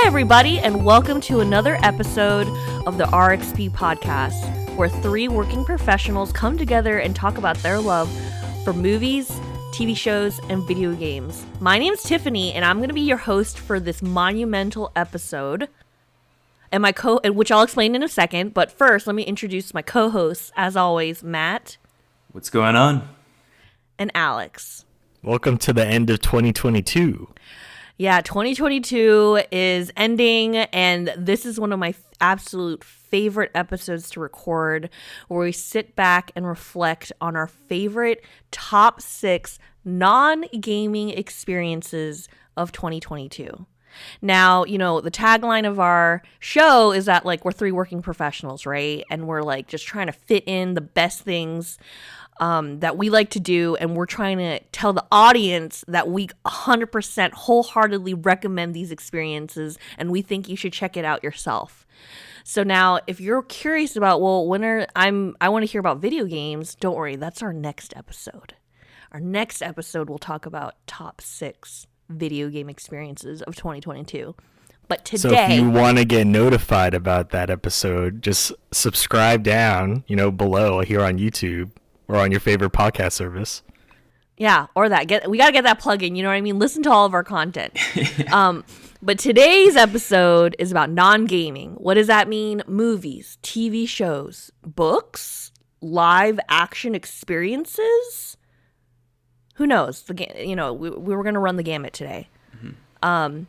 everybody, and welcome to another episode of the RXP podcast, where three working professionals come together and talk about their love for movies, TV shows, and video games. My name's Tiffany, and I'm going to be your host for this monumental episode, and which I'll explain in a second. But first, let me introduce my co-hosts, as always, Matt. What's going on? And Alex. Welcome to the end of 2022. Yeah, 2022 is ending, and this is one of my absolute favorite episodes to record, where we sit back and reflect on our favorite top 6 non-gaming experiences of 2022. Now, you know, the tagline of our show is that, like, we're three working professionals, right? And we're, like, just trying to fit in the best things that we like to do, and we're trying to tell the audience that we 100% wholeheartedly recommend these experiences, and we think you should check it out yourself. So now, if you're curious about, well, I want to hear about video games, don't worry, that's our next episode. Our next episode will talk about top 6 video game experiences of 2022. But today, so if you want to get notified about that episode, just subscribe down, below here on YouTube or on your favorite podcast service. Yeah, or that. We got to get that plug in, you know what I mean? Listen to all of our content. But today's episode is about non-gaming. What does that mean? Movies, TV shows, books, live action experiences. Who knows? We were going to run the gamut today. Mm-hmm.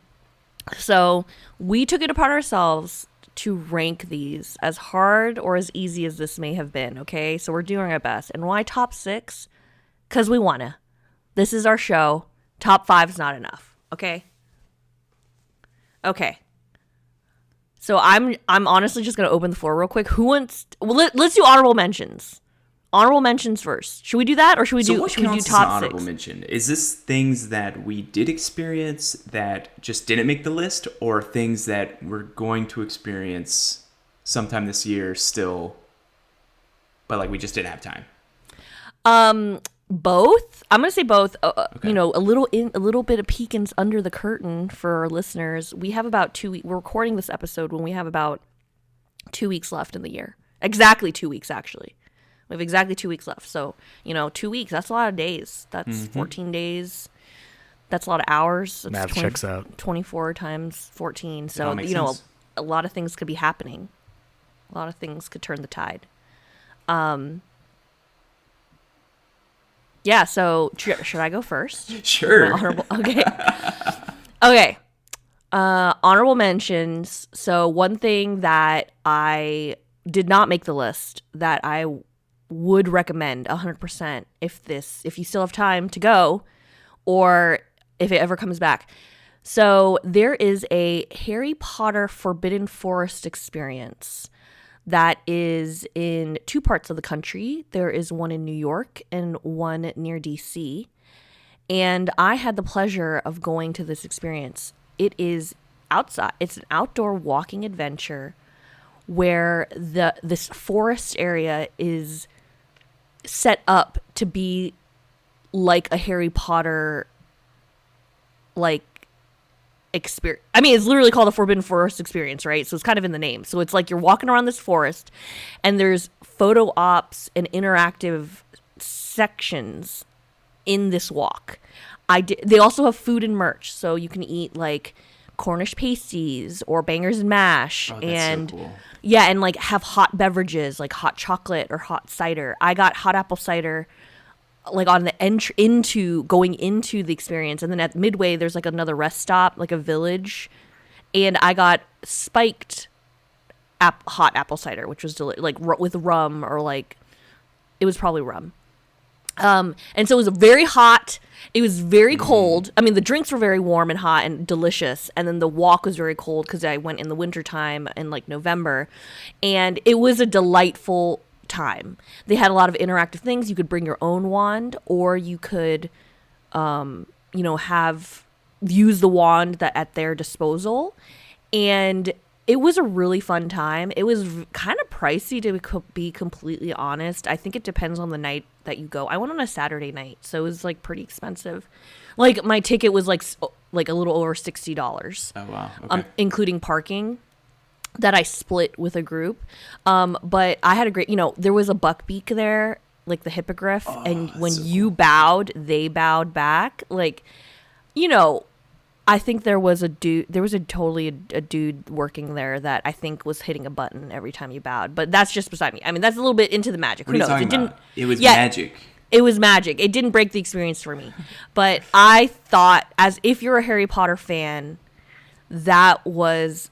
So we took it upon ourselves to rank these, as hard or as easy as this may have been, okay? So we're doing our best. And why top 6? Because we want to. This is our show. Top 5 is not enough, okay? Okay. So I'm honestly just going to open the floor real quick. Who wants... Well, let's do honorable mentions. Honorable mentions first. Should we do that, or should we do top 6? Honorable mention? Is this things that we did experience that just didn't make the list, or things that we're going to experience sometime this year still, but like we just didn't have time? Both. I'm gonna say both. Okay. A little bit of peekins under the curtain for our listeners. We have about 2 weeks. We're recording this episode when we have about 2 weeks left in the year. Exactly 2 weeks, actually. We have exactly 2 weeks left. So, 2 weeks, that's a lot of days. That's 14 days. That's a lot of hours. That's Math checks out. 24 times 14. So, sense. a lot of things could be happening. A lot of things could turn the tide. Yeah, so should I go first? Sure. Okay. Okay. Honorable mentions. So one thing that I did not make the list that I would recommend 100% if you still have time to go, or if it ever comes back. So there is a Harry Potter Forbidden Forest experience that is in 2 parts of the country. There is one in New York and one near DC. And I had the pleasure of going to this experience. It is outside. It's an outdoor walking adventure where this forest area is set up to be like a Harry Potter experience. I mean, it's literally called a Forbidden Forest experience, right? So it's kind of in the name. So it's like you're walking around this forest, and there's photo ops and interactive sections in this walk. They also have food and merch, so you can eat like Cornish pasties or bangers and mash. Oh, that's and so cool. Yeah, and like have hot beverages like hot chocolate or hot cider. I got hot apple cider like on the going into the experience, and then at midway there's like another rest stop, like a village, and I got spiked hot apple cider, which was with rum, or like it was probably rum. And so it was very hot. It was very cold. I mean, the drinks were very warm and hot and delicious. And then the walk was very cold because I went in the wintertime in like November. And it was a delightful time. They had a lot of interactive things. You could bring your own wand, or you could, use the wand that at their disposal. And it was a really fun time. It was kind of pricey, to be completely honest. I think it depends on the night that you go. I went on a Saturday night, so it was like pretty expensive. Like my ticket was like like a little over $60. Oh wow. Okay. Including parking, that I split with a group. But I had a great, there was a buckbeak there, like the hippogriff, and when so you bowed, they bowed back. Like, I think there was a dude working there that I think was hitting a button every time you bowed. But that's just beside me. I mean, that's a little bit into the magic. What are you Who knows? talking about? It was Yeah, magic. It was magic. It didn't break the experience for me. But I thought, as if you're a Harry Potter fan, that was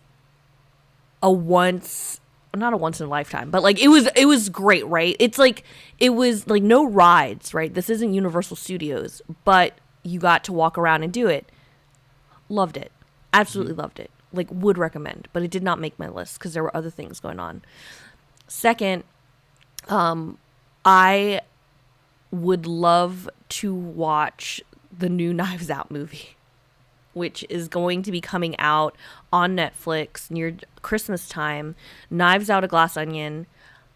not a once in a lifetime, but like it was great, right? It was like no rides, right? This isn't Universal Studios, but you got to walk around and do it. Loved it. Absolutely loved it. Like, would recommend, but it did not make my list because there were other things going on. Second, I would love to watch the new Knives Out movie, which is going to be coming out on Netflix near Christmas time. Knives Out, A Glass Onion.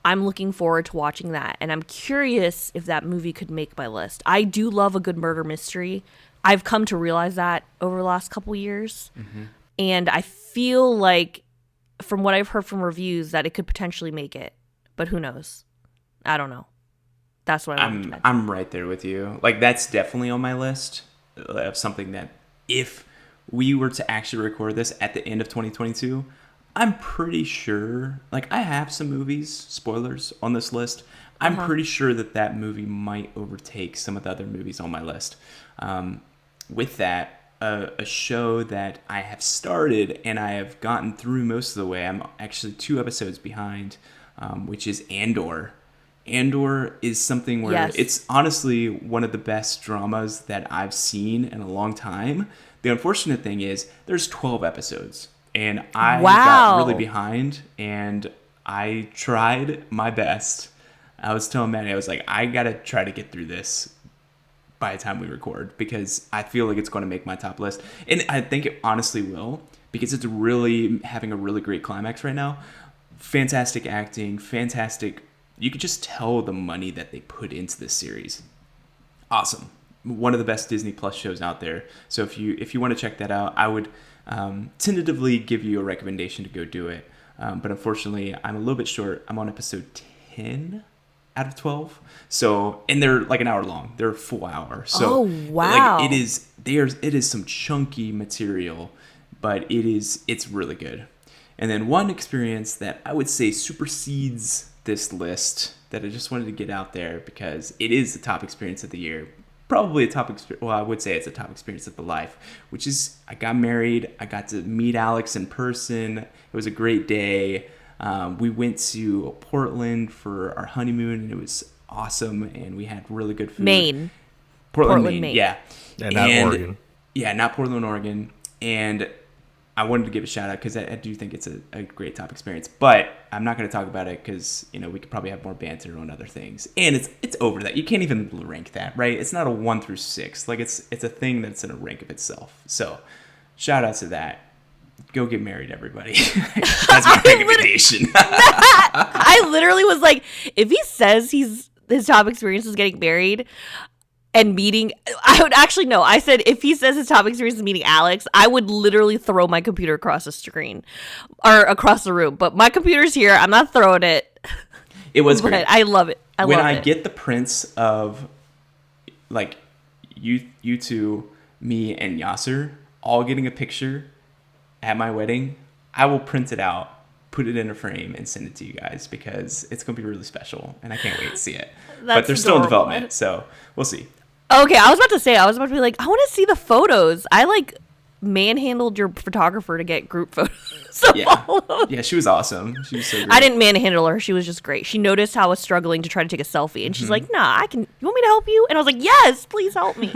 I'm looking forward to watching that, and I'm curious if that movie could make my list. I do love a good murder mystery. I've come to realize that over the last couple years, and I feel like, from what I've heard from reviews, that it could potentially make it, but who knows? I don't know. That's what I'm right there with you. Like, that's definitely on my list of something that, if we were to actually record this at the end of 2022, I'm pretty sure, like, I have some movies, spoilers, on this list. I'm pretty sure that movie might overtake some of the other movies on my list. With that, a show that I have started and I have gotten through most of the way, I'm actually 2 episodes behind, which is Andor. Andor is something where it's honestly one of the best dramas that I've seen in a long time. The unfortunate thing is there's 12 episodes, and I got really behind, and I tried my best. I was telling Maddie, I was like, I got to try to get through this by the time we record, because I feel like it's going to make my top list. And I think it honestly will, because it's really having a really great climax right now. Fantastic acting, fantastic. You could just tell the money that they put into this series. Awesome. One of the best Disney Plus shows out there. So if you want to check that out, I would tentatively give you a recommendation to go do it. But unfortunately, I'm a little bit short. I'm on episode 10 out of 12. So, and they're like an hour long. They're a full hour. So, like, it is some chunky material, but it's really good. And then one experience that I would say supersedes this list that I just wanted to get out there, because it is the top experience of the year. Probably a top experience. Well, I would say it's a top experience of the life, which is I got married. I got to meet Alex in person. It was a great day. We went to Portland for our honeymoon, and it was awesome. And we had really good food. Portland, Maine. Yeah. Not Oregon. Yeah, not Portland, Oregon. And I wanted to give a shout out because I do think it's a great top experience, but I'm not going to talk about it because, we could probably have more banter on other things. And it's over that. You can't even rank that, right? It's not a 1 through 6. Like, it's a thing that's in a rank of itself. So shout out to that. Go get married, everybody. That's my recommendation. I literally was like, if he says his top experience is getting married and meeting, I would actually no. I said if he says his top experience is meeting Alex, I would literally throw my computer across the screen or across the room. But my computer's here. I'm not throwing it. It was great. I love it. When I get the prints of, like, you two, me, and Yasser all getting a picture at my wedding, I will print it out, put it in a frame, and send it to you guys, because it's going to be really special, and I can't wait to see it. But they're still in development, so we'll see. Okay, I was about to be like, I want to see the photos. I, like, manhandled your photographer to get group photos. Yeah, she was awesome. She was so great. I didn't manhandle her. She was just great. She noticed how I was struggling to try to take a selfie, and she's like, nah, you want me to help you? And I was like, yes, please help me.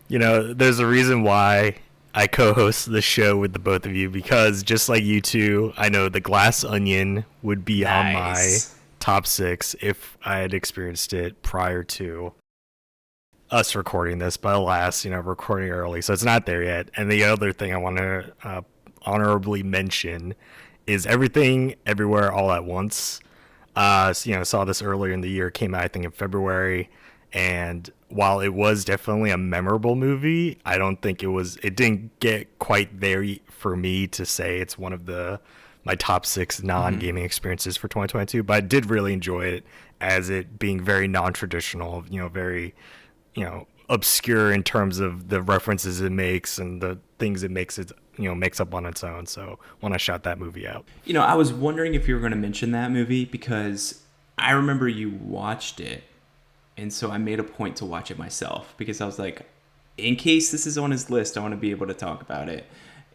There's a reason why I co-host the show with the both of you, because just like you two, I know The Glass Onion would be on my top 6 if I had experienced it prior to us recording this, but alas, recording early, so it's not there yet. And the other thing I want to honorably mention is Everything Everywhere All at Once. Saw this earlier in the year, came out I think in February, and while it was definitely a memorable movie, I don't think it didn't get quite there for me to say it's one of my top 6 non-gaming experiences for 2022, but I did really enjoy it as it being very non-traditional, very, obscure in terms of the references it makes and the things it makes up on its own. So when I shout that movie out. I was wondering if you were going to mention that movie because I remember you watched it. And so I made a point to watch it myself because I was like, in case this is on his list, I want to be able to talk about it.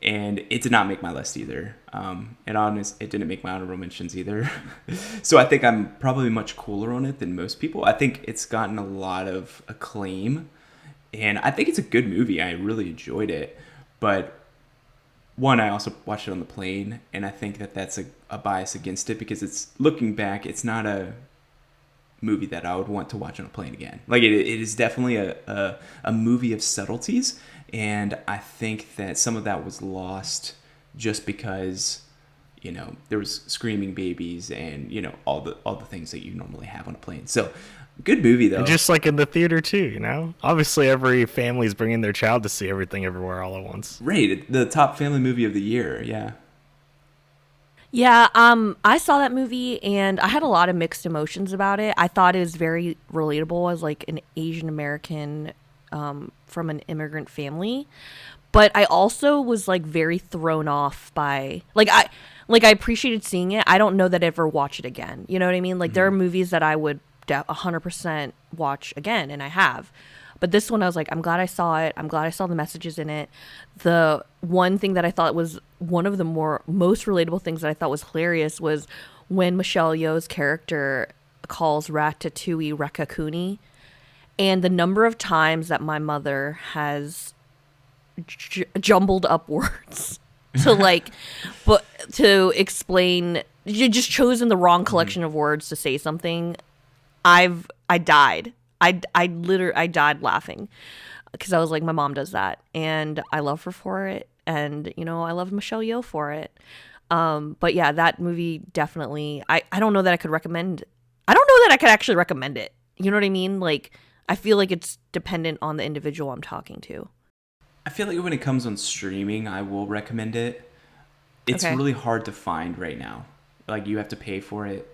And it did not make my list either. It didn't make my honorable mentions either. So I think I'm probably much cooler on it than most people. I think it's gotten a lot of acclaim. And I think it's a good movie. I really enjoyed it. But one, I also watched it on the plane. And I think that that's a bias against it because looking back, it's not a movie that I would want to watch on a plane again. Like it is definitely a movie of subtleties, and I think that some of that was lost just because there was screaming babies and all the things that you normally have on a plane. So good movie though. And just like in the theater too, obviously every family is bringing their child to see Everything Everywhere All at Once. Right, the top family movie of the year. Yeah. Yeah, I saw that movie and I had a lot of mixed emotions about it. I thought it was very relatable as like an Asian American from an immigrant family. But I also was like very thrown off by I appreciated seeing it. I don't know that I'd ever watch it again. You know what I mean? Like there are movies that I would 100% watch again, and I have. But this one, I was like, I'm glad I saw it. I'm glad I saw the messages in it. The one thing that I thought was one of the most relatable things that I thought was hilarious was when Michelle Yeoh's character calls Ratatouille Raccacoonie. And the number of times that my mother has jumbled up words to explain, you just chosen the wrong collection of words to say something. I died. I died laughing because I was like, my mom does that and I love her for it. And, I love Michelle Yeoh for it. But yeah, that movie definitely, I don't know that I could recommend. I don't know that I could actually recommend it. You know what I mean? Like, I feel like it's dependent on the individual I'm talking to. I feel like when it comes on streaming, I will recommend it. It's really hard to find right now. Like you have to pay for it.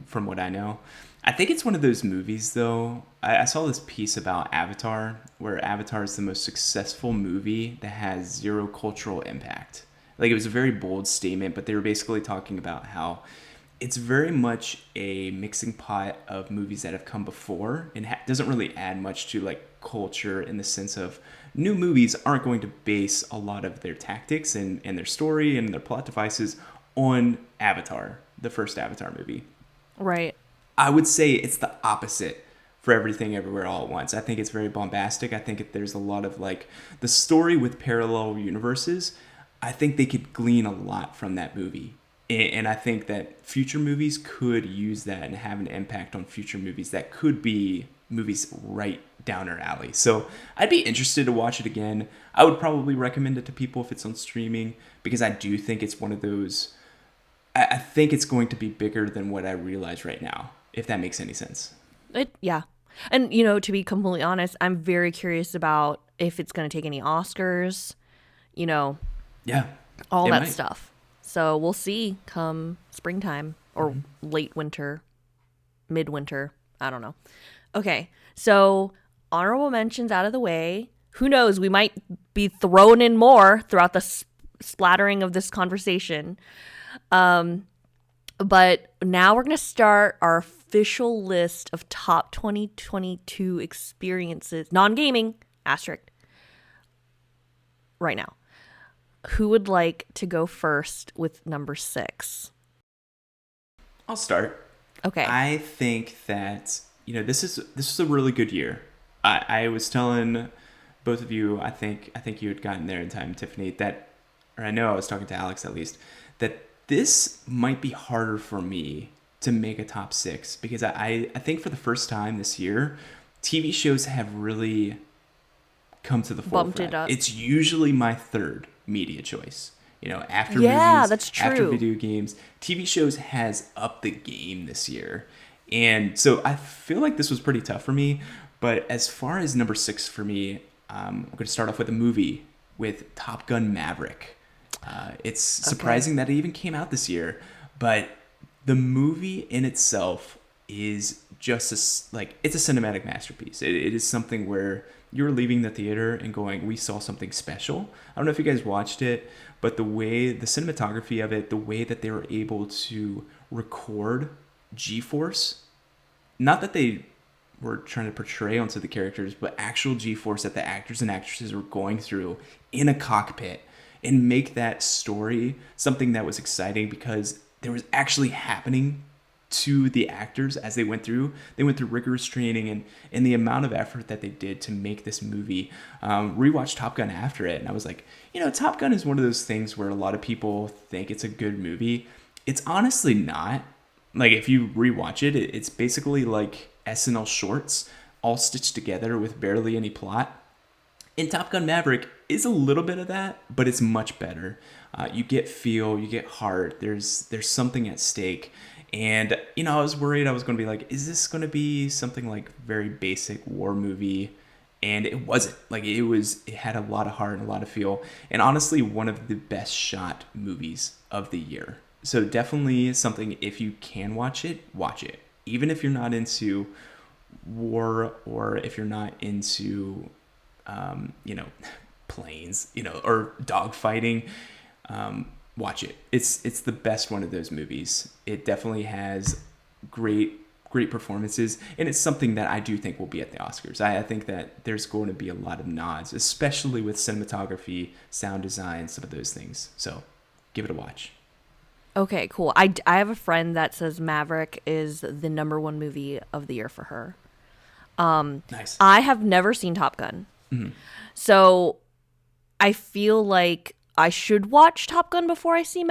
From what I know, I think it's one of those movies though. I saw this piece about Avatar where Avatar is the most successful movie that has zero cultural impact. Like it was a very bold statement, but they were basically talking about how it's very much a mixing pot of movies that have come before and doesn't really add much to like culture in the sense of new movies aren't going to base a lot of their tactics and their story and their plot devices on Avatar, the first Avatar movie. Right. I would say it's the opposite for Everything Everywhere All at Once. I think it's very bombastic. I think there's a lot of like the story with parallel universes. I think they could glean a lot from that movie. And I think that future movies could use that and have an impact on future movies that could be movies right down our alley. So I'd be interested to watch it again. I would probably recommend it to people if it's on streaming because I do think it's one of those. I think it's going to be bigger than what I realize right now, if that makes any sense. Yeah. And, to be completely honest, I'm very curious about if it's going to take any Oscars, yeah, all that stuff. So we'll see come springtime or late winter, midwinter. I don't know. Okay. So honorable mentions out of the way. Who knows? We might be thrown in more throughout the splattering of this conversation. But now we're going to start our official list of top 2022 experiences, non-gaming, asterisk, right now. Who would like to go first with number 6? I'll start. Okay. I think that, this is a really good year. I was telling both of you, I think you had gotten there in time, Tiffany, or I know I was talking to Alex at least, that this might be harder for me to make a top 6 because I think for the first time this year, TV shows have really come to the bumped forefront. It up. It's usually my third media choice. After movies, that's true. after video games, TV shows has upped the game this year. And so I feel like this was pretty tough for me, But as far as number 6 for me, I'm going to start off with a movie with Top Gun Maverick. It's surprising that it even came out this year, but the movie in itself is just it's a cinematic masterpiece. It is something where you're leaving the theater and going, we saw something special. I don't know if you guys watched it, but the cinematography of it, the way that they were able to record G-force, not that they were trying to portray onto the characters, but actual G-force that the actors and actresses were going through in a cockpit, and make that story something that was exciting because there was actually happening to the actors as they went through rigorous training, and the amount of effort that they did to make this movie. Rewatched Top Gun after it, and I was like, Top Gun is one of those things where a lot of people think it's a good movie. It's honestly not. Like, if you rewatch it, it's basically like SNL shorts all stitched together with barely any plot. And Top Gun Maverick is a little bit of that, but it's much better. You get feel, you get heart. There's something at stake. And, I was worried I was going to be like, is this going to be something like very basic war movie? And it wasn't. Like, it had a lot of heart and a lot of feel. And honestly, one of the best shot movies of the year. So definitely something, if you can watch it, watch it. Even if you're not into war, or if you're not into, planes, or dogfighting, watch it. It's the best one of those movies. It definitely has great performances, and it's something that I do think will be at the Oscars. I think that there's going to be a lot of nods, especially with cinematography, sound design, some of those things. So give it a watch. Okay, cool. I have a friend that says Maverick is the number one movie of the year for her. Nice. I have never seen Top Gun. Mm-hmm. So I feel like I should watch Top Gun before I see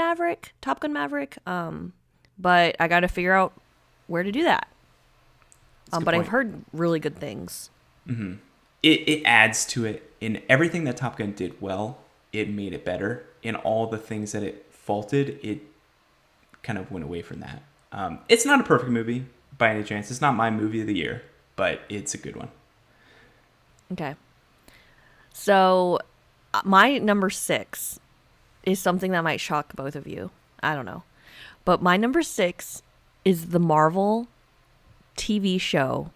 Top Gun Maverick. But I got to figure out where to do that. But I've heard really good things. Mm-hmm. It adds to it. In everything that Top Gun did well, it made it better. In all the things that it faulted, it kind of went away from that. It's not a perfect movie by any chance. It's not my movie of the year, but it's a good one. Okay. So my number 6 is something that might shock both of you. I don't know. But my number 6 is the Marvel TV show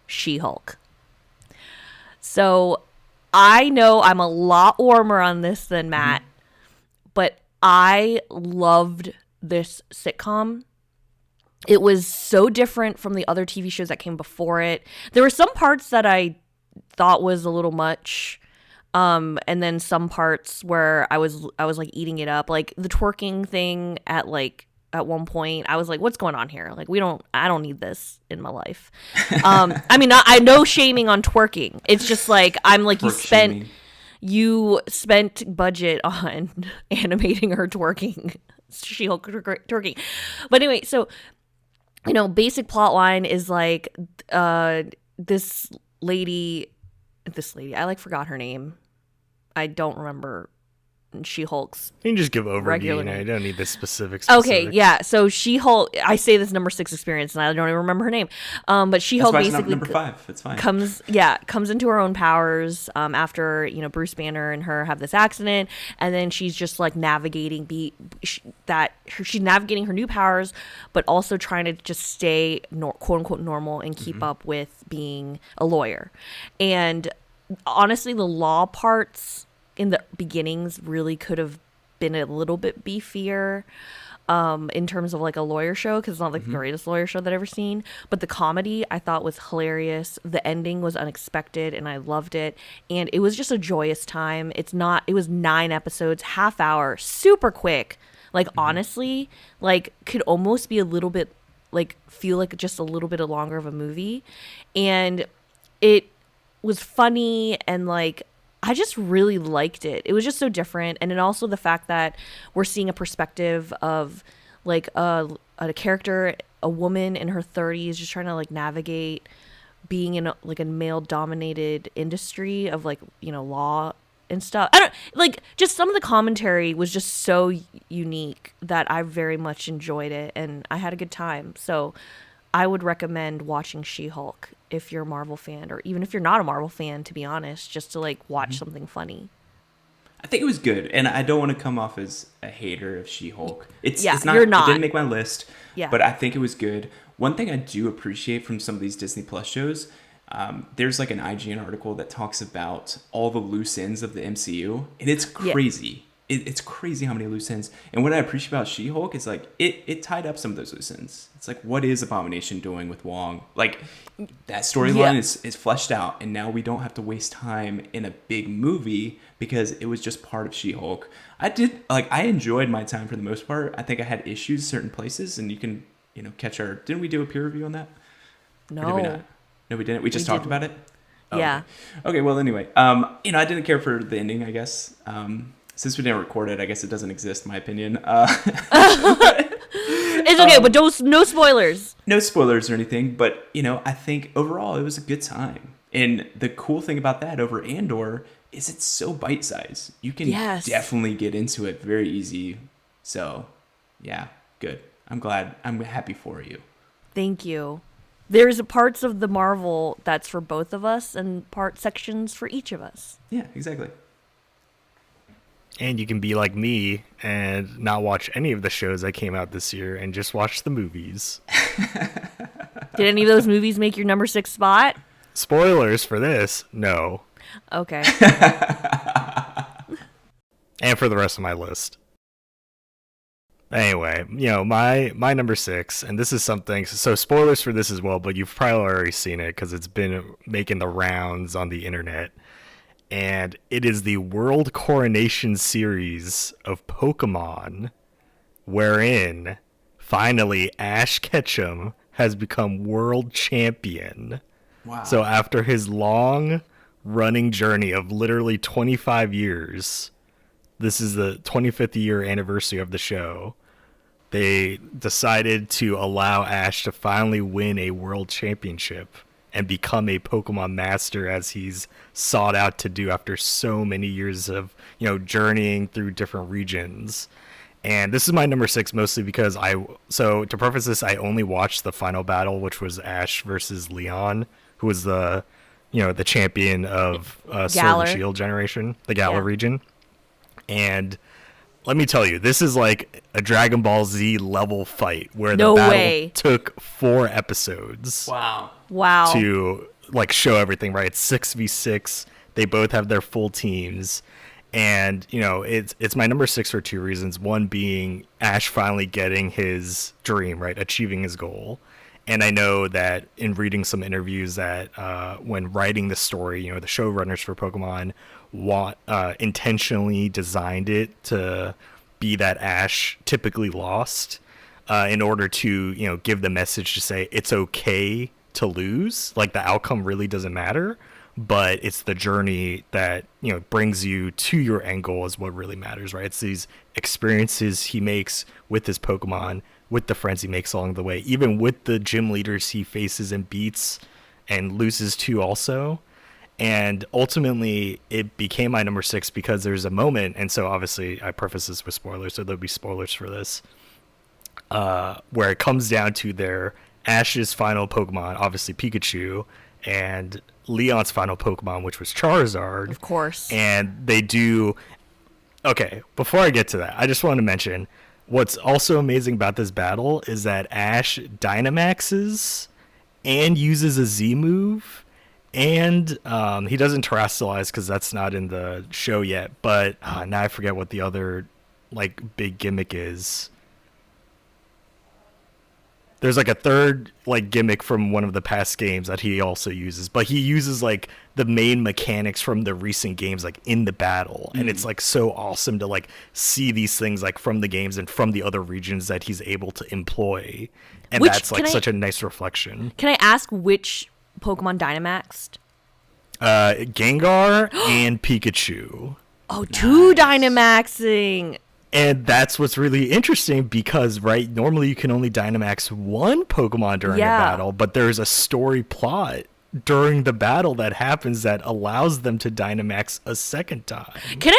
She-Hulk. So I know I'm a lot warmer on this than Matt, but I loved this sitcom. It was so different from the other TV shows that came before it. There were some parts that I thought was a little much. And then some parts where I was like eating it up, like the twerking thing at one point. I was like, what's going on here? Like, I don't need this in my life. I mean, I know shaming on twerking. It's just like, I'm like, you spent budget on animating her twerking. She-Hulk twerking. But anyway, so, basic plot line is like, this lady, I forgot her name. I don't remember She-Hulk's. You can just give overview. I don't need the specifics. Okay, yeah. So She-Hulk. I say this number 6 experience, and I don't even remember her name. But She-Hulk basically number 5. It's fine. comes into her own powers after Bruce Banner and her have this accident, and then she's just like navigating she's navigating her new powers, but also trying to just stay quote unquote normal and keep up with being a lawyer. And honestly, the law parts in the beginnings really could have been a little bit beefier in terms of like a lawyer show, because it's not like the greatest lawyer show that I've ever seen. But the comedy I thought was hilarious. The ending was unexpected and I loved it. And it was just a joyous time. It was 9 episodes, half hour, super quick. Like honestly, like could almost be a little bit like feel like just a little bit longer of a movie. And it was funny, and like I just really liked it. It was just so different. And then also the fact that we're seeing a perspective of like a character, a woman in her 30s just trying to like navigate being in a male dominated industry of like law and stuff. I don't like, just some of the commentary was just so unique that I very much enjoyed it, and I had a good time. So I would recommend watching She-Hulk if you're a Marvel fan, or even if you're not a Marvel fan, to be honest, just to like watch something funny. I think it was good, and I don't want to come off as a hater of She-Hulk. It's not. You're not. It didn't make my list, Yeah. but I think it was good. One thing I do appreciate from some of these Disney Plus shows, there's like an IGN article that talks about all the loose ends of the MCU, and it's crazy. It's crazy how many loose ends. And what I appreciate about She-Hulk is like it tied up some of those loose ends. It's like, what is Abomination doing with Wong? Like that storyline is fleshed out, and now we don't have to waste time in a big movie because it was just part of She-Hulk. I enjoyed my time for the most part. I think I had issues certain places, and you can catch our. Didn't we do a peer review on that? No. Or did we not? No, we didn't. We just talked about it. Oh, yeah. Okay. Well, anyway, I didn't care for the ending. I guess. Since we didn't record it, I guess it doesn't exist, in my opinion. It's okay, but no spoilers. No spoilers or anything, but, I think overall it was a good time. And the cool thing about that over Andor is it's so bite-sized. You can definitely get into it very easy. So, yeah, good. I'm glad. I'm happy for you. Thank you. There's parts of the Marvel that's for both of us and sections for each of us. Yeah, exactly. And you can be like me and not watch any of the shows that came out this year and just watch the movies. Did any of those movies make your number 6 spot? Spoilers for this, no. Okay. And for the rest of my list. Anyway, my number 6, and this is something, so spoilers for this as well, but you've probably already seen it because it's been making the rounds on the internet. And it is the World Coronation series of Pokemon, wherein finally Ash Ketchum has become world champion. Wow. So after his long running journey of literally 25 years, this is the 25th year anniversary of the show, they decided to allow Ash to finally win a world championship and become a Pokemon master, as he's sought out to do after so many years of, journeying through different regions. And this is my number 6 mostly because to preface this, I only watched the final battle, which was Ash versus Leon, who was the champion of Sword and Shield generation, the Galar region. And let me tell you, this is like a Dragon Ball Z level fight where the battle took 4 episodes. Wow. To show everything, right? It's 6v6. They both have their full teams. And, it's my number 6 for 2 reasons. One being Ash finally getting his dream, right? Achieving his goal. And I know that in reading some interviews that when writing the story, the showrunners for Pokemon intentionally designed it to be that Ash typically lost in order to, give the message to say it's okay to lose. Like, the outcome really doesn't matter, but it's the journey that, brings you to your end goal is what really matters, right? It's these experiences he makes with his Pokemon, with the friends he makes along the way, even with the gym leaders he faces and beats and loses to also. And ultimately, it became my number 6 because there's a moment, and so obviously I preface this with spoilers, so there'll be spoilers for this, where it comes down to their Ash's final Pokemon, obviously Pikachu, and Leon's final Pokemon, which was Charizard. Of course. And they do... Okay, before I get to that, I just want to mention, what's also amazing about this battle is that Ash Dynamaxes and uses a Z move, and he doesn't terrestrialize because that's not in the show yet, but now I forget what the other big gimmick is. There's a third gimmick from one of the past games that he also uses, but he uses the main mechanics from the recent games in the battle, and it's so awesome to see these things from the games and from the other regions that he's able to employ, and that's such a nice reflection. Can I ask which Pokemon Dynamaxed? Gengar and Pikachu. Oh, nice. 2 Dynamaxing. And that's what's really interesting because, right, normally you can only Dynamax 1 Pokemon during a battle, but there's a story plot during the battle that happens that allows them to Dynamax a second time. Can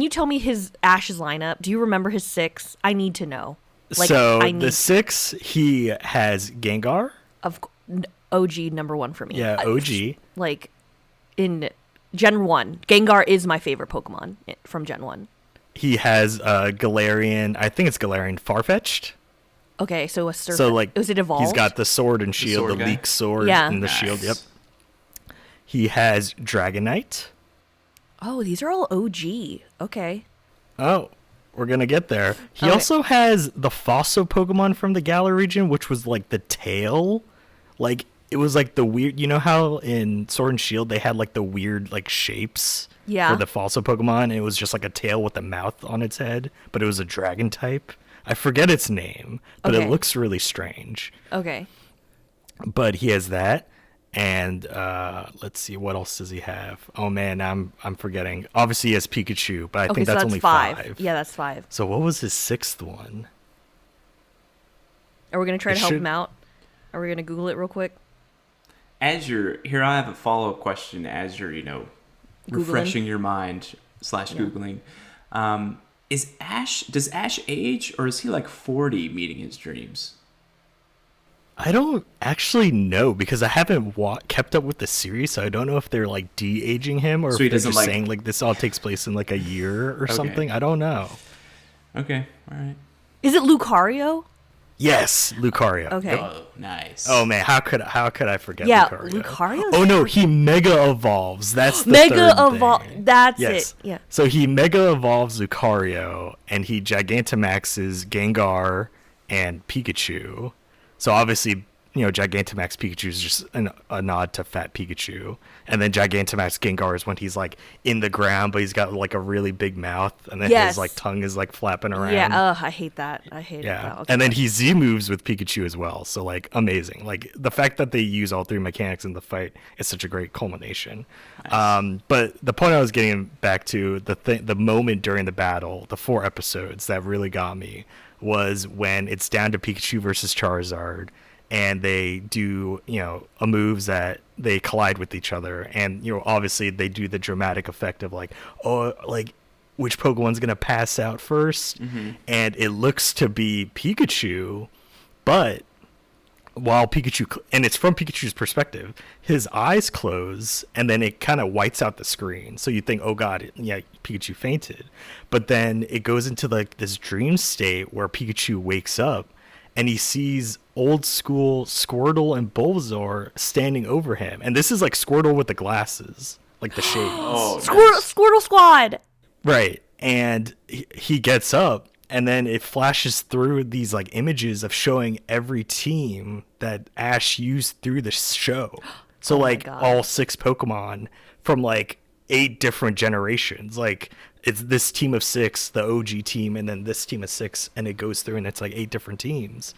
you tell me his Ash's lineup? Do you remember his 6? I need to know. Like, so I need the 6, he has Gengar. of OG number 1 for me. Yeah, OG. Like in Gen 1, Gengar is my favorite Pokemon from Gen 1. He has Galarian. I think it's Galarian Farfetch'd. Okay, so So like, was it evolved? he's got the sword and shield, sword the guy? leek sword, Yeah. and the shield. Yep. He has Dragonite. Oh, these are all OG. Okay. Oh, we're gonna get there. He Okay. also has the fossil Pokemon from the Galar region, which was like the tail. Like, it was like the weird. You know how in Sword and Shield they had like the weird like shapes Yeah. for the fossil Pokemon? And it was just like a tail with a mouth on its head, but it was a dragon type. I forget its name, but Okay. it looks really strange. Okay. But he has that. And let's see, what else does he have? Oh man, I'm forgetting. Obviously he has Pikachu, but I Okay, think so that's that's only 5. 5. Yeah, that's 5. So what was his 6th one? Are we going to try It to help should- him out? Are we going to Google it real quick? As you're here, I have a follow-up question. As you're, refreshing your mind / Googling, does Ash age, or is he like 40 meeting his dreams? I don't actually know, because I haven't kept up with the series, so I don't know if they're like de-aging him, or So he if they're doesn't, just like- saying like this all takes place in like a year or Okay. something. I don't know. Okay, all right. Is it Lucario? Yes, Lucario. Okay. Oh, nice. Oh man, how could I forget Yeah, Lucario? Lucario's Oh no, he mega evolves. That's the Mega third Evolve. thing. That's Yes. it. Yeah. So he mega evolves Lucario, and he Gigantamaxes Gengar and Pikachu. So obviously, Gigantamax Pikachu is just a nod to Fat Pikachu. And then Gigantamax Gengar is when he's like in the ground, but he's got like a really big mouth, and then Yes. his like tongue is like flapping around. Yeah. I hate that. I hate Yeah, that. Okay. and then he Z moves with Pikachu as well. So like amazing. Like the fact that they use all 3 mechanics in the fight is such a great culmination. Nice. But the point I was getting back to, the moment during the battle, the 4 episodes that really got me, was when it's down to Pikachu versus Charizard, and they do a moves that they collide with each other, and obviously they do the dramatic effect of like, oh, like, which Pokemon's gonna pass out first, and it looks to be Pikachu, but while Pikachu, and it's from Pikachu's perspective, his eyes close, and then it kind of whites out the screen, so you think, oh god, yeah, Pikachu fainted, but then it goes into like this dream state where Pikachu wakes up, and he sees old school Squirtle and Bulbasaur standing over him, and this is like Squirtle with the glasses, like the shades. Oh, Squirtle Squad. Right. And he gets up, and then it flashes through these like images of showing every team that Ash used through the show. So Oh my like God. all 6 Pokemon from like 8 different generations. Like it's this team of 6, the OG team, and then this team of 6, and it goes through and it's like 8 different teams.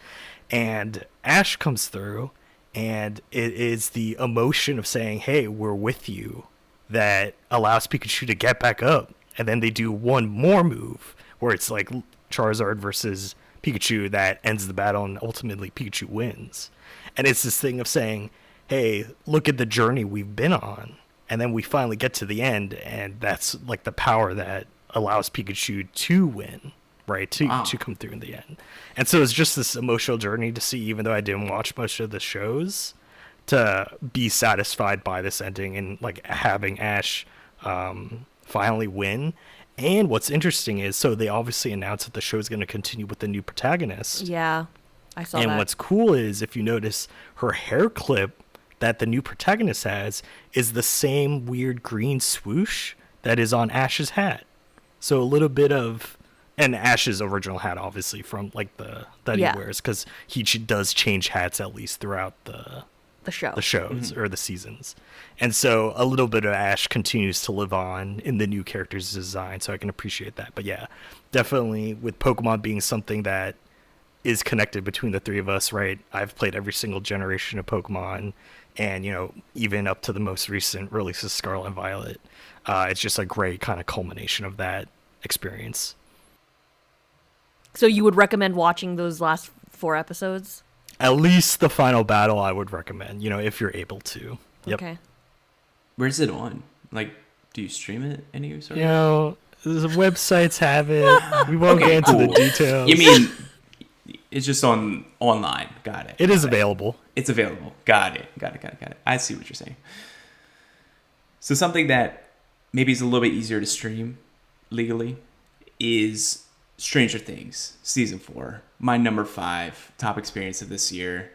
And Ash comes through, and it is the emotion of saying, hey, we're with you, that allows Pikachu to get back up. And then they do one more move where it's like Charizard versus Pikachu that ends the battle, and ultimately Pikachu wins. And it's this thing of saying, hey, look at the journey we've been on. And then we finally get to the end, and that's like the power that allows Pikachu to win, right? To come through in the end. And so it's just this emotional journey to see, even though I didn't watch most of the shows, to be satisfied by this ending and like having Ash finally win. And what's interesting is, so they obviously announced that the show is going to continue with the new protagonist. Yeah, I saw And that. what's cool is, if you notice, her hair clip that the new protagonist has is the same weird green swoosh that is on Ash's hat. So a little bit of, and Ash's original hat, obviously, from like that Yeah. he wears, because he does change hats at least throughout the the show. shows or the seasons. And so a little bit of Ash continues to live on in the new character's design, so I can appreciate that. But yeah, definitely with Pokemon being something that is connected between the 3 of us, right? I've played every single generation of Pokemon, and even up to the most recent release of Scarlet and Violet. It's just a great kind of culmination of that experience. So you would recommend watching those last 4 episodes? At least the final battle I would recommend, if you're able to. Yep. Okay. Where's it on? Like, do you stream it any sort of? The websites have it. We won't Okay, get into the cool. details. You mean It's just on online. Got it. It is available. It's available. Got it. I see what you're saying. So something that maybe is a little bit easier to stream legally is Stranger Things Season 4. My number 5 top experience of this year.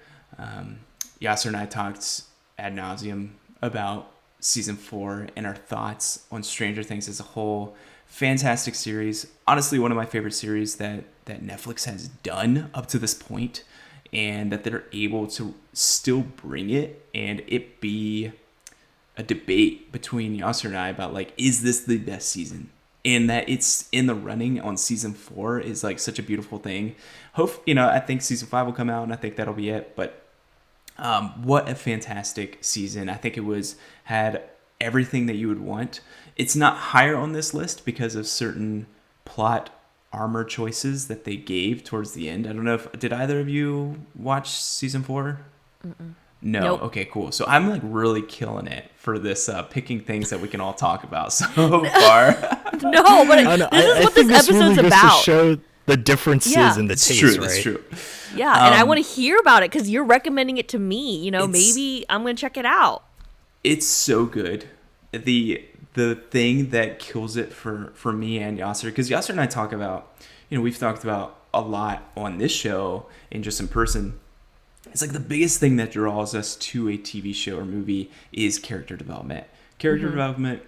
Yasser and I talked ad nauseum about Season 4 and our thoughts on Stranger Things as a whole. Fantastic series. Honestly, one of my favorite series that Netflix has done up to this point, and that they're able to still bring it and it be a debate between Yasser and I about, like, is this the best season? And that it's in the running on Season 4 is, like, such a beautiful thing. I think Season 5 will come out, and I think that'll be it. But what a fantastic season. I think it had everything that you would want. It's not higher on this list because of certain plot armor choices that they gave towards the end. I don't know did either of you watch Season 4? Mm-mm. No. Nope. Okay, cool. So I'm like really killing it for this picking things that we can all talk about so far. No, but this is what this episode's really goes about. To show the differences in the taste, true, right? That's true. Yeah, and I want to hear about it because you're recommending it to me. Maybe I'm going to check it out. It's so good. The thing that kills it for me and Yasser, because Yasser and I talk about, we've talked about a lot on this show and just in person. It's like the biggest thing that draws us to a TV show or movie is character development. Character development.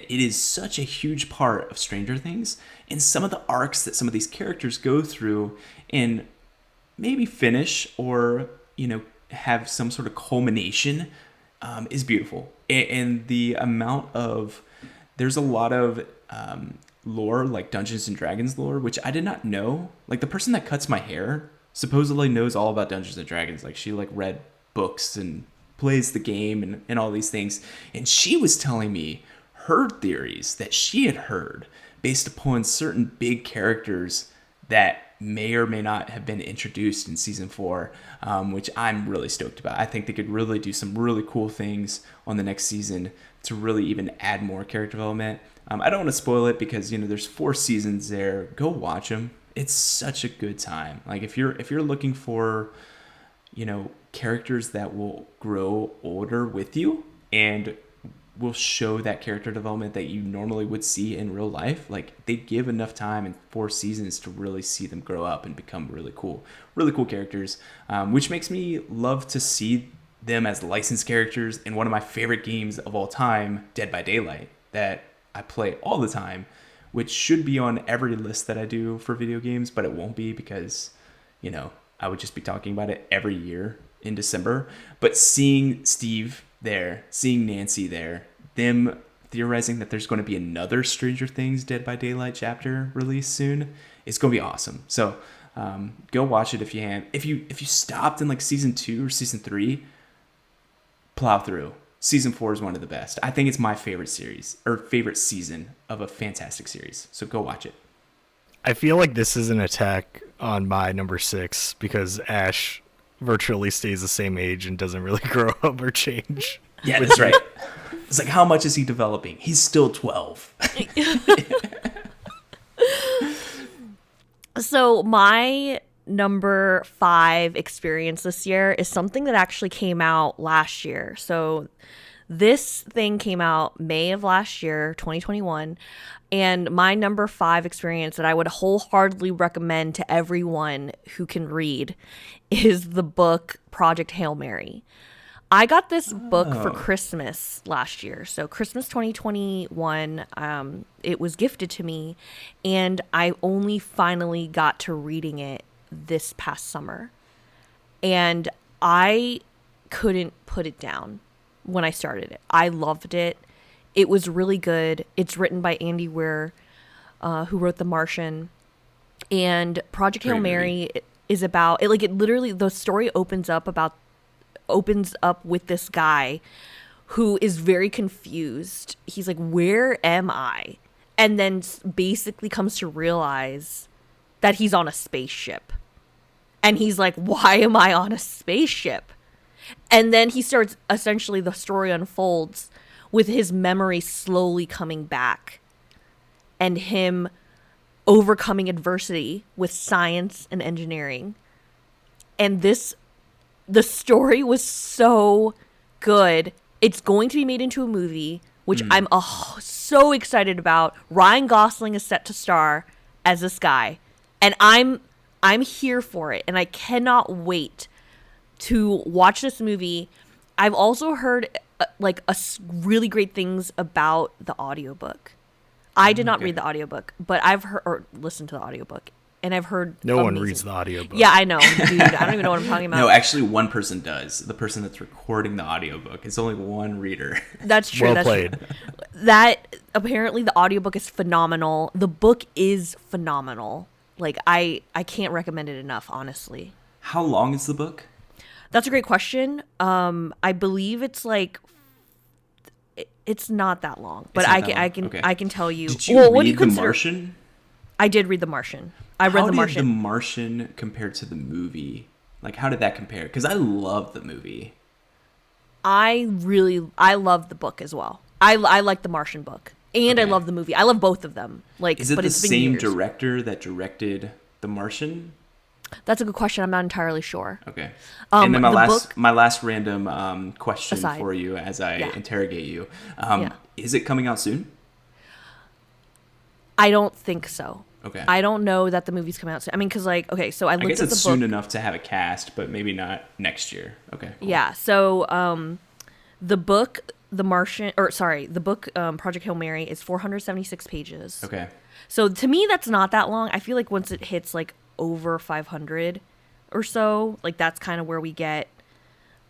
It is such a huge part of Stranger Things, and some of the arcs that some of these characters go through and maybe finish or, have some sort of culmination is beautiful. And the amount of, there's a lot of lore, like Dungeons and Dragons lore, which I did not know. Like the person that cuts my hair supposedly knows all about Dungeons and Dragons. Like she read books and plays the game and all these things. And she was telling me her theories that she had heard based upon certain big characters that may or may not have been introduced in Season 4, which I'm really stoked about. I think they could really do some really cool things on the next season to really even add more character development. I don't want to spoil it because, there's 4 seasons there. Go watch them. It's such a good time. Like if you're looking for, characters that will grow older with you and will show that character development that you normally would see in real life, like they give enough time in 4 seasons to really see them grow up and become really cool characters, which makes me love to see them as licensed characters in one of my favorite games of all time, Dead by Daylight, that I play all the time, which should be on every list that I do for video games, but it won't be because, I would just be talking about it every year in December. But seeing Steve there, seeing Nancy there, them theorizing that there's going to be another Stranger Things Dead by Daylight chapter released soon, it's going to be awesome. So go watch it if you can. If you stopped in like Season 2 or Season 3, plow through. Season 4 is one of the best. I think it's my favorite series or favorite season of a fantastic series. So go watch it. I feel like this is an attack on my number 6 because Ash virtually stays the same age and doesn't really grow up or change. Yeah, that's right. It's like, how much is he developing? He's still 12. So my number 5 experience this year is something that actually came out last year. So this thing came out May of last year, 2021. And my number 5 experience that I would wholeheartedly recommend to everyone who can read is the book Project Hail Mary. I got this book for Christmas last year. So Christmas 2021, it was gifted to me, and I only finally got to reading it this past summer. And I couldn't put it down when I started it. I loved it. It was really good. It's written by Andy Weir, who wrote The Martian. And Project Hail Mary is about it. Like it literally, the story opens up with this guy who is very confused. He's like, where am I? And then basically comes to realize that he's on a spaceship. And he's like, why am I on a spaceship? And then he starts, essentially the story unfolds with his memory slowly coming back and him overcoming adversity with science and engineering. And the story was so good. It's going to be made into a movie, which I'm so excited about. Ryan Gosling is set to star as this guy, and I'm here for it, and I cannot wait to watch this movie. I've also heard really great things about the audiobook. I did not read the audiobook, but I've heard or listened to the audiobook, and I've heard No one reads the audiobook. Yeah, I know, dude. I don't even know what I'm talking about. No, actually, one person does. The person that's recording the audiobook. It's only one reader. That's true. Well that's played. True. That apparently the audiobook is phenomenal. The book is phenomenal. Like I can't recommend it enough, honestly. How long is the book? That's a great question. I believe it's it's not that long, but I can tell you. Did you read what do you The consider? Martian? I did read The Martian. I read The Martian. How did The Martian compare to the movie? Like, how did that compare? Because I love the movie. I love the book as well. I like The Martian book, and I love the movie. I love both of them. Is it but the it's been same years. director that directed The Martian? That's a good question. I'm not entirely sure. Okay. And then the my last random question aside. for you as I interrogate you. Yeah. Is it coming out soon? I don't think so. Okay. I don't know that the movie's coming out soon. I mean, because so I looked I at guess the it's book. soon enough to have a cast, but maybe not next year. Okay. Cool. Yeah. So the book, the book Project Hail Mary is 476 pages. Okay. So to me, that's not that long. I feel like once it hits over 500 or so, that's kind of where we get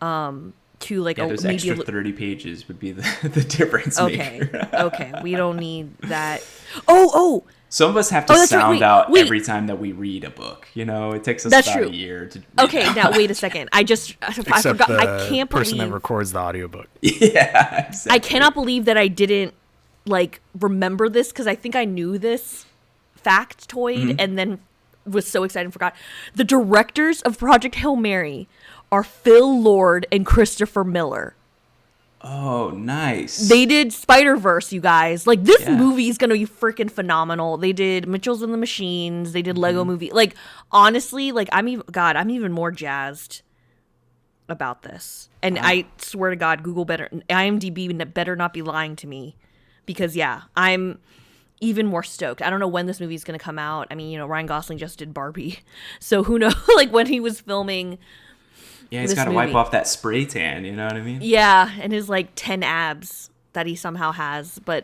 to those extra 30 pages would be the difference maker. Okay. We don't need that. Oh. Some of us have to sound right. Wait. every time that we read a book. It takes us That's about true. a year to read Okay, now wait a second. I forgot. I can't person believe that records the audiobook. Yeah, exactly. I cannot believe that I didn't remember this, because I think I knew this factoid and then was so excited and forgot. The directors of Project Hail Mary are Phil Lord and Christopher Miller. Oh, nice. They did Spider-Verse, you guys. This movie is gonna be freaking phenomenal. They did Mitchells and the Machines. They did Lego Movie. Honestly, I'm even more jazzed about this. And I swear to God, IMDb better not be lying to me, because I'm even more stoked. I don't know when this movie is gonna come out. I mean, Ryan Gosling just did Barbie, so who knows? When he was filming. Yeah, he's got to wipe off that spray tan, you know what I mean? Yeah, and his 10 abs that he somehow has. But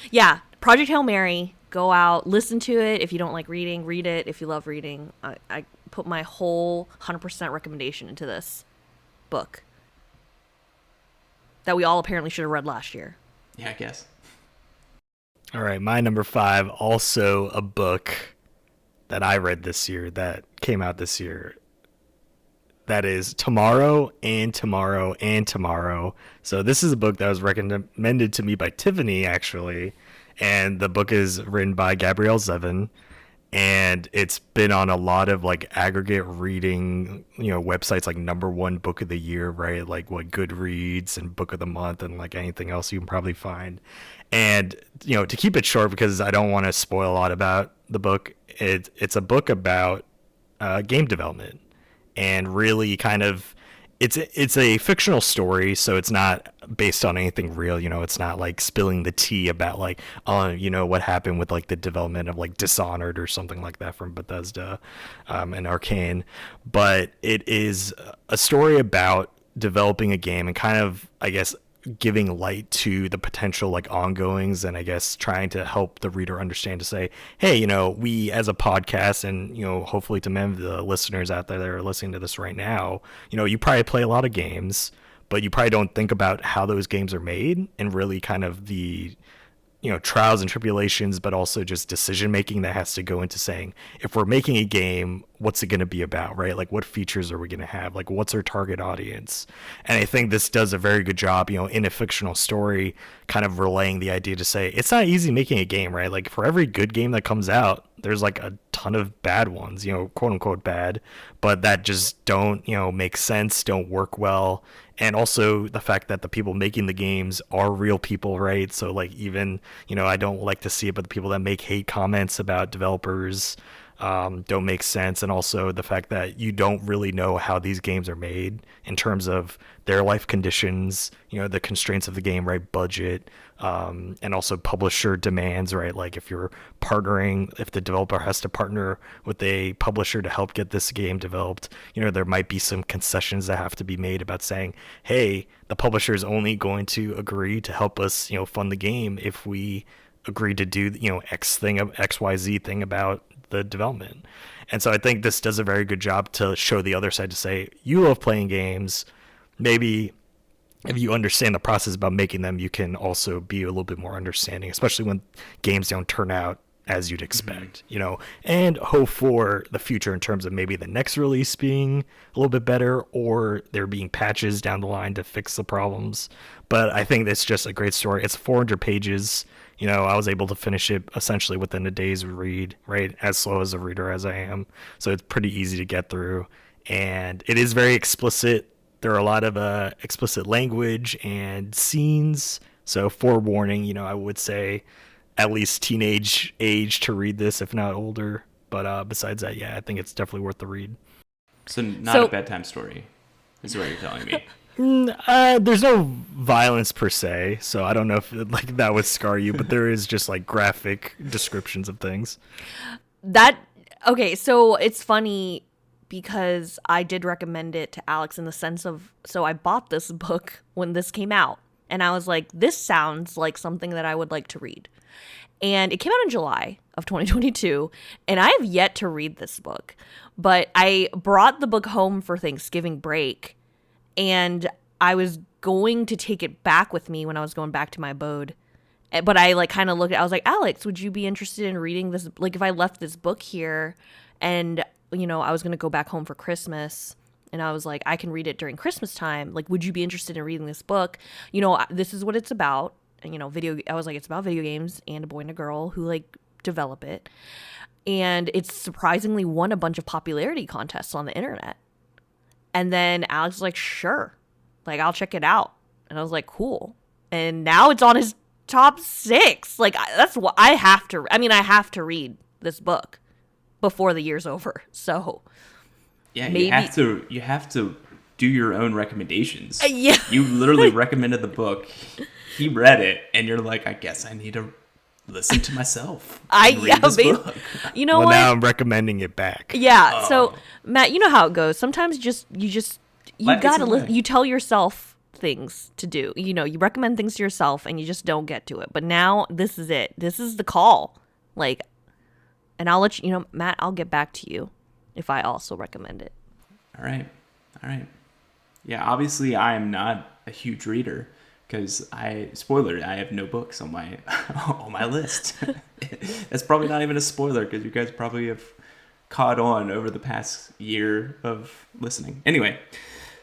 yeah, Project Hail Mary, go out, listen to it. If you don't like reading, read it. If you love reading, I put my whole 100% recommendation into this book that we all apparently should have read last year. Yeah, I guess. All right, my number 5, also a book that I read this year, that came out this year. That is Tomorrow and Tomorrow and Tomorrow. So this is a book that was recommended to me by Tiffany, actually. And the book is written by Gabrielle Zevin. And it's been on a lot of aggregate reading, websites, number 1 book of the year, right? Goodreads and book of the month and anything else you can probably find. And, to keep it short, because I don't want to spoil a lot about the book, it's a book about game development. And really kind of, it's a fictional story, so it's not based on anything real. It's not spilling the tea about what happened with the development of Dishonored or something like that from Bethesda and Arcane. But it is a story about developing a game and kind of, I guess, giving light to the potential ongoings, and I guess trying to help the reader understand, to say, hey, we as a podcast, and hopefully to many of the listeners out there that are listening to this right now, you probably play a lot of games, but you probably don't think about how those games are made, and really kind of the trials and tribulations, but also just decision making that has to go into saying, if we're making a game, what's it going to be about, right? What features are we going to have? What's our target audience? And I think this does a very good job, in a fictional story, kind of relaying the idea to say, it's not easy making a game, right? For every good game that comes out, there's like a ton of bad ones, quote unquote bad, but that just don't, make sense, don't work well. And also the fact that the people making the games are real people, right? So like even, I don't like to see it, but the people that make hate comments about developers don't make sense. And also the fact that you don't really know how these games are made in terms of their life conditions, the constraints of the game, right? Budget, and also publisher demands, right? Like if you're partnering, if the developer has to partner with a publisher to help get this game developed, there might be some concessions that have to be made about saying, hey, the publisher is only going to agree to help us, fund the game if we agree to do, XYZ thing about the development. And so I think this does a very good job to show the other side, to say, you love playing games. Maybe if you understand the process about making them, you can also be a little bit more understanding, especially when games don't turn out as you'd expect, and hope for the future in terms of maybe the next release being a little bit better, or there being patches down the line to fix the problems. But I think it's just a great story. It's 400 pages. I was able to finish it essentially within a day's read, right? As slow as a reader as I am. So it's pretty easy to get through. And it is very explicit. There are a lot of explicit language and scenes. So forewarning, I would say at least teenage age to read this, if not older. But besides that, yeah, I think it's definitely worth the read. So not a bedtime story, is what you're telling me. There's no violence per se, so I don't know if like that would scar you, but there is just like graphic descriptions of things. Okay, so it's funny because I did recommend it to Alex in the sense of, so I bought this book when this came out, and I was like, this sounds like something that I would like to read. And it came out in July of 2022, and I have yet to read this book, but I brought the book home for Thanksgiving break, and I was going to take it back with me when I was going back to my abode. But I like kind of looked at, I was like, Alex, would you be interested in reading this? Like if I left this book here and, I was going to go back home for Christmas, and I was like, I can read it during Christmas time. Like, would you be interested in reading this book? This is what it's about. And, I was like, it's about video games and a boy and a girl who like develop it. And it's surprisingly won a bunch of popularity contests on the internet. And then Alex was like, sure, like, I'll check it out. And I was like, cool. And now it's on his top 6. Like, that's what I have to read this book before the year's over. So yeah, maybe you have to do your own recommendations. Yeah. You literally recommended the book. He read it, and you're like, I guess I need to listen to myself. Read this book. You know what? Now I'm recommending it back. Yeah. So Matt, you know how it goes. Sometimes you gotta listen. You tell yourself things to do. You recommend things to yourself, and you just don't get to it. But now this is it. This is the call. Like, and I'll let you. Matt, I'll get back to you if I also recommend it. All right. Yeah. Obviously, I am not a huge reader, because I have no books on my on my list. That's probably not even a spoiler, because you guys probably have caught on over the past year of listening. Anyway,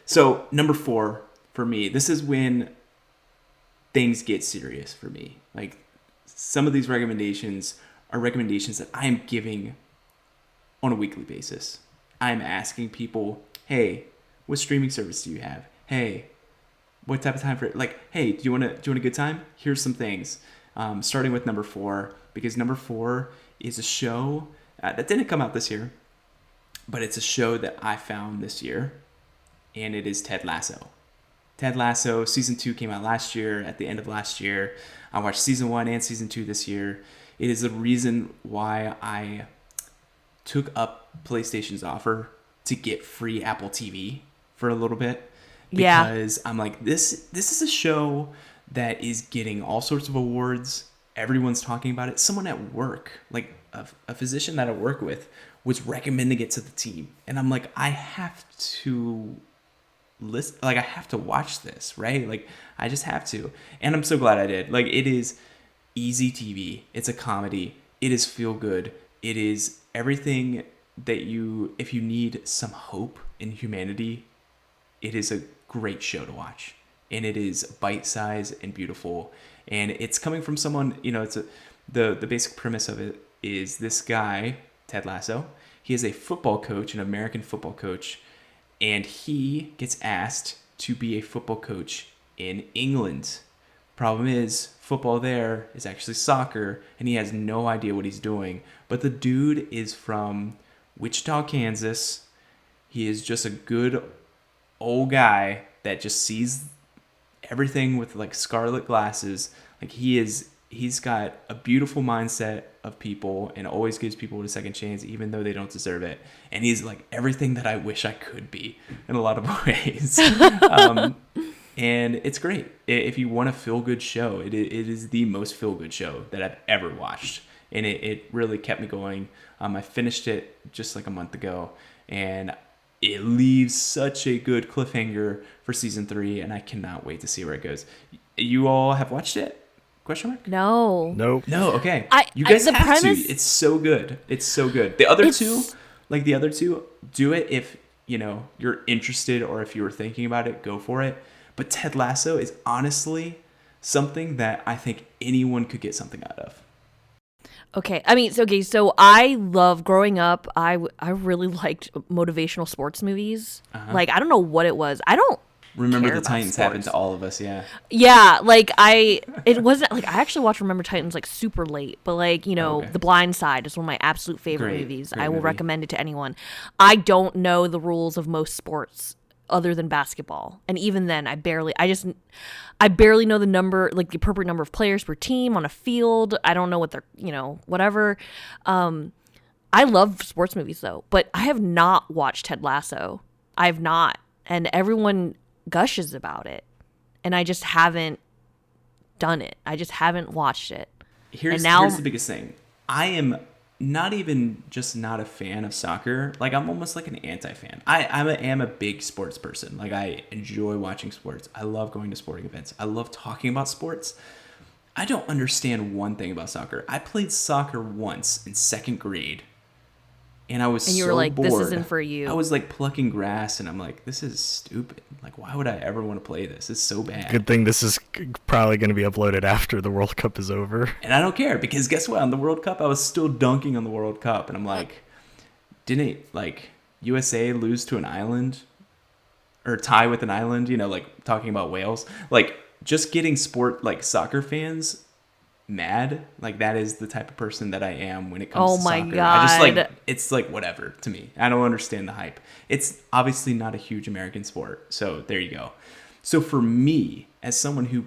so number 4 for me, this is when things get serious for me. Like, some of these recommendations are recommendations that I am giving on a weekly basis. I'm asking people, hey, what streaming service do you have? Hey, what type of time for it? Like, hey, do you want a good time? Here's some things. Starting with number 4, because number 4 is a show that didn't come out this year, but it's a show that I found this year, and it is Ted Lasso. Ted Lasso season 2 came out last year, at the end of last year. I watched season 1 and season 2 this year. It is the reason why I took up PlayStation's offer to get free Apple TV for a little bit. Because I'm like, this is a show that is getting all sorts of awards. Everyone's talking about it. Someone at work, like a physician that I work with, was recommending it to the team. And I'm like, I have to listen, like, I have to watch this, right? Like, I just have to. And I'm so glad I did. Like, it is easy TV. It's a comedy. It is feel good. It is everything that if you need some hope in humanity, it is a great show to watch. And it is bite-sized and beautiful. And it's coming from someone, it's the basic premise of it is this guy, Ted Lasso. He is a football coach, an American football coach, and he gets asked to be a football coach in England. Problem is, football there is actually soccer, and he has no idea what he's doing. But the dude is from Wichita, Kansas. He is just a good old guy that just sees everything with like scarlet glasses. Like he's got a beautiful mindset of people and always gives people a second chance even though they don't deserve it. And he's like everything that I wish I could be in a lot of ways. And it's great. If you want a feel-good show, it is the most feel-good show that I've ever watched. And it really kept me going. I finished it just like a month ago, and it leaves such a good cliffhanger for season 3, and I cannot wait to see where it goes. You all have watched it? Question mark? No. Nope. No, okay. You guys have to. It's so good. It's so good. The other two, do it if, you're interested or if you were thinking about it, go for it. But Ted Lasso is honestly something that I think anyone could get something out of. Okay. I mean, so I love growing up. I really liked motivational sports movies. Like, I don't know what it was. I don't Remember care the about Titans sports. happened to all of us, yeah. Yeah, like it wasn't like I actually watched Remember Titans like super late, but like, Okay. The Blind Side is one of my absolute favorite Great, movies. great I will movie. recommend it to anyone. I don't know the rules of most sports other than basketball. And even then I barely know the number, like the appropriate number of players per team on a field. I don't know what they're, whatever. I love sports movies though, but I have not watched Ted Lasso. I have not. And everyone gushes about it. And I just haven't done it. I just haven't watched it. Here's the biggest thing. I am not even just not a fan of soccer. Like, I'm almost like an anti-fan. I am a big sports person. Like, I enjoy watching sports. I love going to sporting events. I love talking about sports. I don't understand one thing about soccer. I played soccer once in second grade, and I was And you so were like, bored. this isn't for you. I was like plucking grass, and I'm like, this is stupid. Like, why would I ever want to play this? It's so bad. Good thing this is probably going to be uploaded after the World Cup is over. And I don't care, because guess what? On the World Cup, I was still dunking on the World Cup. And I'm like, didn't, like, USA lose to an island? Or tie with an island? Like, talking about Wales. Like, just getting soccer fans mad, like, that is the type of person that I am when it comes to soccer. Oh my God. It's like, whatever to me. I don't understand the hype. It's obviously not a huge American sport. So, there you go. So, for me, as someone who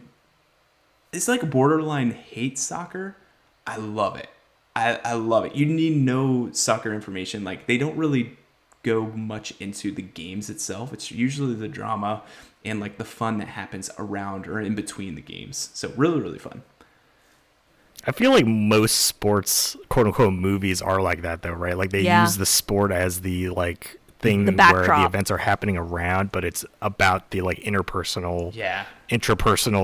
it's like borderline hates soccer, I love it. I love it. You need no soccer information. Like, they don't really go much into the games itself. It's usually the drama and like the fun that happens around or in between the games. So really, really fun. I feel like most sports, quote unquote, movies are like that though, right? Like they use the sport as the like thing The where backdrop. the events are happening around, but it's about the like intrapersonal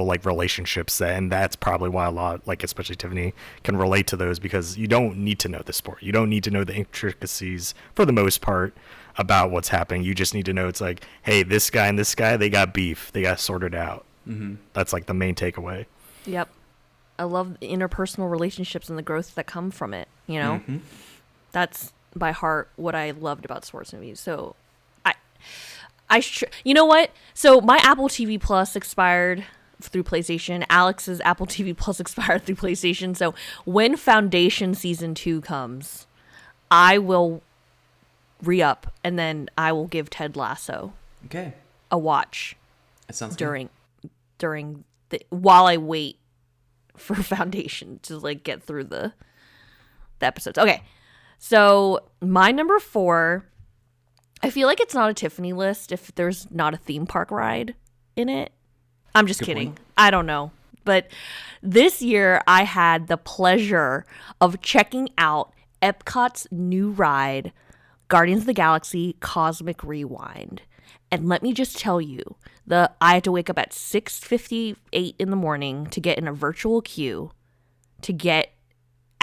like relationships, and that's probably why a lot, like especially Tiffany, can relate to those, because you don't need to know the sport. You don't need to know the intricacies for the most part about what's happening. You just need to know it's like, hey, this guy and this guy, they got beef. They got sorted out. Mm-hmm. That's like the main takeaway. Yep. I love the interpersonal relationships and the growth that come from it, Mm-hmm. That's by heart what I loved about sports movies. So you know what? So my Apple TV Plus expired through PlayStation. Alex's Apple TV Plus expired through PlayStation. So when Foundation Season 2 comes, I will re-up, and then I will give Ted Lasso a watch That sounds during while I wait for Foundation to like get through the episodes. Okay. So my number 4, I feel like it's not a Tiffany list if there's not a theme park ride in it. I'm just kidding. Point. I don't know. But this year I had the pleasure of checking out Epcot's new ride, Guardians of the Galaxy Cosmic Rewind. And let me just tell you, I had to wake up at 6:58 in the morning to get in a virtual queue to get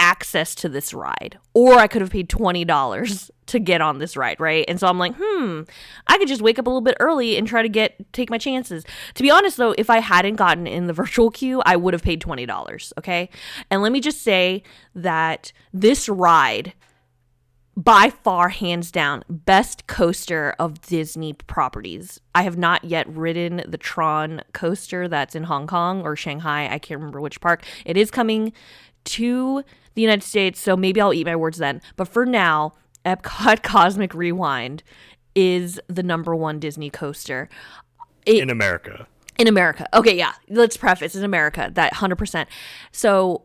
access to this ride, or I could have paid $20 to get on this ride, right? And so I'm like, I could just wake up a little bit early and try to take my chances. To be honest, though, if I hadn't gotten in the virtual queue, I would have paid $20, okay? And let me just say that this ride, by far, hands down, best coaster of Disney properties. I have not yet ridden the Tron coaster that's in Hong Kong or Shanghai. I can't remember which park. It is coming to the United States, so maybe I'll eat my words then. But for now, Epcot Cosmic Rewind is the number one Disney coaster. In America. In America. Okay, yeah. Let's preface, in America, that 100%. So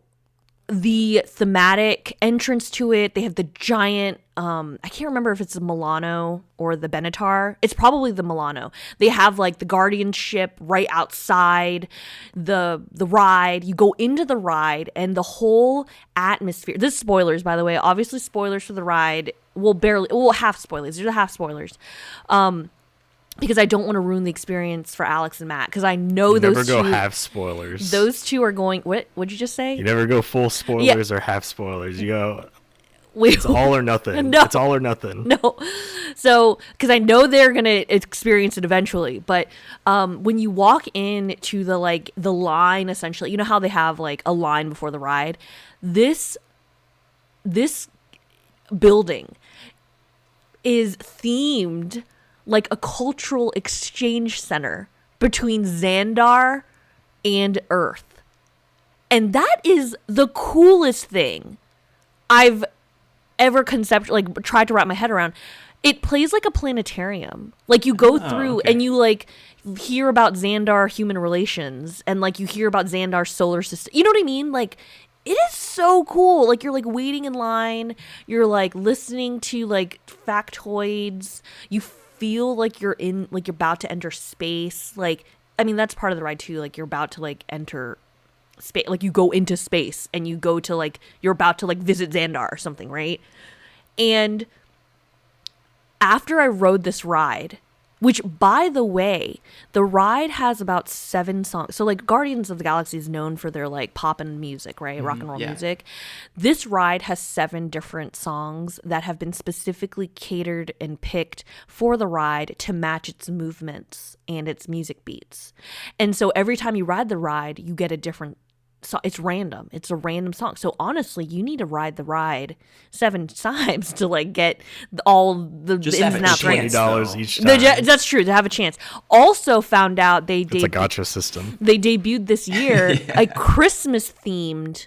the thematic entrance to it, they have the giant, I can't remember if it's the Milano or the Benatar. It's probably the Milano. They have like the Guardian ship right outside the ride. You go into the ride and the whole atmosphere. This is spoilers, by the way. Obviously spoilers for the ride. Half spoilers. There's half spoilers. Because I don't want to ruin the experience for Alex and Matt. Because I know those two. Never go half spoilers. Those two are going. What'd you just say? You never go full spoilers or half spoilers. You go. It's all or nothing. No, it's all or nothing. No. So, because I know they're gonna experience it eventually, but when you walk into the line, essentially, you know how they have like a line before the ride. This building is themed like a cultural exchange center between Xandar and Earth. And that is the coolest thing I've ever tried to wrap my head around. It plays like a planetarium. Like you go through and you like hear about Xandar human relations and like you hear about Xandar's solar system. You know what I mean? Like it is so cool. Like you're like waiting in line. You're like listening to like factoids. You feel like you're about to enter space. Like, I mean, that's part of the ride too. Like you're about to like enter space, like you go into space and you go to like, you're about to like visit Xandar or something, right? And after I rode this ride, which by the way, the ride has about 7 songs. So like Guardians of the Galaxy is known for their like poppin' music, right? Rock and roll music. This ride has 7 different songs that have been specifically catered and picked for the ride to match its movements and its music beats. And so every time you ride the ride, you get a different so it's random. It's a random song. So honestly, you need to ride the ride 7 times to like get all the ins and outs. $20 each time. That's true, to have a chance. Also found out it's a gotcha system. They debuted this year a Christmas themed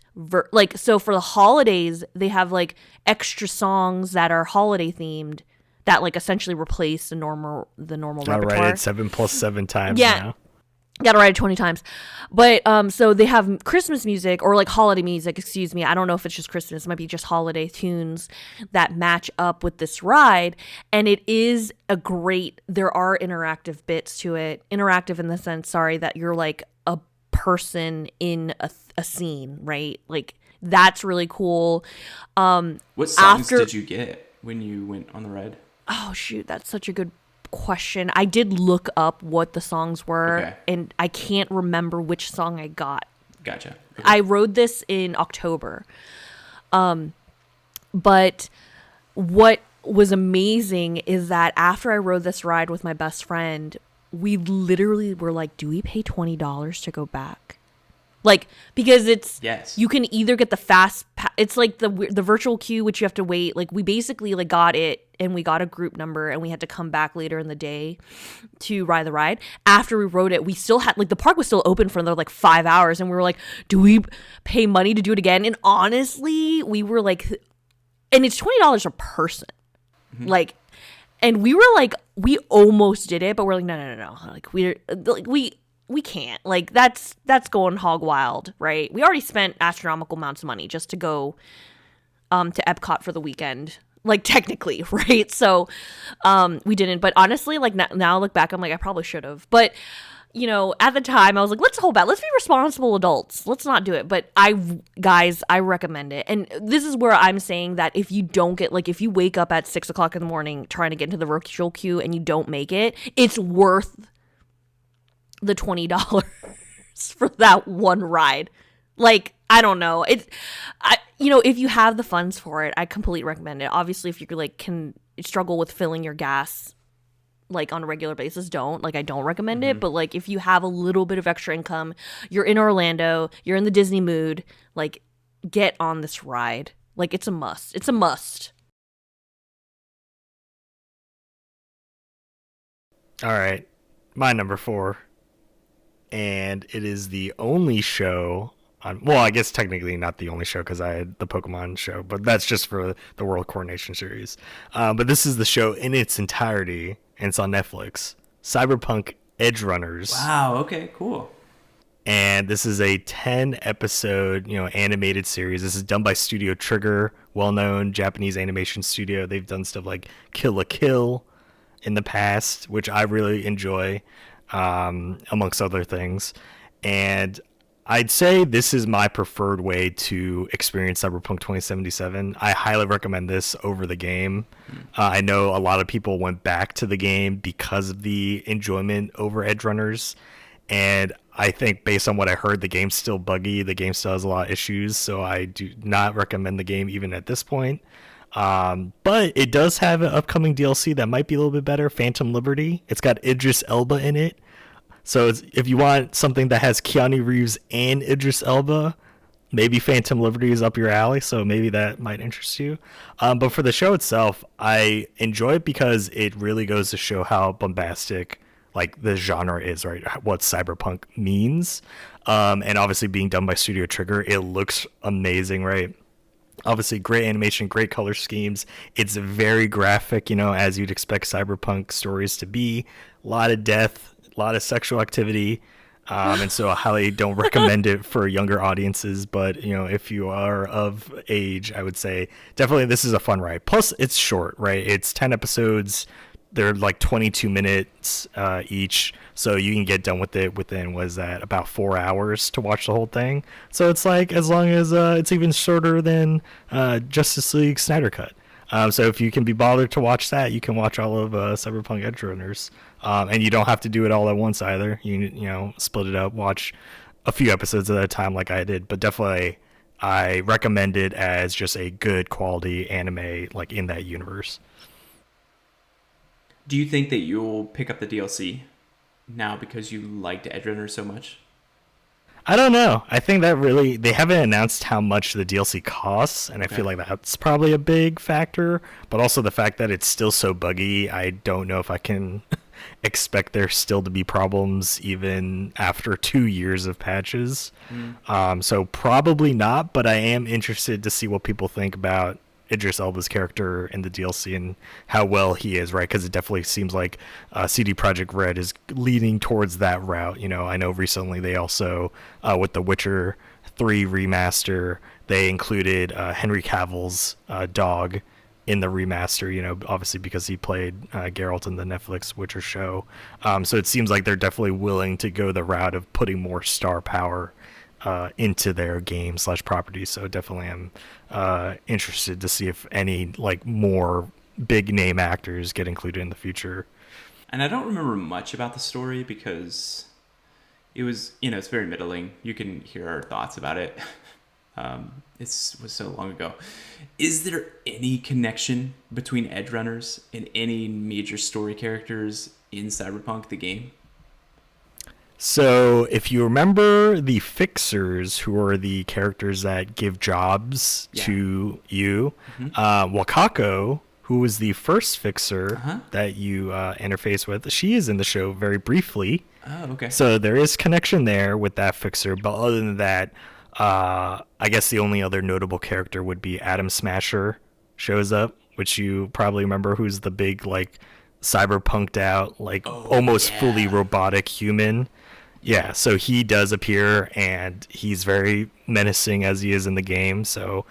so for the holidays they have like extra songs that are holiday themed that like essentially replace the normal repertoire. Ride it 7 + 7 times now. Gotta ride it 20 times. But so they have Christmas music or like holiday music, excuse me. I don't know if it's just Christmas. It might be just holiday tunes that match up with this ride. And it is there are interactive bits to it. Interactive in the sense, that you're like a person in a scene, right? Like that's really cool. What songs did you get when you went on the ride? Oh, shoot. That's such a good question. I did look up what the songs were, and I can't remember which song I got. Gotcha. Okay. I rode this in October. But what was amazing is that after I rode this ride with my best friend, we literally were like, do we pay $20 to go back? Like, because you can either get the fast it's like the virtual queue, which you have to wait. Like we basically like got it and we got a group number and we had to come back later in the day to ride the ride. After we rode it, we still had like the park was still open for another like 5 hours and we were like, do we pay money to do it again? And honestly, we were like, and it's $20 a person. Mm-hmm. Like, and we were like, we almost did it, but we're like, no. Like we can't. Like that's going hog wild, right? We already spent astronomical amounts of money just to go to Epcot for the weekend, like technically, right? So we didn't. But honestly, like now I look back, I'm like, I probably should have. But you know, at the time I was like, let's hold back. Let's be responsible adults. Let's not do it. But I recommend it. And this is where I'm saying that if you don't get, like if you wake up at 6 o'clock in the morning trying to get into the virtual queue and you don't make it, it's worth the $20 for that one ride. Like, I don't know. if you have the funds for it, I completely recommend it. Obviously, if you like can struggle with filling your gas like on a regular basis, I don't recommend it. But like if you have a little bit of extra income, you're in Orlando, you're in the Disney mood, like get on this ride. Like it's a must. It's a must. All right, my number 4, and it is the only show on. Well, I guess technically not the only show because I had the Pokemon show, but that's just for the World Coronation Series. But this is the show in its entirety, and it's on Netflix. Cyberpunk Edge Runners. Wow. Okay. Cool. And this is a 10 episode, animated series. This is done by Studio Trigger, well-known Japanese animation studio. They've done stuff like Kill la Kill in the past, which I really enjoy, amongst other things. And I'd say this is my preferred way to experience Cyberpunk 2077. I highly recommend this over the game. I know a lot of people went back to the game because of the enjoyment over Edge Runners. And I think based on what I heard, the game's still buggy. The game still has a lot of issues. So I do not recommend the game even at this point. But it does have an upcoming DLC that might be a little bit better, Phantom Liberty. It's got Idris Elba in it. So if you want something that has Keanu Reeves and Idris Elba, maybe Phantom Liberty is up your alley. So maybe that might interest you. But for the show itself, I enjoy it because it really goes to show how bombastic like the genre is, right? What cyberpunk means. And obviously being done by Studio Trigger, it looks amazing, right? Obviously great animation, great color schemes. It's very graphic, as you'd expect cyberpunk stories to be. A lot of death, a lot of sexual activity. And so I highly don't recommend it for younger audiences. But, if you are of age, I would say definitely this is a fun ride. Plus it's short, right? It's 10 episodes. They're like 22 minutes each, so you can get done with it within, about 4 hours to watch the whole thing. So it's like as long as it's even shorter than Justice League Snyder Cut. So if you can be bothered to watch that, you can watch all of Cyberpunk Edge Runners, and you don't have to do it all at once either. You split it up, watch a few episodes at a time like I did. But definitely, I recommend it as just a good quality anime like in that universe. Do you think that you'll pick up the DLC now because you liked Edge Runner so much? I don't know. I think that they haven't announced how much the DLC costs, and I feel like that's probably a big factor. But also the fact that it's still so buggy, I don't know if I can expect there still to be problems even after 2 years of patches. So probably not, but I am interested to see what people think about Idris Elba's character in the DLC and how well he is, right? Because it definitely seems like CD Projekt Red is leaning towards that route. I know recently they also, with The Witcher 3 remaster, they included Henry Cavill's dog in the remaster, obviously because he played Geralt in the Netflix Witcher show. So it seems like they're definitely willing to go the route of putting more star power into their game / property. So definitely I'm interested to see if any like more big name actors get included in the future. And I don't remember much about the story because it was, it's very middling. You can hear our thoughts about it. It was so long ago. Is there any connection between Edge Runners and any major story characters in Cyberpunk the game? So if you remember the Fixers, who are the characters that give jobs to you, Wakako, who was the first Fixer that you interface with, she is in the show very briefly. Oh, okay. So there is connection there with that Fixer. But other than that, I guess the only other notable character would be Atom Smasher shows up, which you probably remember, who's the big, like, cyberpunked out, like, almost fully robotic human. Yeah, so he does appear, and he's very menacing as he is in the game. So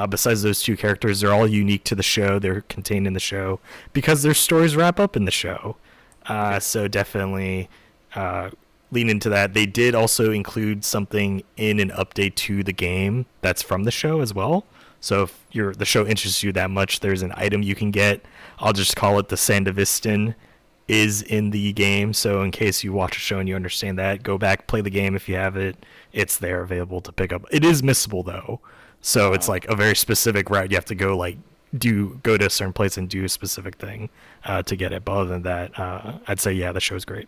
besides those two characters, they're all unique to the show. They're contained in the show because their stories wrap up in the show. So definitely lean into that. They did also include something in an update to the game that's from the show as well. So if the show interests you that much, there's an item you can get. I'll just call it the Sandevistan is in the game. So in case you watch a show and you understand that, go back, play the game if you have it. It's there available to pick up. It is missable though. So it's like a very specific route. You have to go like go to a certain place and do a specific thing to get it. But other than that, I'd say yeah, the show's great.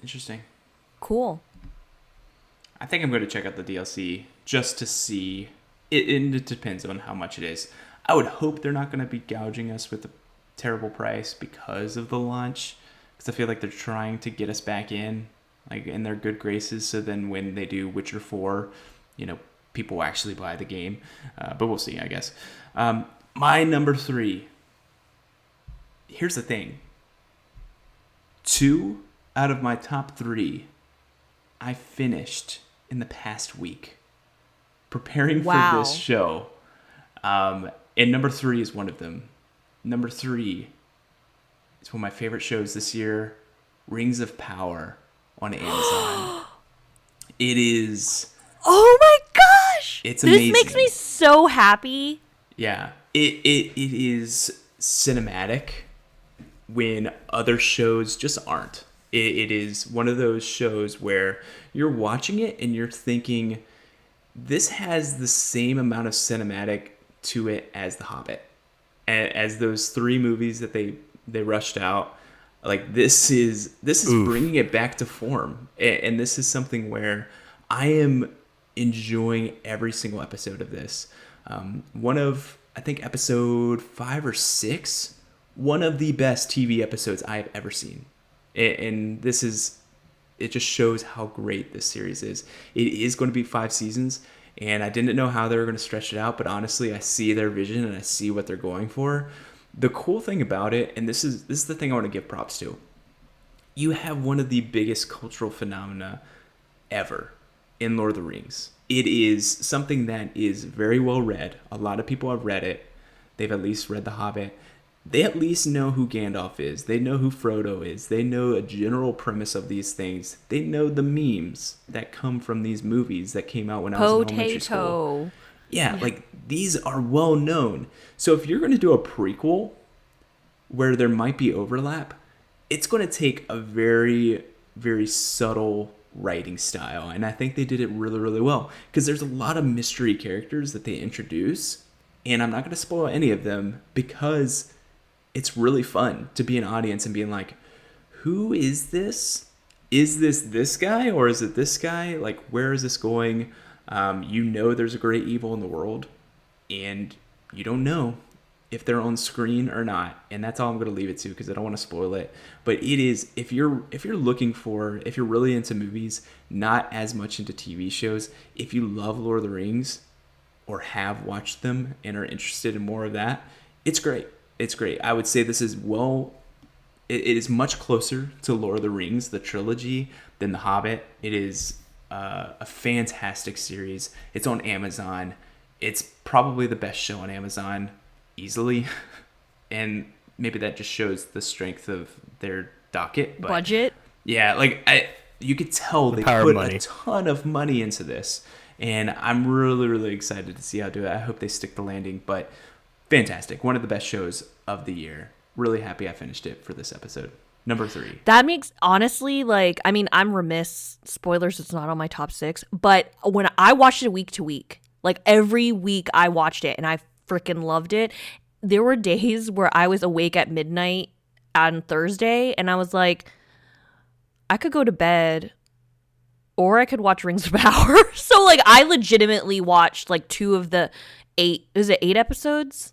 Interesting. Cool. I think I'm going to check out the DLC just to see. It depends on how much it is. I would hope they're not going to be gouging us with a terrible price because of the launch, because I feel like they're trying to get us back in, like in their good graces. So then when they do Witcher 4, people will actually buy the game. But we'll see, I guess. My number 3. Here's the thing. 2 out of my top 3 I finished in the past week preparing for this show. And number 3 is one of them. Number 3 is one of my favorite shows this year, Rings of Power on Amazon. It is... Oh my gosh! It's amazing. This makes me so happy. Yeah. It is cinematic when other shows just aren't. It is one of those shows where you're watching it and you're thinking, this has the same amount of cinematic to it as The Hobbit. As those 3 movies that they rushed out. Like, this is bringing it back to form. And this is something where I am enjoying every single episode of this. One of, I think, episode 5 or 6, one of the best TV episodes I have ever seen. And it just shows how great this series is. It is going to be 5 seasons, and I didn't know how they were going to stretch it out, but honestly, I see their vision and I see what they're going for. The cool thing about it, and this is the thing I want to give props to, you have one of the biggest cultural phenomena ever in Lord of the Rings. It is something that is very well read. A lot of people have read it. They've at least read The Hobbit. They at least know who Gandalf is. They know who Frodo is. They know a general premise of these things. They know the memes that come from these movies that came out when I was in elementary school. Yeah, like, these are well known. So if you're going to do a prequel where there might be overlap, it's going to take a very, very subtle writing style. And I think they did it really, really well. Because there's a lot of mystery characters that they introduce. And I'm not going to spoil any of them because it's really fun to be an audience and being like, who is this? Is this guy or is it this guy? Like, where is this going? There's a great evil in the world, and you don't know if they're on screen or not. And that's all I'm going to leave it to because I don't want to spoil it. But it is, if you're really into movies, not as much into TV shows, if you love Lord of the Rings or have watched them and are interested in more of that, it's great. It's great. I would say this is it is much closer to Lord of the Rings, the trilogy, than The Hobbit. It is a fantastic series. It's on Amazon. It's probably the best show on Amazon, easily. And maybe that just shows the strength of their docket. But budget. Yeah, like you could tell they put a ton of money into this. And I'm really, really excited to see how they do it. I hope they stick the landing. But fantastic. One of the best shows of the year. Really happy I finished it for this episode. Number 3. That makes, honestly, like, I mean, I'm remiss. Spoilers, it's not on my top 6. But when I watched it week to week, like every week I watched it and I freaking loved it. There were days where I was awake at midnight on Thursday and I was like, I could go to bed or I could watch Rings of Power. So, like, I legitimately watched like 2 of the 8. Is it 8 episodes?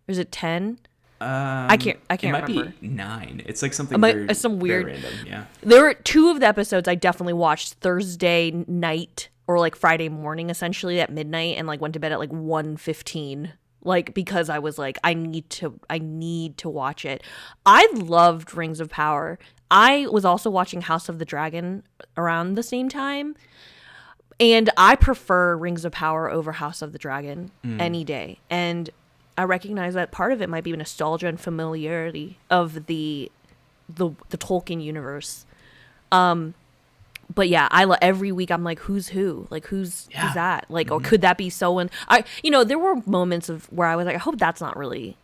Or is it 10? I can't remember. It might be 9. It's like something very, some weird, very random. Yeah. There were 2 of the episodes I definitely watched Thursday night or like Friday morning, essentially at midnight, and like went to bed at like 1:15, like because I was like, I need to watch it. I loved Rings of Power. I was also watching House of the Dragon around the same time, and I prefer Rings of Power over House of the Dragon any day. And I recognize that part of it might be nostalgia and familiarity of the Tolkien universe. But yeah, every week I'm like, who's who? Like, who's that? Like, or could that be someone? There were moments where I was like, I hope that's not really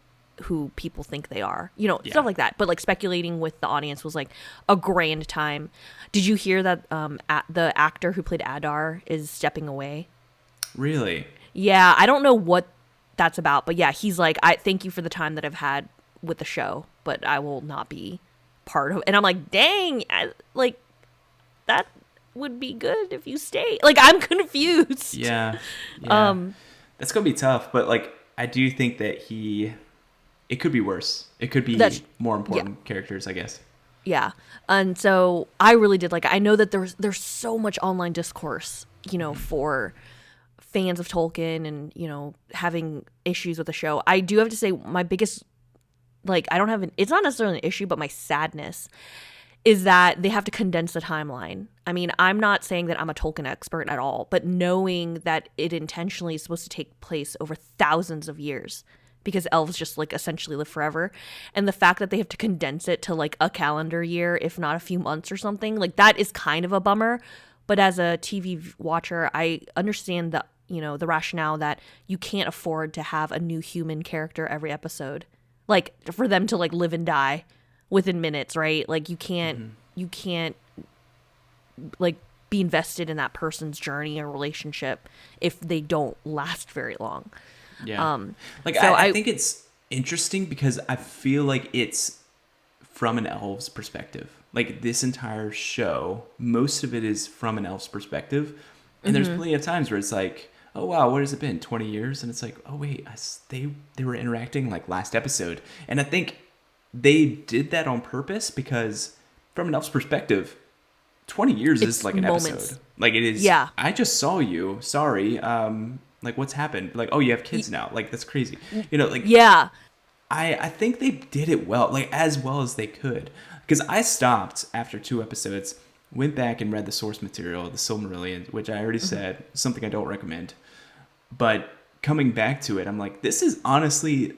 who people think they are. Stuff like that. But like speculating with the audience was like a grand time. Did you hear that the actor who played Adar is stepping away? Really? Yeah, I don't know what that's about, but yeah, he's like, I thank you for the time that I've had with the show, but I will not be part of. And I'm like, dang, like that would be good if you stay. Like, I'm confused. Yeah. That's gonna be tough, but like I do think that it could be worse. It could be more important characters, I guess. Yeah. And so I really did I know that there's so much online discourse, for fans of Tolkien and, having issues with the show. I do have to say my biggest I don't have it's not necessarily an issue, but my sadness is that they have to condense the timeline. I mean, I'm not saying that I'm a Tolkien expert at all, but knowing that it intentionally is supposed to take place over thousands of years because elves just essentially live forever, and the fact that they have to condense it to a calendar year, if not a few months or something, that is kind of a bummer. But as a TV watcher, I understand the rationale that you can't afford to have a new human character every episode, for them to live and die within minutes, right? You can't be invested in that person's journey or relationship if they don't last very long. Yeah. I think it's interesting because I feel like it's from an elf's perspective. This entire show, most of it is from an elf's perspective. And there's plenty of times where it's oh wow, what has it been? 20 years? And it's oh wait, they were interacting last episode. And I think they did that on purpose because from an elf's perspective, 20 years is an moments. episode. It is. Yeah. I just saw you. Sorry. What's happened? Oh, you have kids now. That's crazy. Yeah. I think they did it well, as well as they could. Because I stopped after 2 episodes, went back and read the source material, the Silmarillion, which I already said, something I don't recommend. But coming back to it, I'm this is honestly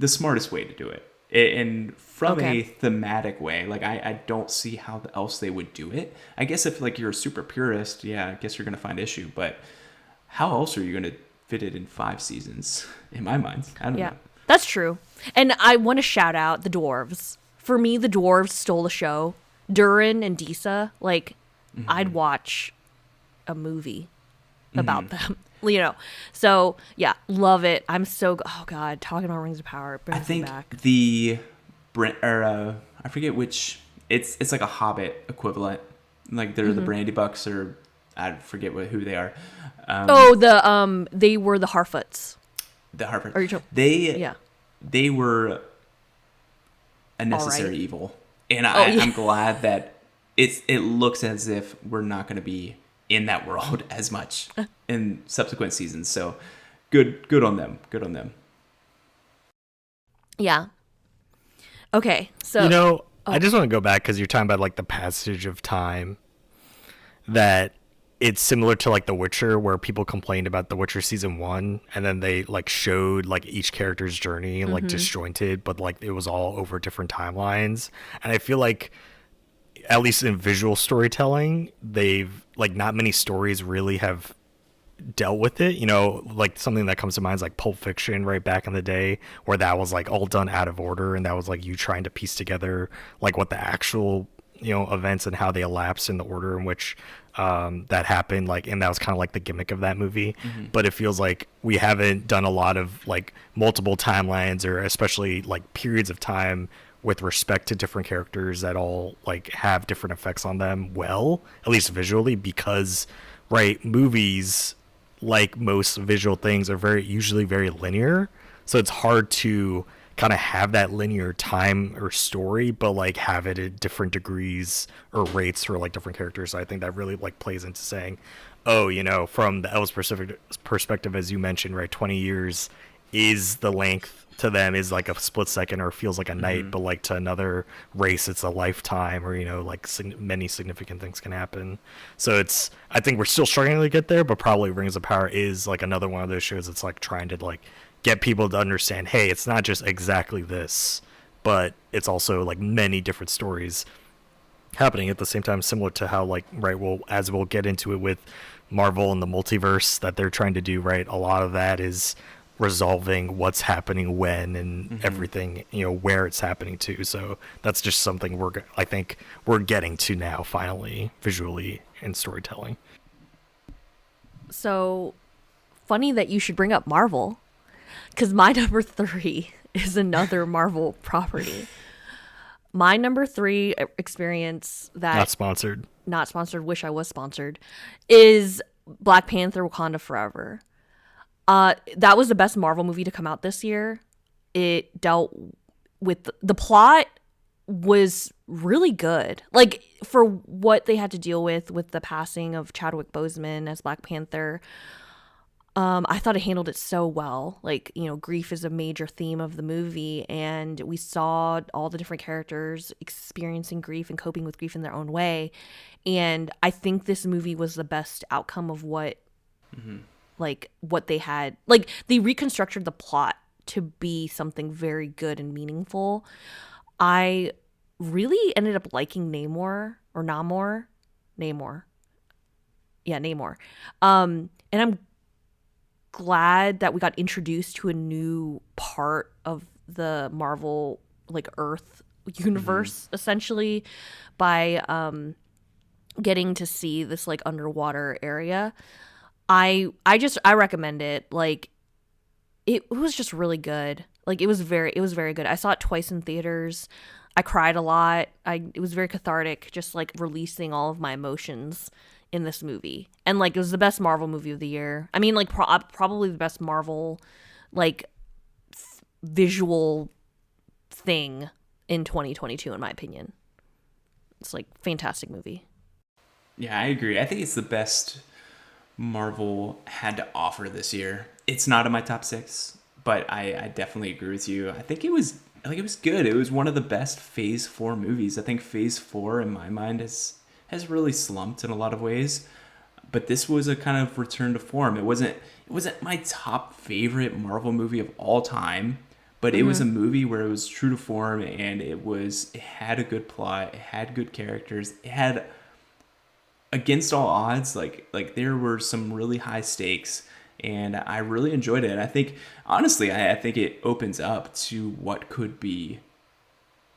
the smartest way to do it. And from a thematic way, I don't see how else they would do it. I guess if you're a super purist, yeah, I guess you're going to find issue. But how else are you going to fit it in 5 seasons? In my mind, I don't know. That's true. And I want to shout out the dwarves. For me, the dwarves stole the show. Durin and Disa, I'd watch a movie about them. So yeah, love it. I'm so oh god, talking about Rings of Power it brings me back. I forget which. It's like a Hobbit equivalent. They're the Brandy Bucks, or I forget who they are. They were the Harfoots. The Harfoots. They were a necessary evil, and I'm glad that it looks as if we're not going to be in that world as much in subsequent seasons. So good on them. Good on them. Yeah. Okay. So I just want to go back because you're talking about the passage of time, that it's similar to The Witcher, where people complained about The Witcher season 1 and then they showed each character's journey and disjointed, but it was all over different timelines. And I feel at least in visual storytelling, they've not many stories really have dealt with it. Something that comes to mind is Pulp Fiction, right back in the day, where that was all done out of order, and that was you trying to piece together what the actual events and how they elapsed in the order in which that happened, and that was kind of the gimmick of that movie. But it feels we haven't done a lot of multiple timelines, or especially periods of time with respect to different characters that all have different effects on them, well, at least visually, because movies, most visual things, are usually very linear, so it's hard to kind of have that linear time or story, but have it at different degrees or rates for different characters. So I think that really plays into saying, from the elves perspective, as you mentioned, 20 years is the length to them, is a split second or feels like a night, but to another race it's a lifetime, or many significant things can happen. So I think we're still struggling to get there, but probably Rings of Power is another one of those shows that's trying to get people to understand, hey, it's not just exactly this, but it's also many different stories happening at the same time, similar to how as we'll get into it with Marvel and the multiverse that they're trying to do, a lot of that is resolving what's happening when and everything, where it's happening to. So that's just something I think we're getting to now, finally, visually in storytelling. So funny that you should bring up Marvel, because my number 3 is another Marvel property. My number 3 experience that not sponsored, wish I was sponsored, is Black Panther: Wakanda Forever. That was the best Marvel movie to come out this year. It dealt with the plot was really good. Like, for what they had to deal with the passing of Chadwick Boseman as Black Panther, I thought it handled it so well. Like, you know, grief is a major theme of the movie, and we saw all the different characters experiencing grief and coping with grief in their own way. And I think this movie was the best outcome of what what they had. Like, they reconstructed the plot to be something very good and meaningful. I really ended up liking Namor. Yeah, Namor. And I'm glad that we got introduced to a new part of the Marvel, like, Earth universe, essentially, by getting to see this, like, underwater area. I recommend it. Like, it was just really good. Like, it was very good. I saw it twice in theaters. I cried a lot. It was very cathartic, just, like, releasing all of my emotions in this movie. And, like, it was the best Marvel movie of the year. I mean, like, probably the best Marvel, like, visual thing in 2022, in my opinion. It's, like, fantastic movie. Yeah, I agree. I think it's the best Marvel had to offer this year. It's not in my top 6, but I definitely agree with you. I think it was good. It was one of the best Phase 4 movies. I think Phase 4, in my mind, has really slumped in a lot of ways, but this was a kind of return to form. It wasn't my top favorite Marvel movie of all time, but it was a movie where it was true to form, and it had a good plot, it had good characters, it had, against all odds, like there were some really high stakes, and I really enjoyed it. And I think, honestly, I think it opens up to what could be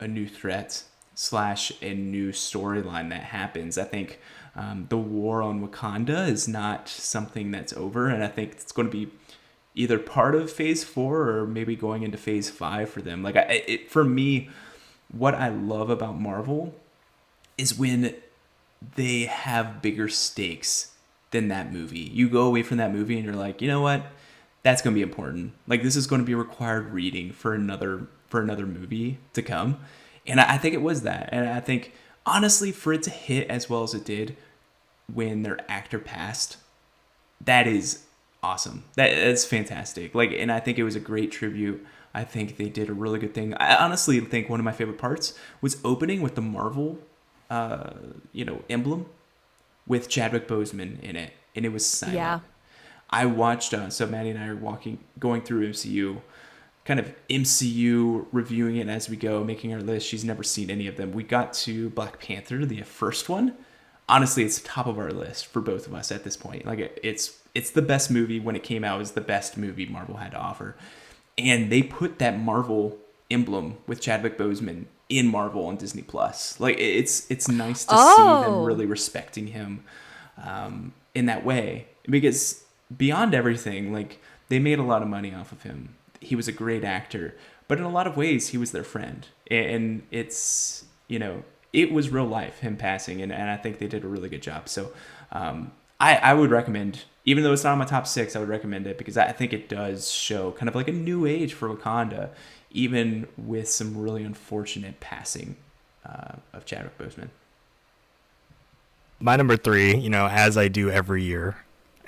a new threat / a new storyline that happens. I think the war on Wakanda is not something that's over, and I think it's going to be either part of Phase 4 or maybe going into Phase 5 for them. Like, for me, what I love about Marvel is when they have bigger stakes than that movie. You go away from that movie and you're like, you know what? That's going to be important. Like, this is going to be required reading for another movie to come. And I think it was that. And I think, honestly, for it to hit as well as it did when their actor passed, that is awesome. That's fantastic. Like, and I think it was a great tribute. I think they did a really good thing. I honestly think one of my favorite parts was opening with the Marvel emblem with Chadwick Boseman in it, and it was silent. Yeah. I watched, so Maddie and I are going through MCU, kind of MCU, reviewing it as we go, making our list. She's never seen any of them. We got to Black Panther, the first one. Honestly, it's top of our list for both of us at this point. Like, it's the best movie. When it came out, it was the best movie Marvel had to offer. And they put that Marvel emblem with Chadwick Boseman in Marvel on Disney Plus. Like, it's nice to see them really respecting him in that way, because beyond everything, like, they made a lot of money off of him. He was a great actor, but in a lot of ways he was their friend, and it's, it was real life, him passing, and I think they did a really good job. So I would recommend, even though it's not in my top 6, I would recommend it, because I think it does show kind of like a new age for Wakanda, even with some really unfortunate passing of Chadwick Boseman. My number 3, as I do every year,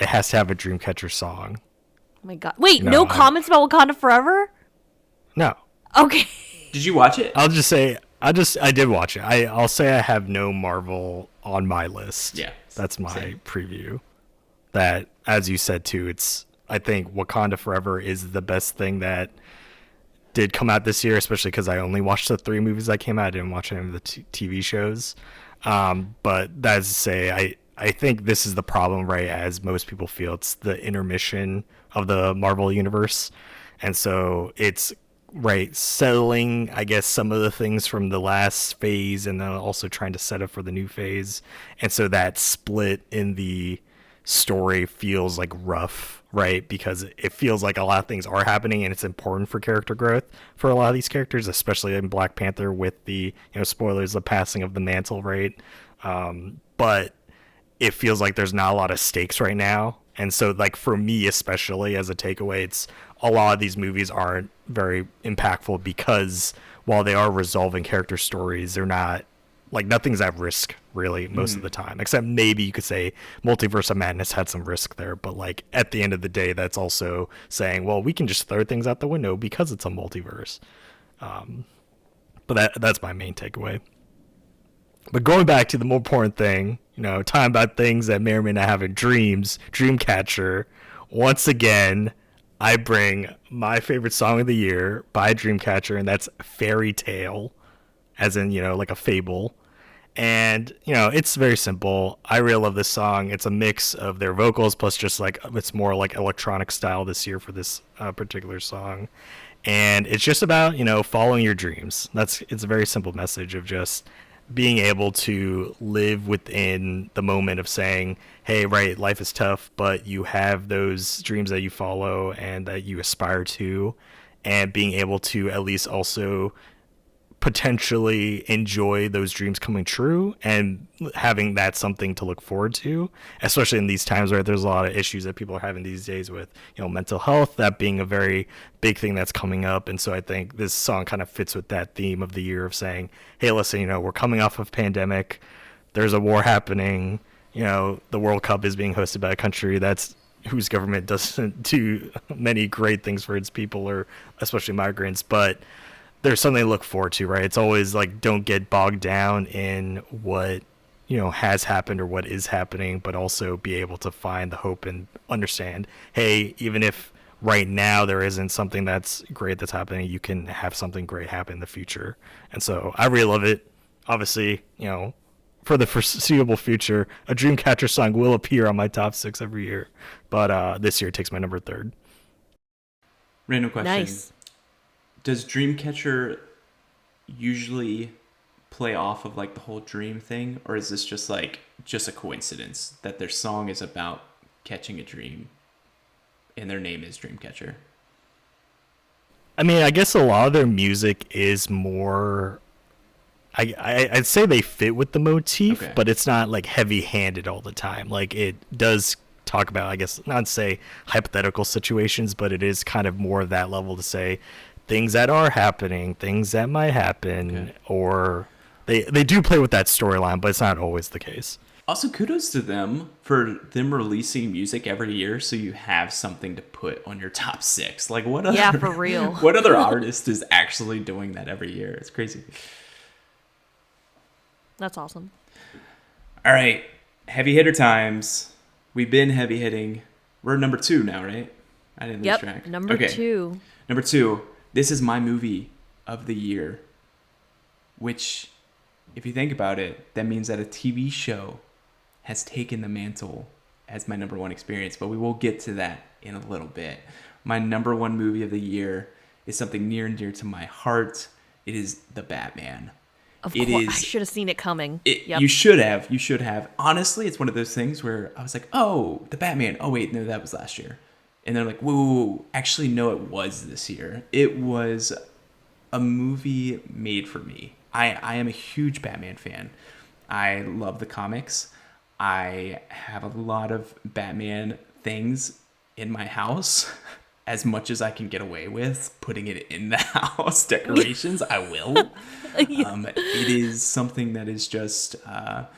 it has to have a Dreamcatcher song. Oh my God. Wait, no comments about Wakanda Forever? No. Okay. Did you watch it? I'll just say, I did watch it. I'll say I have no Marvel on my list. Yeah. That's my preview. That, as you said too, I think Wakanda Forever is the best thing that did come out this year, especially because I only watched the 3 movies that came out. I didn't watch any of the TV shows. But that is to say, I think this is the problem, right? As most people feel, it's the intermission of the Marvel universe. And so it's, right, settling, I guess, some of the things from the last phase, and then also trying to set up for the new phase. And so that split in the story feels like rough, right? Because it feels like a lot of things are happening and it's important for character growth for a lot of these characters, especially in Black Panther with the, spoilers, the passing of the mantle, right? But it feels like there's not a lot of stakes right now. And so, like, for me, especially as a takeaway, it's a lot of these movies aren't very impactful because while they are resolving character stories, they're not, like, nothing's at risk really most of the time, except maybe you could say Multiverse of Madness had some risk there. But, like, at the end of the day, that's also saying, well, we can just throw things out the window because it's a multiverse. But that's my main takeaway. But going back to the more important thing, talking about things that may or may not have in dreams, Dreamcatcher, once again, I bring my favorite song of the year by Dreamcatcher, and that's Fairy Tale, as in, like a fable. And, it's very simple. I really love this song. It's a mix of their vocals plus just like, it's more like electronic style this year for this particular song. And it's just about, following your dreams. It's a very simple message of just being able to live within the moment of saying, hey, right, life is tough, but you have those dreams that you follow and that you aspire to, and being able to at least also potentially enjoy those dreams coming true and having that something to look forward to, especially in these times where there's a lot of issues that people are having these days with, mental health, that being a very big thing that's coming up. And so I think this song kind of fits with that theme of the year of saying, hey, listen, we're coming off of pandemic. There's a war happening. The World Cup is being hosted by a country whose government doesn't do many great things for its people, or especially migrants, but there's something to look forward to, right? It's always like, don't get bogged down in what, has happened or what is happening, but also be able to find the hope and understand, hey, even if right now there isn't something that's great that's happening, you can have something great happen in the future. And so I really love it. Obviously, for the foreseeable future, a Dreamcatcher song will appear on my top 6 every year, but this year it takes my number 3rd. Random question. Nice. Does Dreamcatcher usually play off of like the whole dream thing, or is this just a coincidence that their song is about catching a dream and their name is Dreamcatcher? I mean, I guess a lot of their music is more, I'd say they fit with the motif, okay, but it's not like heavy-handed all the time. Like, it does talk about, I guess, not say hypothetical situations, but it is kind of more of that level to say things that are happening, things that might happen, okay, or they do play with that storyline, but it's not always the case. Also, kudos to them for them releasing music every year, so you have something to put on your top 6. Like, what other? Yeah, for real. What other artist is actually doing that every year? It's crazy. That's awesome. All right, heavy hitter times. We've been heavy hitting. We're number 2 now, right? I didn't lose track. Number 2. Number 2. This is my movie of the year, which, if you think about it, that means that a TV show has taken the mantle as my number 1 experience, but we will get to that in a little bit. My number 1 movie of the year is something near and dear to my heart. It is The Batman. Of course, I should have seen it coming. Yep. You should have. You should have. Honestly, it's one of those things where I was like, oh, The Batman. Oh, wait, no, that was last year. And they're like, whoa, actually, no, it was this year. It was a movie made for me. I am a huge Batman fan. I love the comics. I have a lot of Batman things in my house. As much as I can get away with putting it in the house decorations, I will. It is something that is just kind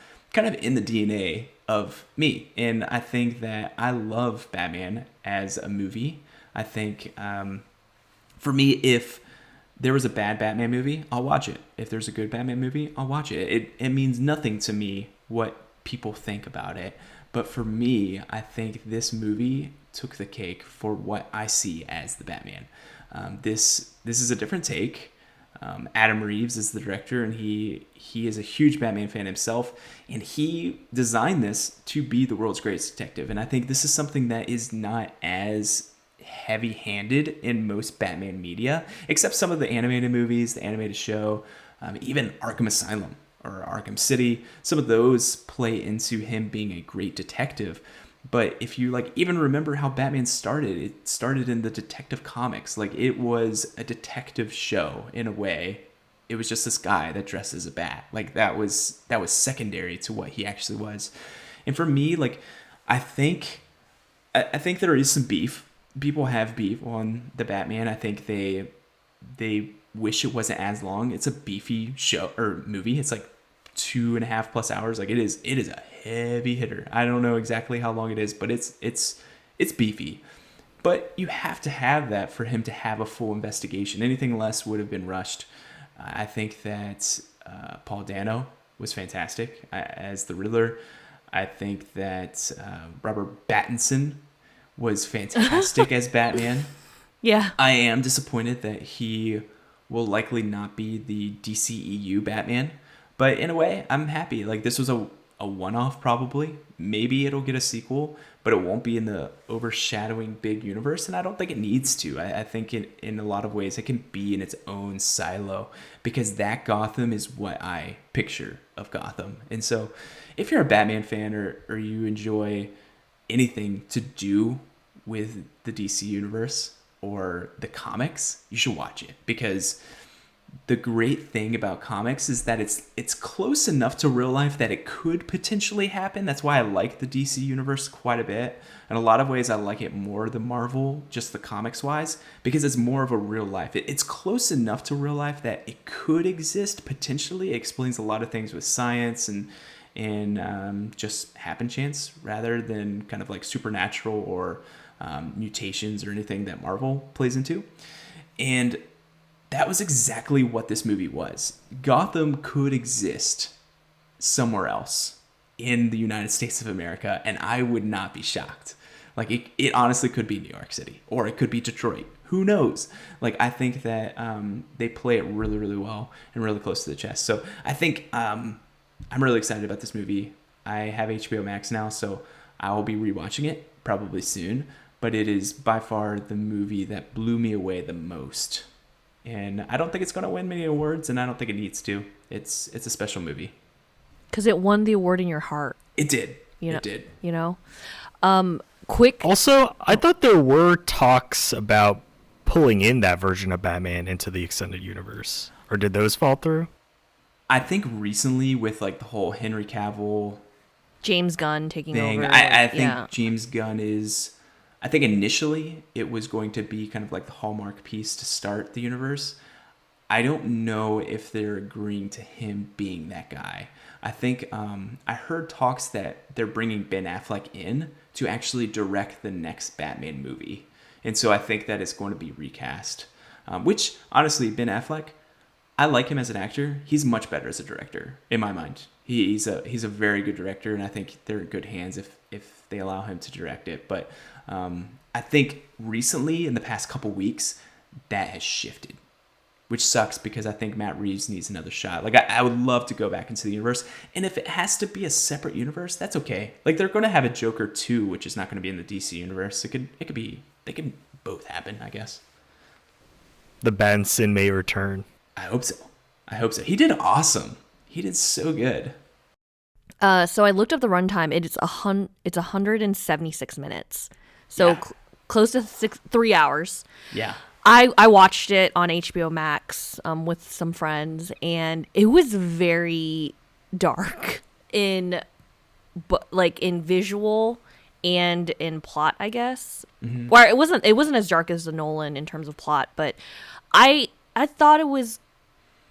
of in the DNA of me. And I think that I love Batman as a movie. I think for me, if there was a bad Batman movie, I'll watch it. If there's a good Batman movie, I'll watch it. It means nothing to me what people think about it. But for me, I think this movie took the cake for what I see as the Batman. This is a different take. Adam Reeves is the director, and he is a huge Batman fan himself, and he designed this to be the world's greatest detective. And I think this is something that is not as heavy-handed in most Batman media, except some of the animated movies, the animated show, even Arkham Asylum or Arkham City. Some of those play into him being a great detective. But if you like even remember how Batman started, it started in the Detective Comics. Like it was a detective show in a way. It was just this guy that dressed as a bat. Like that was secondary to what he actually was. And for me, like I think there is some beef. People have beef on the Batman. I think they wish it wasn't as long. It's a beefy show or movie. It's like 2.5+ hours. Like it is a heavy hitter. I don't know exactly how long it is, but it's beefy. But you have to have that for him to have a full investigation. Anything less would have been rushed. I think that Paul Dano was fantastic as the Riddler. I think that Robert Pattinson was fantastic as Batman. Yeah. I am disappointed that he will likely not be the DCEU Batman, but in a way, I'm happy. Like this was a one-off probably. Maybe it'll get a sequel, but it won't be in the overshadowing big universe, and I don't think it needs to. I think in a lot of ways it can be in its own silo because that Gotham is what I picture of Gotham. And so if you're a Batman fan or you enjoy anything to do with the DC universe or the comics, you should watch it because the great thing about comics is that it's close enough to real life that it could potentially happen. That's why I like the DC universe quite a bit. In a lot of ways, I like it more than Marvel, just the comics wise, because it's more of a real life. It's close enough to real life that it could exist potentially. It explains a lot of things with science and just happen chance rather than kind of like supernatural or mutations or anything that Marvel plays into. And that was exactly what this movie was. Gotham could exist somewhere else in the United States of America, and I would not be shocked. Like, it honestly could be New York City, or it could be Detroit. Who knows? Like, I think that they play it really, really well and really close to the chest. So I think I'm really excited about this movie. I have HBO Max now, so I will be rewatching it probably soon. But it is by far the movie that blew me away the most. And I don't think it's going to win many awards, and I don't think it needs to. It's a special movie. Because it won the award in your heart. It did. You know, it did. You know? Quick. Also, I thought there were talks about pulling in that version of Batman into the extended universe. Or did those fall through? I think recently with like the whole Henry Cavill James Gunn taking thing, over. I think James Gunn is... I think initially it was going to be kind of like the hallmark piece to start the universe. I don't know if they're agreeing to him being that guy. I think I heard talks that they're bringing Ben Affleck in to actually direct the next Batman movie. And so I think that it's going to be recast. Which, honestly, Ben Affleck, I like him as an actor. He's much better as a director, in my mind. He's a very good director, and I think they're in good hands if they allow him to direct it. But I think recently, in the past couple weeks, that has shifted, which sucks because I think Matt Reeves needs another shot. Like, I would love to go back into the universe, and if it has to be a separate universe, that's okay. Like, they're going to have a Joker 2, which is not going to be in the DC universe. It could be, they can both happen, I guess. The Benson may return. I hope so. He did awesome. He did so good. So I looked up the runtime. It's 176 minutes. So Yeah. Close to 3 hours. Yeah. I watched it on HBO Max with some friends, and it was very dark in visual and in plot, I guess. Mm-hmm. Where it wasn't as dark as the Nolan in terms of plot, but I thought it was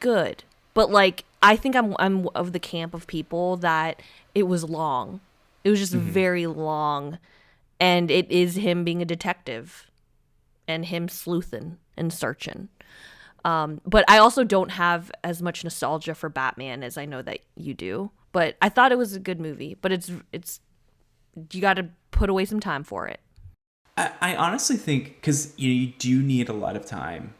good. But like, I think I'm of the camp of people that it was long. It was just very long, and it is him being a detective and him sleuthing and searching. But I also don't have as much nostalgia for Batman as I know that you do. But I thought it was a good movie. But it's you got to put away some time for it. I honestly think, because you do need a lot of time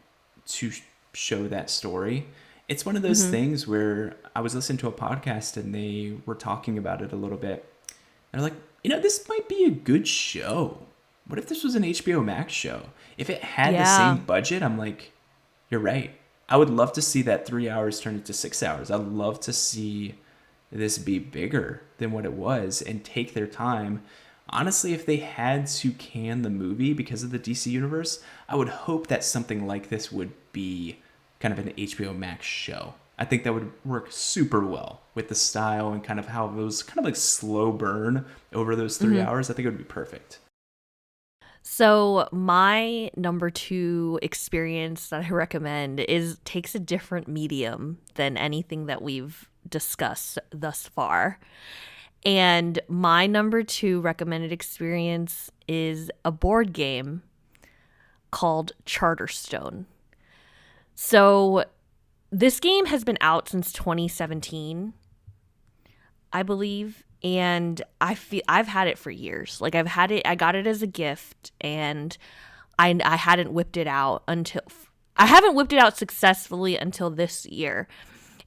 to show that story. It's one of those things where I was listening to a podcast and they were talking about it a little bit. And they're like, this might be a good show. What if this was an HBO Max show? If it had the same budget, I'm like, you're right. I would love to see that 3 hours turn into 6 hours. I'd love to see this be bigger than what it was and take their time. Honestly, if they had to can the movie because of the DC universe, I would hope that something like this would be kind of an HBO Max show. I think that would work super well with the style and kind of how it was kind of like slow burn over those 3 hours. I think it would be perfect. So my number 2 experience that I recommend takes a different medium than anything that we've discussed thus far. And my number 2 recommended experience is a board game called Charterstone. So this game has been out since 2017, I believe, and I've had it for years. Like I got it as a gift, and I hadn't whipped it out until I haven't whipped it out successfully until this year.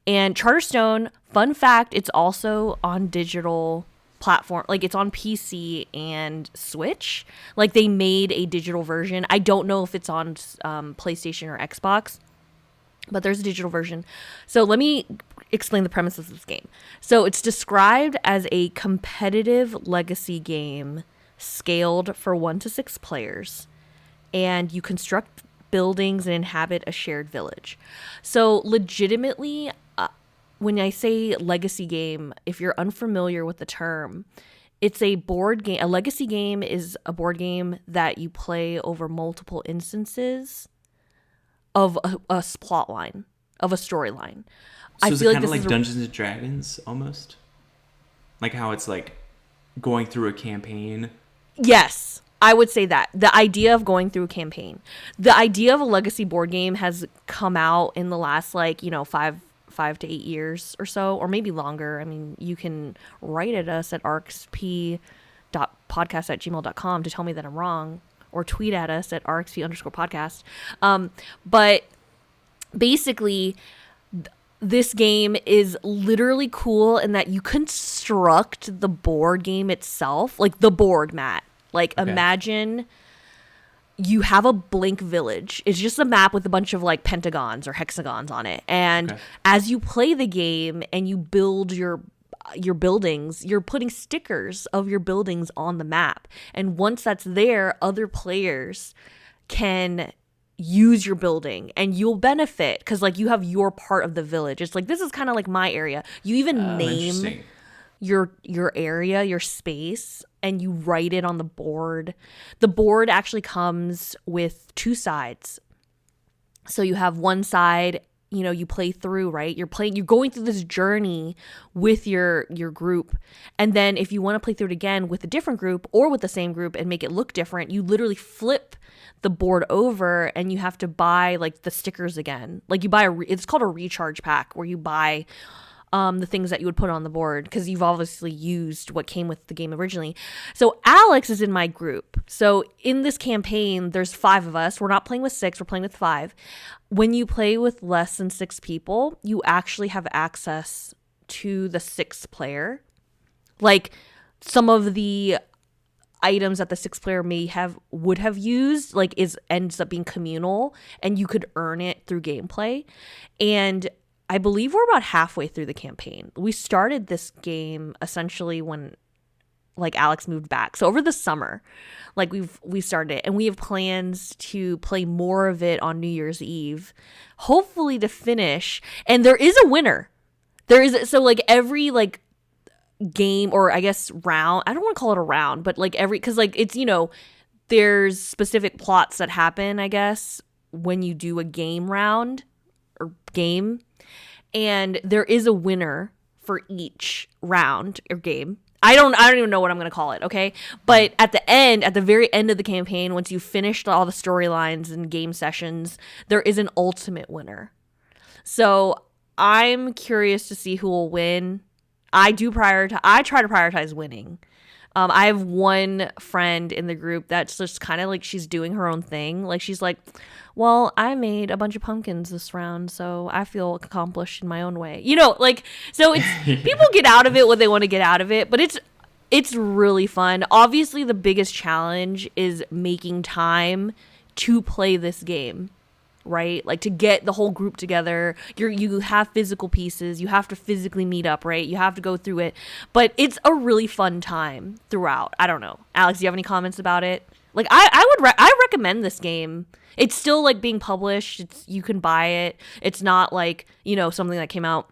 And Charterstone, fun fact, it's also on digital platform. Like it's on PC and Switch. Like they made a digital version. I don't know if it's on PlayStation or Xbox, but there's a digital version. So let me explain the premise of this game. So it's described as a competitive legacy game scaled for 1 to 6 players, and you construct buildings and inhabit a shared village. So legitimately, when I say legacy game, if you're unfamiliar with the term, it's a board game. A legacy game is a board game that you play over multiple instances of a plot line, of a storyline. So I is feel it like kind of this like is Dungeons and Dragons almost? Like how it's like going through a campaign? Yes, I would say that. The idea of going through a campaign. The idea of a legacy board game has come out in the last 5 to 8 years or so, or maybe longer. I mean, you can write at us at rxp.podcast@gmail.com to tell me that I'm wrong, or tweet at us at rxp_podcast. But basically, this game is literally cool in that you construct the board game itself, like the board mat. Like imagine you have a blank village. It's just a map with a bunch of like pentagons or hexagons on it. And as you play the game and you build your buildings, you're putting stickers of your buildings on the map. And once that's there, other players can use your building and you'll benefit because like you have your part of the village. It's like, this is kind of like my area. You even name your area, your space, and you write it on the board. The board actually comes with 2 sides. So you have one side, you play through, right? You're going through this journey with your group. And then if you want to play through it again with a different group or with the same group and make it look different, you literally flip the board over and you have to buy like the stickers again. Like you buy it's called a recharge pack, where you buy the things that you would put on the board because you've obviously used what came with the game originally. So Alex is in my group. So in this campaign, there's 5 of us. We're not playing with 6, we're playing with 5. When you play with less than 6 people, you actually have access to the 6th player. Like some of the items that the 6th player would have used ends up being communal, and you could earn it through gameplay. And I believe we're about halfway through the campaign. We started this game essentially when like Alex moved back. So over the summer, like we started it, and we have plans to play more of it on New Year's Eve, hopefully to finish. And there is a winner. So like every like game, or I guess round, I don't want to call it a round, but like because like it's, there's specific plots that happen, I guess, when you do a game round or game. And there is a winner for each round or game. I don't even know what I'm going to call it, okay? But at the very end of the campaign, once you've finished all the storylines and game sessions, there is an ultimate winner. So I'm curious to see who will win. I try to prioritize winning. I have one friend in the group that's just kind of like, she's doing her own thing. Like she's like, well, I made a bunch of pumpkins this round, so I feel accomplished in my own way. So it's people get out of it what they want to get out of it, but it's really fun. Obviously, the biggest challenge is making time to play this game, right? Like to get the whole group together, you have physical pieces, you have to physically meet up, right? You have to go through it, but it's a really fun time throughout. I don't know, Alex, do you have any comments about it? Like I recommend this game. It's still like being published. You can buy it. It's not like, something that came out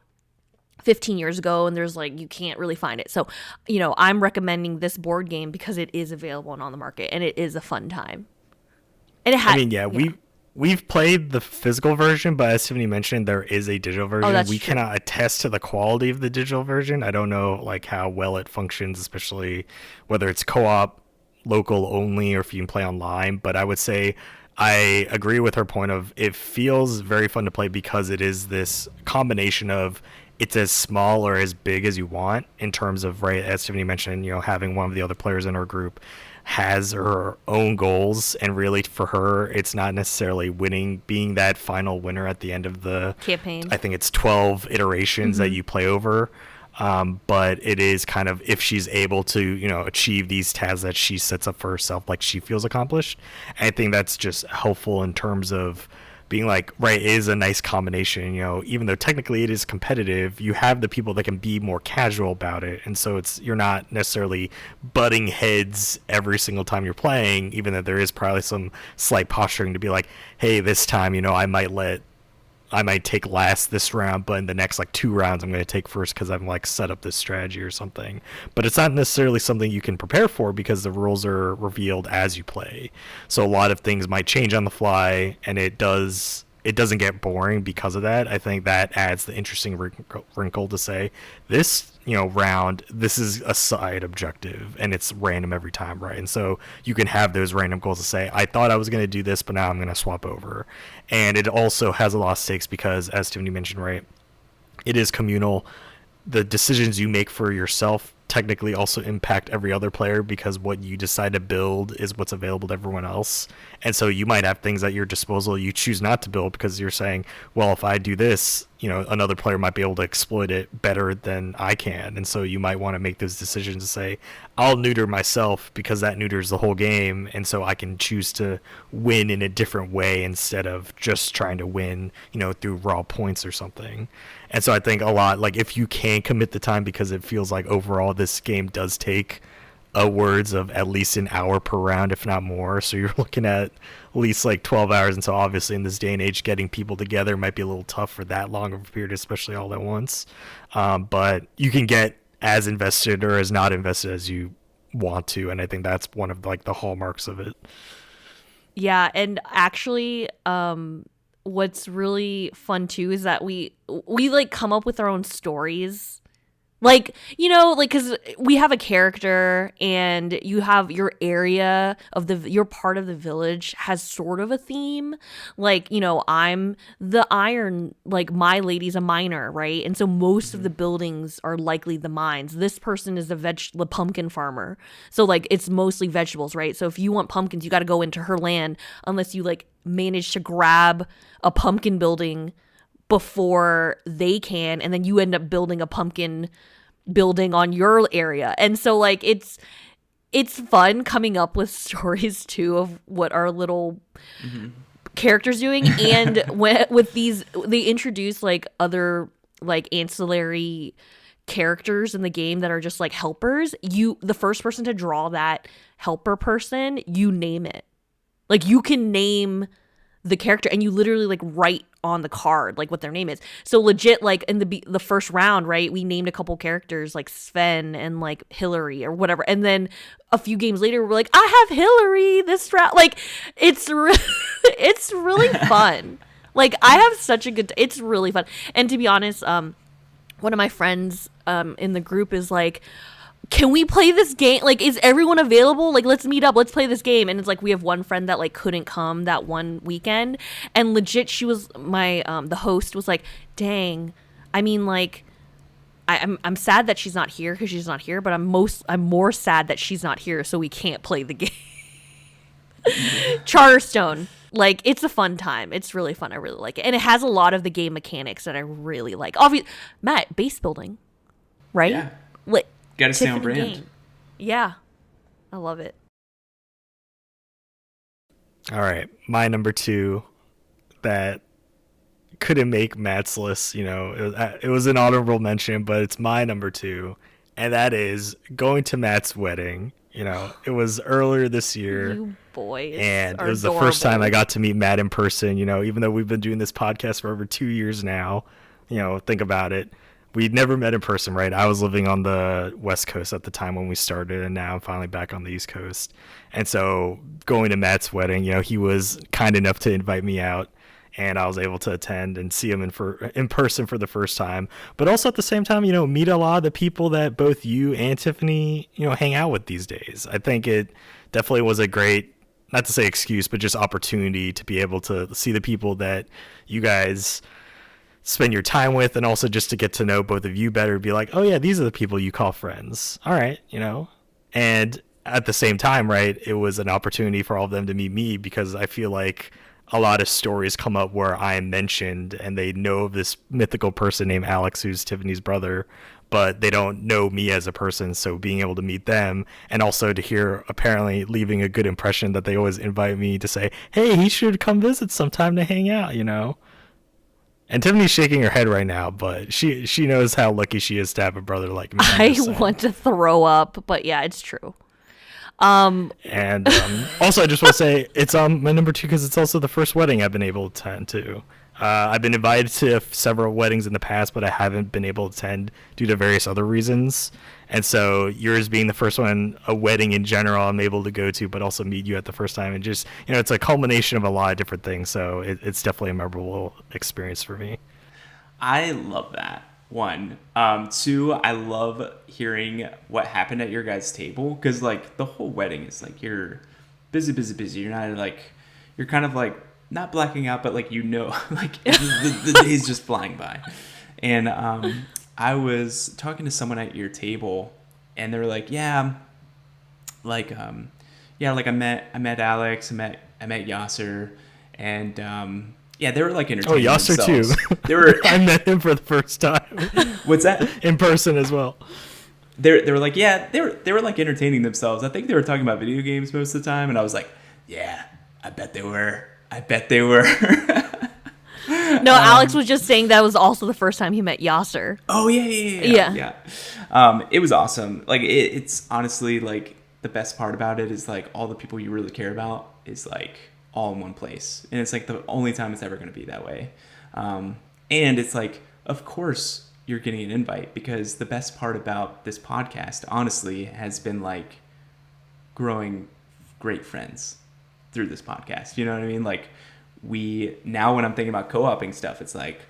15 years ago and there's like, you can't really find it. So, I'm recommending this board game because it is available and on the market, and it is a fun time. And it we've played the physical version, but as Tiffany mentioned, there is a digital version. We true. cannot attest to the quality of the digital version. I don't know like how well it functions, especially whether it's co-op, local only, or if you can play online. But I would say I agree with her point of it feels very fun to play because it is this combination of it's as small or as big as you want in terms of, right, as Tiffany mentioned, having one of the other players in our group has her own goals, and really for her it's not necessarily winning, being that final winner at the end of the campaign. I think it's 12 iterations that you play over. But it is kind of if she's able to, achieve these tasks that she sets up for herself, like she feels accomplished. And I think that's just helpful in terms of being like, right, it is a nice combination, even though technically it is competitive, you have the people that can be more casual about it. And so you're not necessarily butting heads every single time you're playing, even though there is probably some slight posturing to be like, hey, this time, I might take last this round, but in the next like 2 rounds I'm going to take first because I'm like set up this strategy or something. But it's not necessarily something you can prepare for because the rules are revealed as you play. So a lot of things might change on the fly, and it doesn't get boring because of that. I think that adds the interesting wrinkle to say this round, this is a side objective and it's random every time, right? And so you can have those random goals to say, I thought I was going to do this, but now I'm going to swap over. And it also has a lot of stakes because, as Tiffany mentioned, right, it is communal. The decisions you make for yourself technically also impact every other player because what you decide to build is what's available to everyone else. And so you might have things at your disposal you choose not to build because you're saying, well, if I do this, another player might be able to exploit it better than I can. And so you might want to make those decisions to say, I'll neuter myself because that neuters the whole game. And so I can choose to win in a different way instead of just trying to win, through raw points or something. And so I think a lot, like if you can commit the time, because it feels like overall this game does take upwards of at least an hour per round, if not more. So you're looking at least like 12 hours. And so obviously in this day and age, getting people together might be a little tough for that long of a period, especially all at once. But you can get as invested or as not invested as you want to. And I think that's one of like the hallmarks of it. Yeah. And actually, what's really fun too is that we like come up with our own stories, like because we have a character and you have your area of your part of the village has sort of a theme, like I'm the iron, like my lady's a miner, right? And so most of the buildings are likely the mines. This person is the pumpkin farmer, so like it's mostly vegetables, right? So if you want pumpkins, you got to go into her land unless you like manage to grab a pumpkin building before they can, and then you end up building a pumpkin building on your area. And so like it's fun coming up with stories too of what our little characters doing. And with these, they introduce like other like ancillary characters in the game that are just like helpers. The first person to draw that helper person, you name it. Like you can name the character and you literally like write on the card like what their name is. So legit, like in the first round, right, we named a couple characters like Sven and like Hillary or whatever, and then a few games later we're like, I have Hillary this round. Like it's really fun. Like I have such a good it's really fun. And to be honest, one of my friends in the group is like, can we play this game? Like, is everyone available? Like, let's meet up. Let's play this game. And it's like, we have one friend that like couldn't come that one weekend. And legit, she was the host was like, dang, I mean, like, I'm sad that she's not here because she's not here, but I'm more sad that she's not here, so we can't play the game. Charterstone. Like, it's a fun time. It's really fun. I really like it. And it has a lot of the game mechanics that I really like. Obviously, Matt, base building, right? Yeah. Like, gotta stay on brand. Game. Yeah. I love it. All right. My number 2 that couldn't make Matt's list. You know, it was an honorable mention, but it's my number 2, and that is going to Matt's wedding. You know, it was earlier this year. You boys and it are was adorable. the first time I got to meet Matt in person. You know, even though we've been doing this podcast for over 2 years now, you know, think about it. We'd never met in person, right? I was living on the West Coast at the time when we started, and now I'm finally back on the East Coast. And so going to Matt's wedding, you know, he was kind enough to invite me out, and I was able to attend and see him in person for the first time. But also at the same time, you know, meet a lot of the people that both you and Tiffany, you know, hang out with these days. I think it definitely was a great, not to say excuse, but just opportunity to be able to see the people that you guys spend your time with, and also just to get to know both of you better, be like, oh yeah, these are the people you call friends. All right, you know. And at the same time, right, it was an opportunity for all of them to meet me, because I feel like a lot of stories come up where I am mentioned and they know of this mythical person named Alex, who's Tiffany's brother, but they don't know me as a person. So being able to meet them, and also to hear apparently leaving a good impression that they always invite me to say, hey, he should come visit sometime to hang out, you know. And Tiffany's shaking her head right now, but she knows how lucky she is to have a brother like me. I want to throw up, but yeah, it's true. And also, I just want to say it's my number 2 because it's also the first wedding I've been able to attend to. I've been invited to several weddings in the past, but I haven't been able to attend due to various other reasons. And so yours being the first one, a wedding in general, I'm able to go to, but also meet you at the first time. And just, you know, it's a culmination of a lot of different things. So it's definitely a memorable experience for me. I love that. 1. 2, I love hearing what happened at your guys' table, because like the whole wedding is like you're busy. You're not like, you're kind of like not blacking out, but like, you know, like the day's just flying by. And I was talking to someone at your table, and they were like, I met Alex, I met Yasser, and yeah, they were like entertaining Yasser themselves. too. They were. I met him for the first time. What's that? In person as well. They were like, yeah, they were like entertaining themselves. I think they were talking about video games most of the time, and I was like, yeah, I bet they were. No, Alex was just saying that was also the first time he met Yasser. Oh yeah. It was awesome. Like it's honestly like the best part about it is like all the people you really care about is like all in one place, and it's like the only time it's ever going to be that way. And it's like, of course you're getting an invite, because the best part about this podcast honestly has been like growing great friends through this podcast. You know what I mean? Like now when I'm thinking about co-oping stuff, it's like,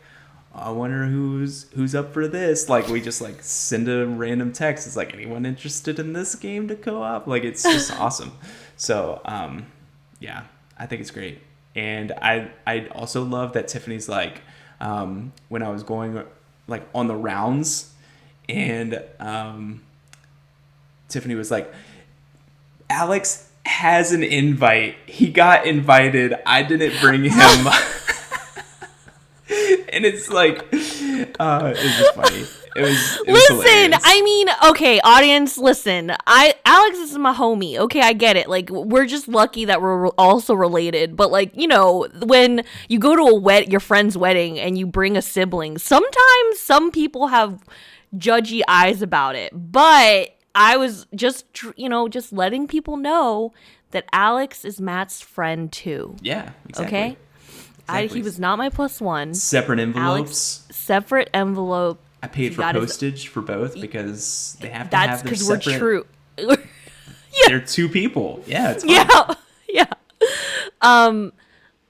I wonder who's up for this. Like we just like send a random text. It's like, anyone interested in this game to co-op? Like it's just awesome. So yeah, I think it's great. And I also love that Tiffany's like, when I was going like on the rounds, and Tiffany was like, Alex has an invite. He got invited. I didn't bring him. And it's like, it was just funny. It was Listen, hilarious. I mean, okay, audience, listen. Alex is my homie. Okay, I get it. Like, we're just lucky that we're also related. But like, you know, when you go to your friend's wedding and you bring a sibling, sometimes some people have judgy eyes about it. But I was just, just letting people know that Alex is Matt's friend too. Yeah, exactly. Okay? He was not my +1. Separate envelopes. Alex, separate envelope. I paid for postage for both because they have to That's have their because separate. we're true. They're 2 people. Yeah, it's fun. Yeah.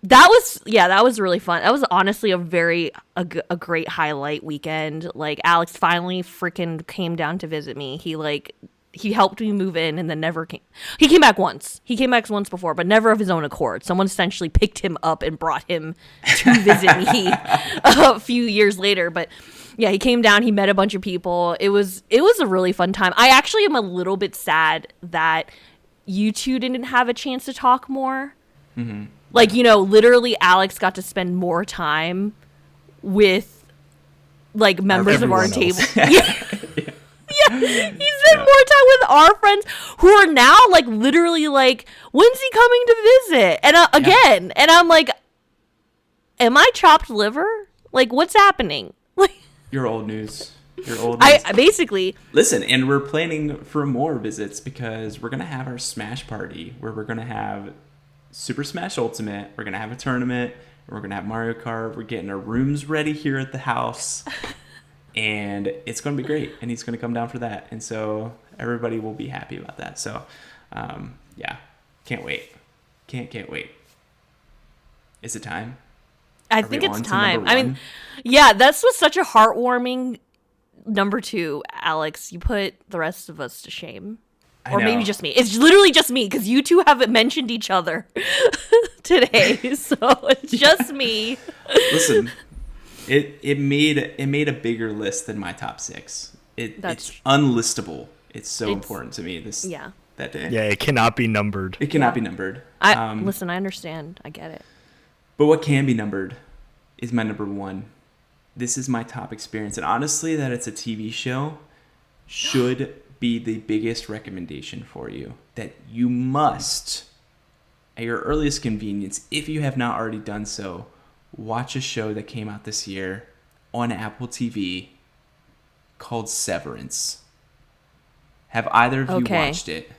That was really fun. That was honestly a great highlight weekend. Like, Alex finally freaking came down to visit me. He helped me move in and then never came. He came back once. He came back once before, but never of his own accord. Someone essentially picked him up and brought him to visit me a few years later. But yeah, he came down. He met a bunch of people. It was a really fun time. I actually am a little bit sad that you two didn't have a chance to talk more. Mm-hmm. Like, literally Alex got to spend more time with like members of our table. Yeah, he spent more time with our friends who are now like literally like, when's he coming to visit? And again, and I'm like, Am I chopped liver? Like, what's happening? Like, You're old news. You're old news. I basically. Listen, and we're planning for more visits because we're going to have our Smash party where we're going to have Super Smash Ultimate. We're going to have a tournament. We're going to have Mario Kart. We're getting our rooms ready here at the house. And it's going to be great. And he's going to come down for that. And so everybody will be happy about that. So, yeah. Can't wait. Can't wait. Is it time? I think it's time. I mean, yeah, that's was such a heartwarming number 2, Alex. You put the rest of us to shame. Or maybe just me. It's literally just me because you two haven't mentioned each other today. So it's just me. Listen, it made a bigger list than my top 6. It's unlistable. It's so important to me that day. Yeah, it cannot be numbered. It cannot be numbered. Listen, I understand. I get it. But what can be numbered is my number 1. This is my top experience. And honestly, that it's a TV show should be the biggest recommendation for you. That you must, at your earliest convenience, if you have not already done so, watch a show that came out this year on Apple TV called Severance. Have either of you watched it?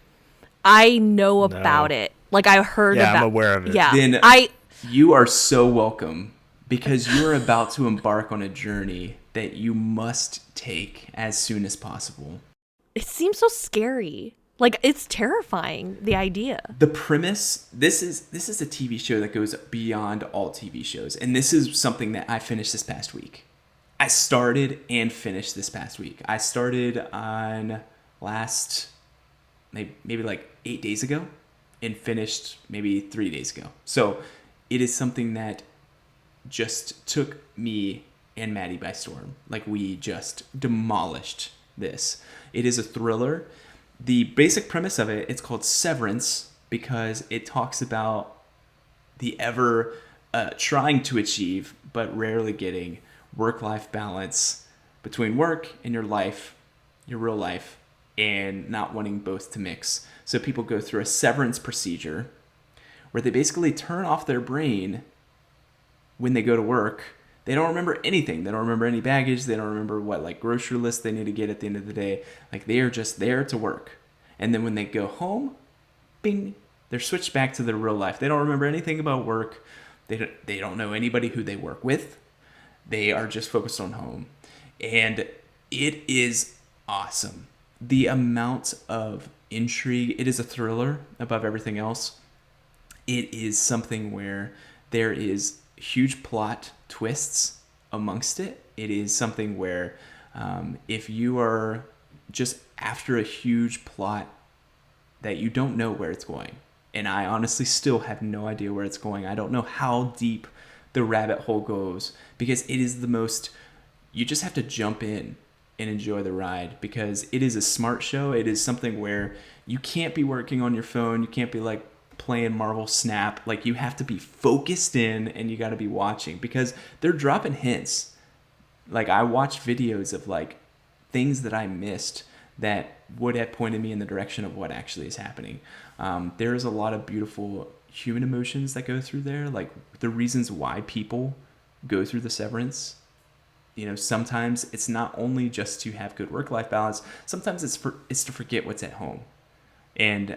I know about it. Like, I heard about it. Yeah, I'm aware of it. Yeah. Then you are so welcome because you are about to embark on a journey that you must take as soon as possible. It seems so scary. Like, it's terrifying, the idea. The premise, this is a TV show that goes beyond all TV shows. And this is something that I finished this past week. I started and finished this past week. I started on maybe like 8 days ago and finished maybe 3 days ago. So it is something that just took me and Maddie by storm. Like, we just demolished this. It is a thriller. The basic premise of it, it's called Severance because it talks about the ever trying to achieve but rarely getting work-life balance between work and your life, your real life, and not wanting both to mix. So people go through a severance procedure where they basically turn off their brain when they go to work. They don't remember anything. They don't remember any baggage. They don't remember what like grocery list they need to get at the end of the day. Like, they are just there to work. And then when they go home, bing, they're switched back to their real life. They don't remember anything about work. They don't know anybody who they work with. They are just focused on home. And it is awesome. The amount of intrigue, it is a thriller above everything else. It is something where there is huge plot twists amongst it. It is something where if you are just after a huge plot that you don't know where it's going, and I honestly still have no idea where it's going. I don't know how deep the rabbit hole goes because it is the most, you just have to jump in and enjoy the ride because it is a smart show. It is something where you can't be working on your phone. You can't be like playing Marvel Snap. Like, you have to be focused in and you got to be watching because they're dropping hints. Like, I watched videos of like things that I missed that would have pointed me in the direction of what actually is happening. There is a lot of beautiful human emotions that go through there, like the reasons why people go through the severance. You know, sometimes it's not only just to have good work-life balance. Sometimes it's to forget what's at home, and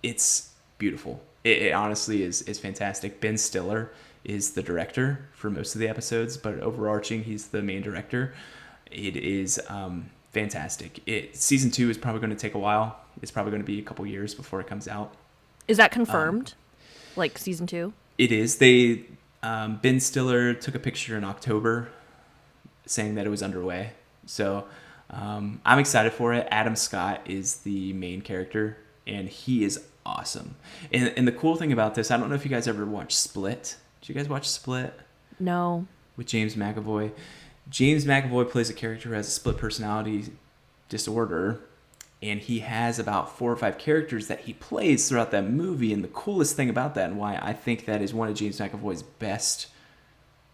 it's beautiful. It honestly is fantastic. Ben Stiller is the director for most of the episodes, but overarching, he's the main director. It is fantastic. Season 2 is probably going to take a while. It's probably going to be a couple years before it comes out. Is that confirmed? Like season 2? It is. They Ben Stiller took a picture in October saying that it was underway. So I'm excited for it. Adam Scott is the main character, and he is awesome. And the cool thing about this, I don't know if you guys ever watched Split. Did you guys watch Split? No. With James McAvoy. James McAvoy plays a character who has a split personality disorder, and he has about 4 or 5 characters that he plays throughout that movie. And the coolest thing about that, and why I think that is one of James McAvoy's best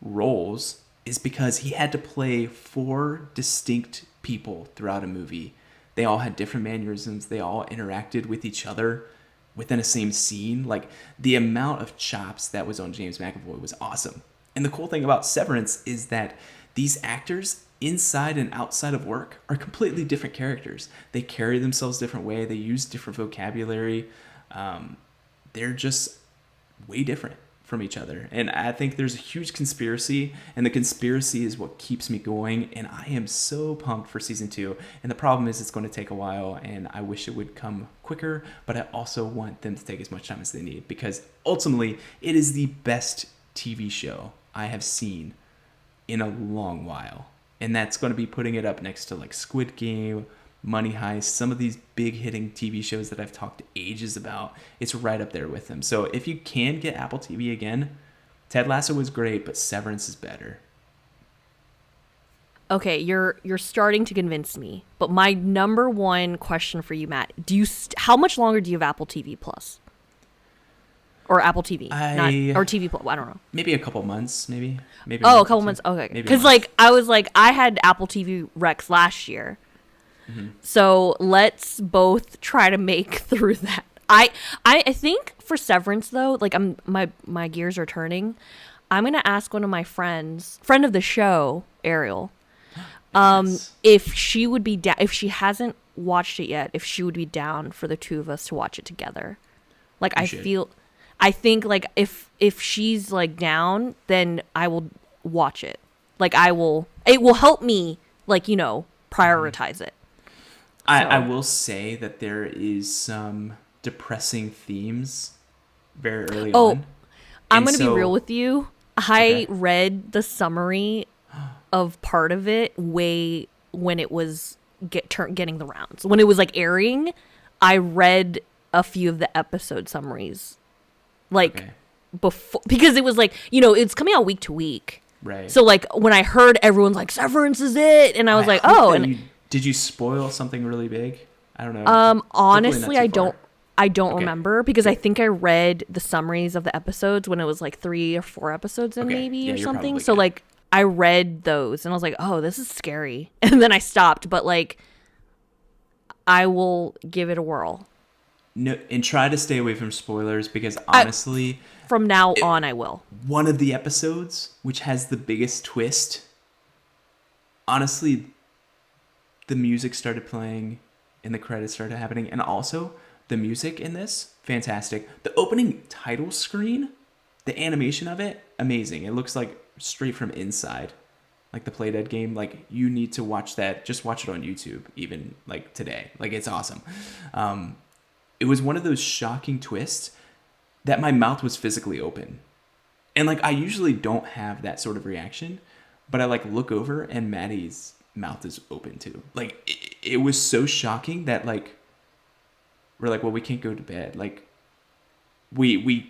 roles, is because he had to play 4 distinct people throughout a movie. They all had different mannerisms. They all interacted with each other within a same scene. Like, the amount of chops that was on James McAvoy was awesome. And the cool thing about Severance is that these actors inside and outside of work are completely different characters. They carry themselves different way. They use different vocabulary. They're just way different from each other. And I think there's a huge conspiracy, and the conspiracy is what keeps me going. And I am so pumped for season 2. And the problem is it's going to take a while, and I wish it would come quicker, but I also want them to take as much time as they need, because ultimately it is the best TV show I have seen in a long while. And that's going to be putting it up next to like Squid Game, Money Heist, some of these big hitting TV shows that I've talked ages about. It's right up there with them. So if you can get Apple TV again, Ted Lasso was great, but Severance is better. Okay, you're starting to convince me. But my number one question for you, Matt, how much longer do you have Apple TV Plus? Or Apple TV, or TV Plus. I don't know. Maybe a couple months, maybe. A couple months. Okay, because like I was like I had Apple TV Rex last year, so let's both try to make through that. I think for Severance though, like my gears are turning. I'm gonna ask one of my friend of the show, Ariel, if she would be down, if she hasn't watched it yet, if she would be down for the two of us to watch it together. Like I think like if she's like down, then I will watch it. Like it will help me like, prioritize it. I will say that there is some depressing themes very early on. I'm going to be real with you. I read the summary of part of it when it was getting the rounds. When it was like airing, I read a few of the episode summaries. Before, because it was like, it's coming out week to week. Right. So like when I heard everyone's like Severance is it, and I was like, did you spoil something really big? I don't know. Honestly, I don't remember, because I think I read the summaries of the episodes when it was like 3 or 4 episodes in or something. So like I read those and I was like, oh, this is scary. And then I stopped, but like I will give it a whirl. No, and try to stay away from spoilers, because honestly, from now on, I will. One of the episodes, which has the biggest twist, honestly, the music started playing and the credits started happening. And also, the music in this, fantastic. The opening title screen, the animation of it, amazing. It looks like straight from Inside, like the Play Dead game. Like, you need to watch that. Just watch it on YouTube, even like today. Like, it's awesome. It was one of those shocking twists that my mouth was physically open. And like, I usually don't have that sort of reaction, but I like look over and Maddie's mouth is open too. Like it was so shocking that like, we're like, well, we can't go to bed. Like we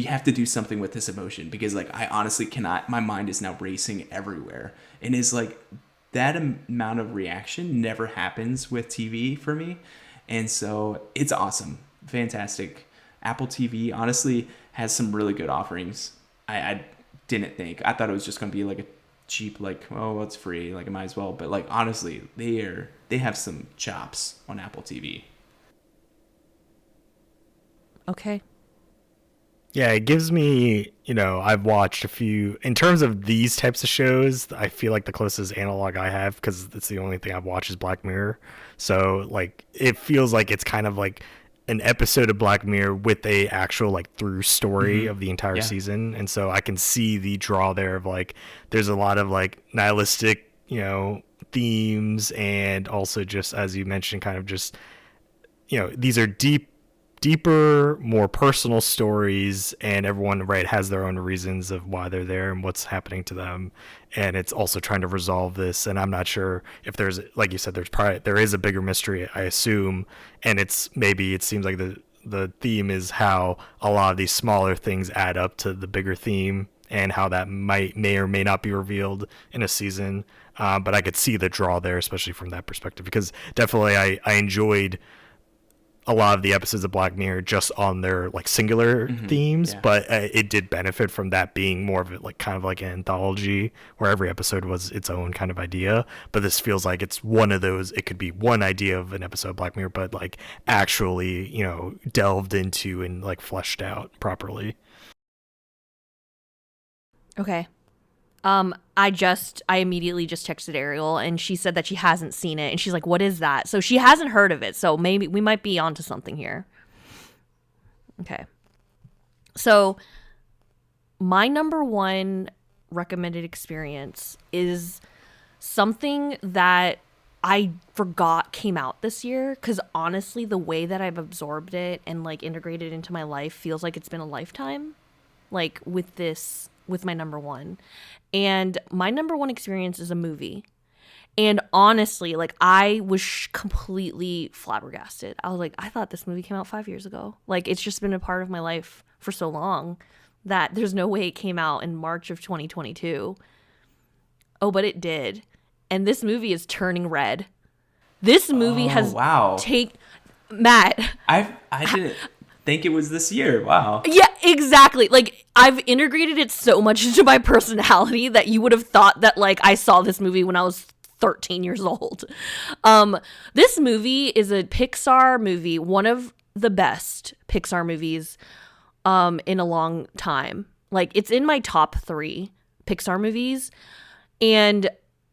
have to do something with this emotion, because like, I honestly cannot, my mind is now racing everywhere. And is like, that amount of reaction never happens with TV for me. And so it's awesome. Fantastic. Apple TV honestly has some really good offerings. I didn't think. I thought it was just going to be like a cheap, like, oh, well, it's free, like, I might as well. But like, honestly, they have some chops on Apple TV. Okay. Yeah, it gives me, I've watched a few, in terms of these types of shows, I feel like the closest analog I have, because it's the only thing I've watched, is Black Mirror. So, like, it feels like it's kind of like an episode of Black Mirror with a actual, like, through story of the entire season. And so I can see the draw there of, like, there's a lot of, like, nihilistic, themes, and also just, as you mentioned, kind of just, these are deeper, more personal stories, and everyone has their own reasons of why they're there and what's happening to them, and it's also trying to resolve this. And I'm not sure if there's, like you said, there is a bigger mystery, I assume, and it seems like the theme is how a lot of these smaller things add up to the bigger theme, and how that may or may not be revealed in a season. But I could see the draw there, especially from that perspective, because definitely I enjoyed a lot of the episodes of Black Mirror just on their like singular themes, but it did benefit from that being more of it, like kind of like an anthology where every episode was its own kind of idea. But this feels like it's one of those, it could be one idea of an episode of Black Mirror, but like actually, delved into and like fleshed out properly. Okay. I immediately just texted Ariel, and she said that she hasn't seen it, and she's like, what is that? So she hasn't heard of it, so maybe we might be onto something here. Okay. So my number one recommended experience is something that I forgot came out this year, because honestly, the way that I've absorbed it and like integrated into my life feels like it's been a lifetime, like with my number one. And my number one experience is a movie. And honestly, like, I was completely flabbergasted. I was like, I thought this movie came out 5 years ago. Like, it's just been a part of my life for so long that there's no way it came out in March of 2022. Oh, but it did. And this movie is Turning Red. This movie has Matt. I didn't think it was this year. Wow. Yeah, exactly. Like, I've integrated it so much into my personality that you would have thought that, like, I saw this movie when I was 13 years old. This movie is a Pixar movie, one of the best Pixar movies in a long time. Like, it's in my top 3 Pixar movies, and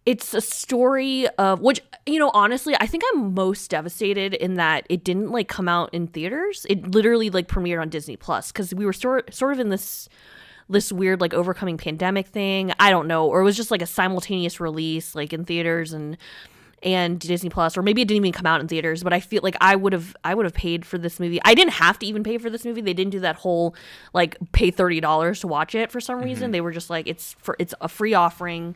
it's a story of which, you know, honestly, I think I'm most devastated in that it didn't like come out in theaters. It literally like premiered on Disney Plus, because we were sort of in this weird like overcoming pandemic thing. I don't know, or it was just like a simultaneous release like in theaters and Disney Plus, or maybe it didn't even come out in theaters. But I feel like I would have paid for this movie. I didn't have to even pay for this movie. They didn't do that whole like pay $30 to watch it for some reason. They were just like, it's a free offering.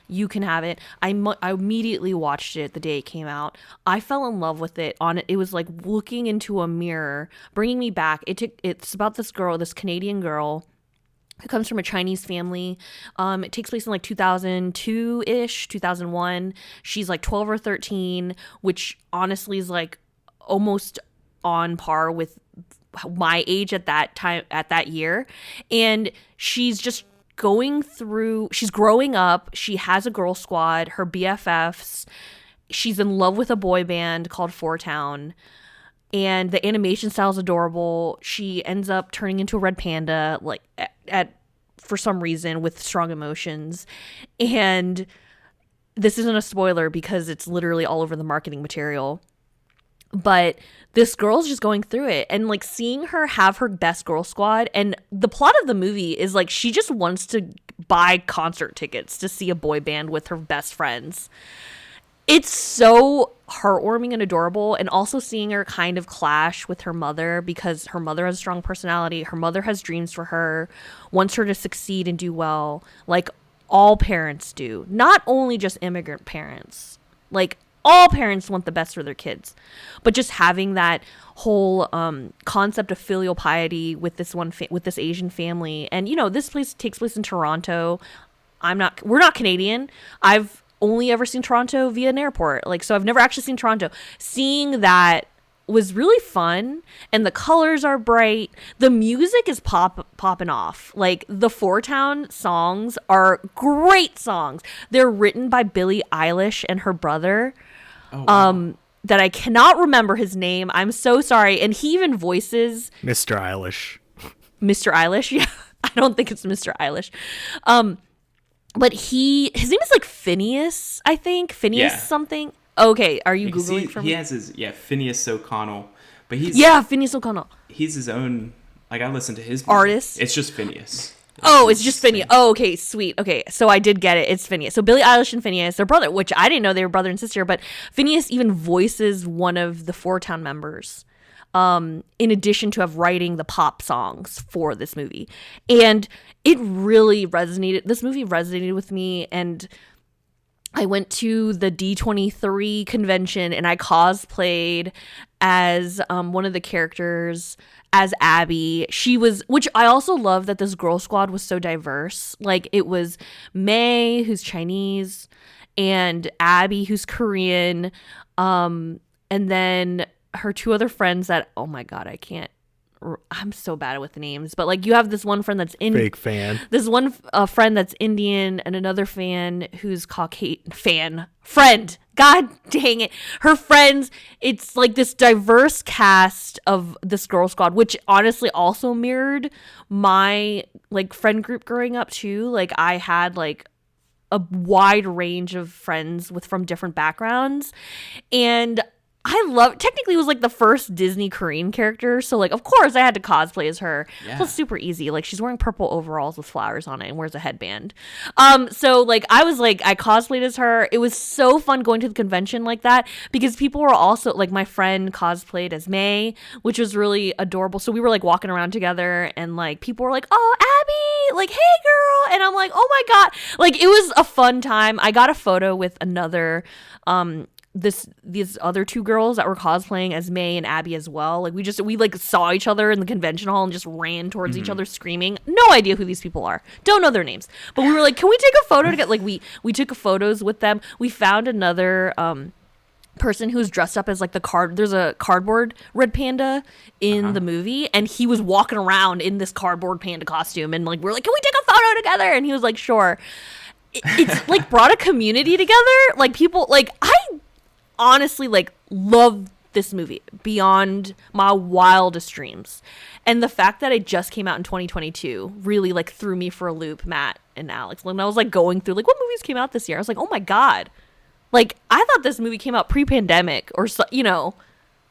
You can have it. I immediately watched it the day it came out. I fell in love with it. It was like looking into a mirror, bringing me back. It's about this girl, this Canadian girl who comes from a Chinese family. It takes place in like 2002-ish, 2001. She's like 12 or 13, which honestly is like almost on par with my age at that time, at that year. And she's just she's growing up. She has a girl squad, her BFFs. She's in love with a boy band called Four Town. And the animation style is adorable. She ends up turning into a red panda, like for some reason, with strong emotions. And this isn't a spoiler because it's literally all over the marketing material. But this girl's just going through it, and like seeing her have her best girl squad. And the plot of the movie is like she just wants to buy concert tickets to see a boy band with her best friends. It's so heartwarming and adorable. And also seeing her kind of clash with her mother, because her mother has a strong personality. Her mother has dreams for her, wants her to succeed and do well, like all parents do. Not only just immigrant parents, like all parents want the best for their kids. But just having that whole concept of filial piety with this with this Asian family. And you know, this place takes place in Toronto. We're not Canadian. I've only ever seen Toronto via an airport. Like, so I've never actually seen Toronto. Seeing that was really fun, and the colors are bright. The music is popping off. Like, the Four Town songs are great songs. They're written by Billie Eilish and her brother. Oh, wow. That I cannot remember his name. I'm so sorry. And he even voices Mr. Eilish. Mr. Eilish? Yeah. I don't think it's Mr. Eilish. But his name is like Phineas, I think. Phineas something. Okay, are you Googling for me? He has Phineas O'Connell. But Phineas O'Connell. He's his own, like, I listen to his music. Artist. It's just Phineas. It's just Phineas. Oh, okay, sweet. Okay, so I did get it. It's Phineas. So Billie Eilish and Phineas, they're brother, which I didn't know they were brother and sister, but Phineas even voices one of the Four Town members, in addition to writing the pop songs for this movie. And it really resonated. This movie resonated with me, and I went to the D23 convention and I cosplayed as one of the characters, as Abby. Which I also love that this girl squad was so diverse. Like, it was May, who's Chinese, and Abby, who's Korean, and then her 2 other friends that, oh my god, I'm so bad with names, but like, you have this one friend that's fake fan. This one friend that's Indian, and another fan who's Caucasian friend. God dang it. Her friends, it's like this diverse cast of this girl squad, which honestly also mirrored my like friend group growing up too. Like, I had like a wide range of friends from different backgrounds. And technically it was like the first Disney Korean character, so like of course I had to cosplay as her. Yeah. Well, super easy. Like she's wearing purple overalls with flowers on it and wears a headband. So like I cosplayed as her. It was so fun going to the convention like that because people were also like, my friend cosplayed as May, which was really adorable. So we were like walking around together and like people were like, "Oh, Abby, like hey girl," and I'm like, "Oh my god!" Like it was a fun time. I got a photo with another these other two girls that were cosplaying as May and Abby as well. Like we like saw each other in the convention hall and just ran towards each other screaming. No idea who these people are. Don't know their names. But we were like, can we take a photo together? Like we took photos with them. We found another person who's dressed up as like there's a cardboard red panda in the movie, and he was walking around in this cardboard panda costume, and like we're like, can we take a photo together? And he was like, sure. It's like brought a community together. Like people, like I honestly like love this movie beyond my wildest dreams, and the fact that it just came out in 2022 really like threw me for a loop. Matt and Alex, when I was like going through like what movies came out this year, I was like, oh my god, like I thought this movie came out pre-pandemic or so, you know,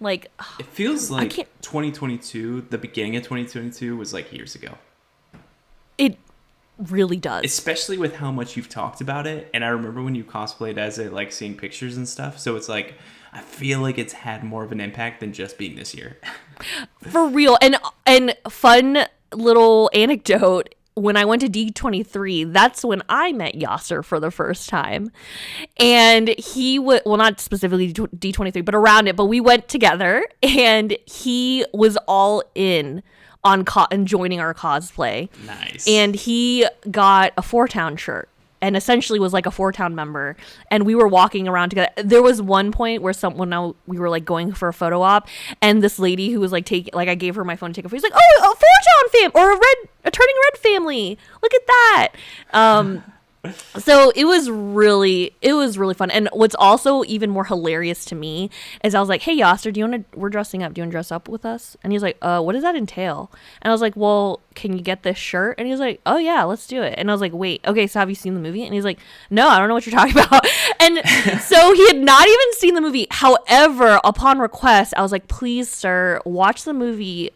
like it feels like 2022, the beginning of 2022 was like years ago. It really does, especially with how much you've talked about it. And I remember when you cosplayed as it, like seeing pictures and stuff, so it's like I feel like it's had more of an impact than just being this year. For real. And fun little anecdote, when I went to D23, that's when I met Yasser for the first time. And he would, well, not specifically D23, but around it, but we went together, and he was all in on joining our cosplay. Nice. And he got a Four Town shirt and essentially was like a Four Town member. And we were walking around together. There was one point where we were like going for a photo op, and this lady who was like I gave her my phone to take a photo. She's like, "Oh, a Four Town or a Turning Red family. Look at that." So it was really fun. And what's also even more hilarious to me is I was like, "Hey Yasser, we're dressing up. Do you want to dress up with us?" And he's like, "What does that entail?" And I was like, "Well, can you get this shirt?" And he was like, "Oh yeah, let's do it." And I was like, "Wait, okay, so have you seen the movie?" And he's like, "No, I don't know what you're talking about." And so he had not even seen the movie. However, upon request, I was like, "Please, sir, watch the movie,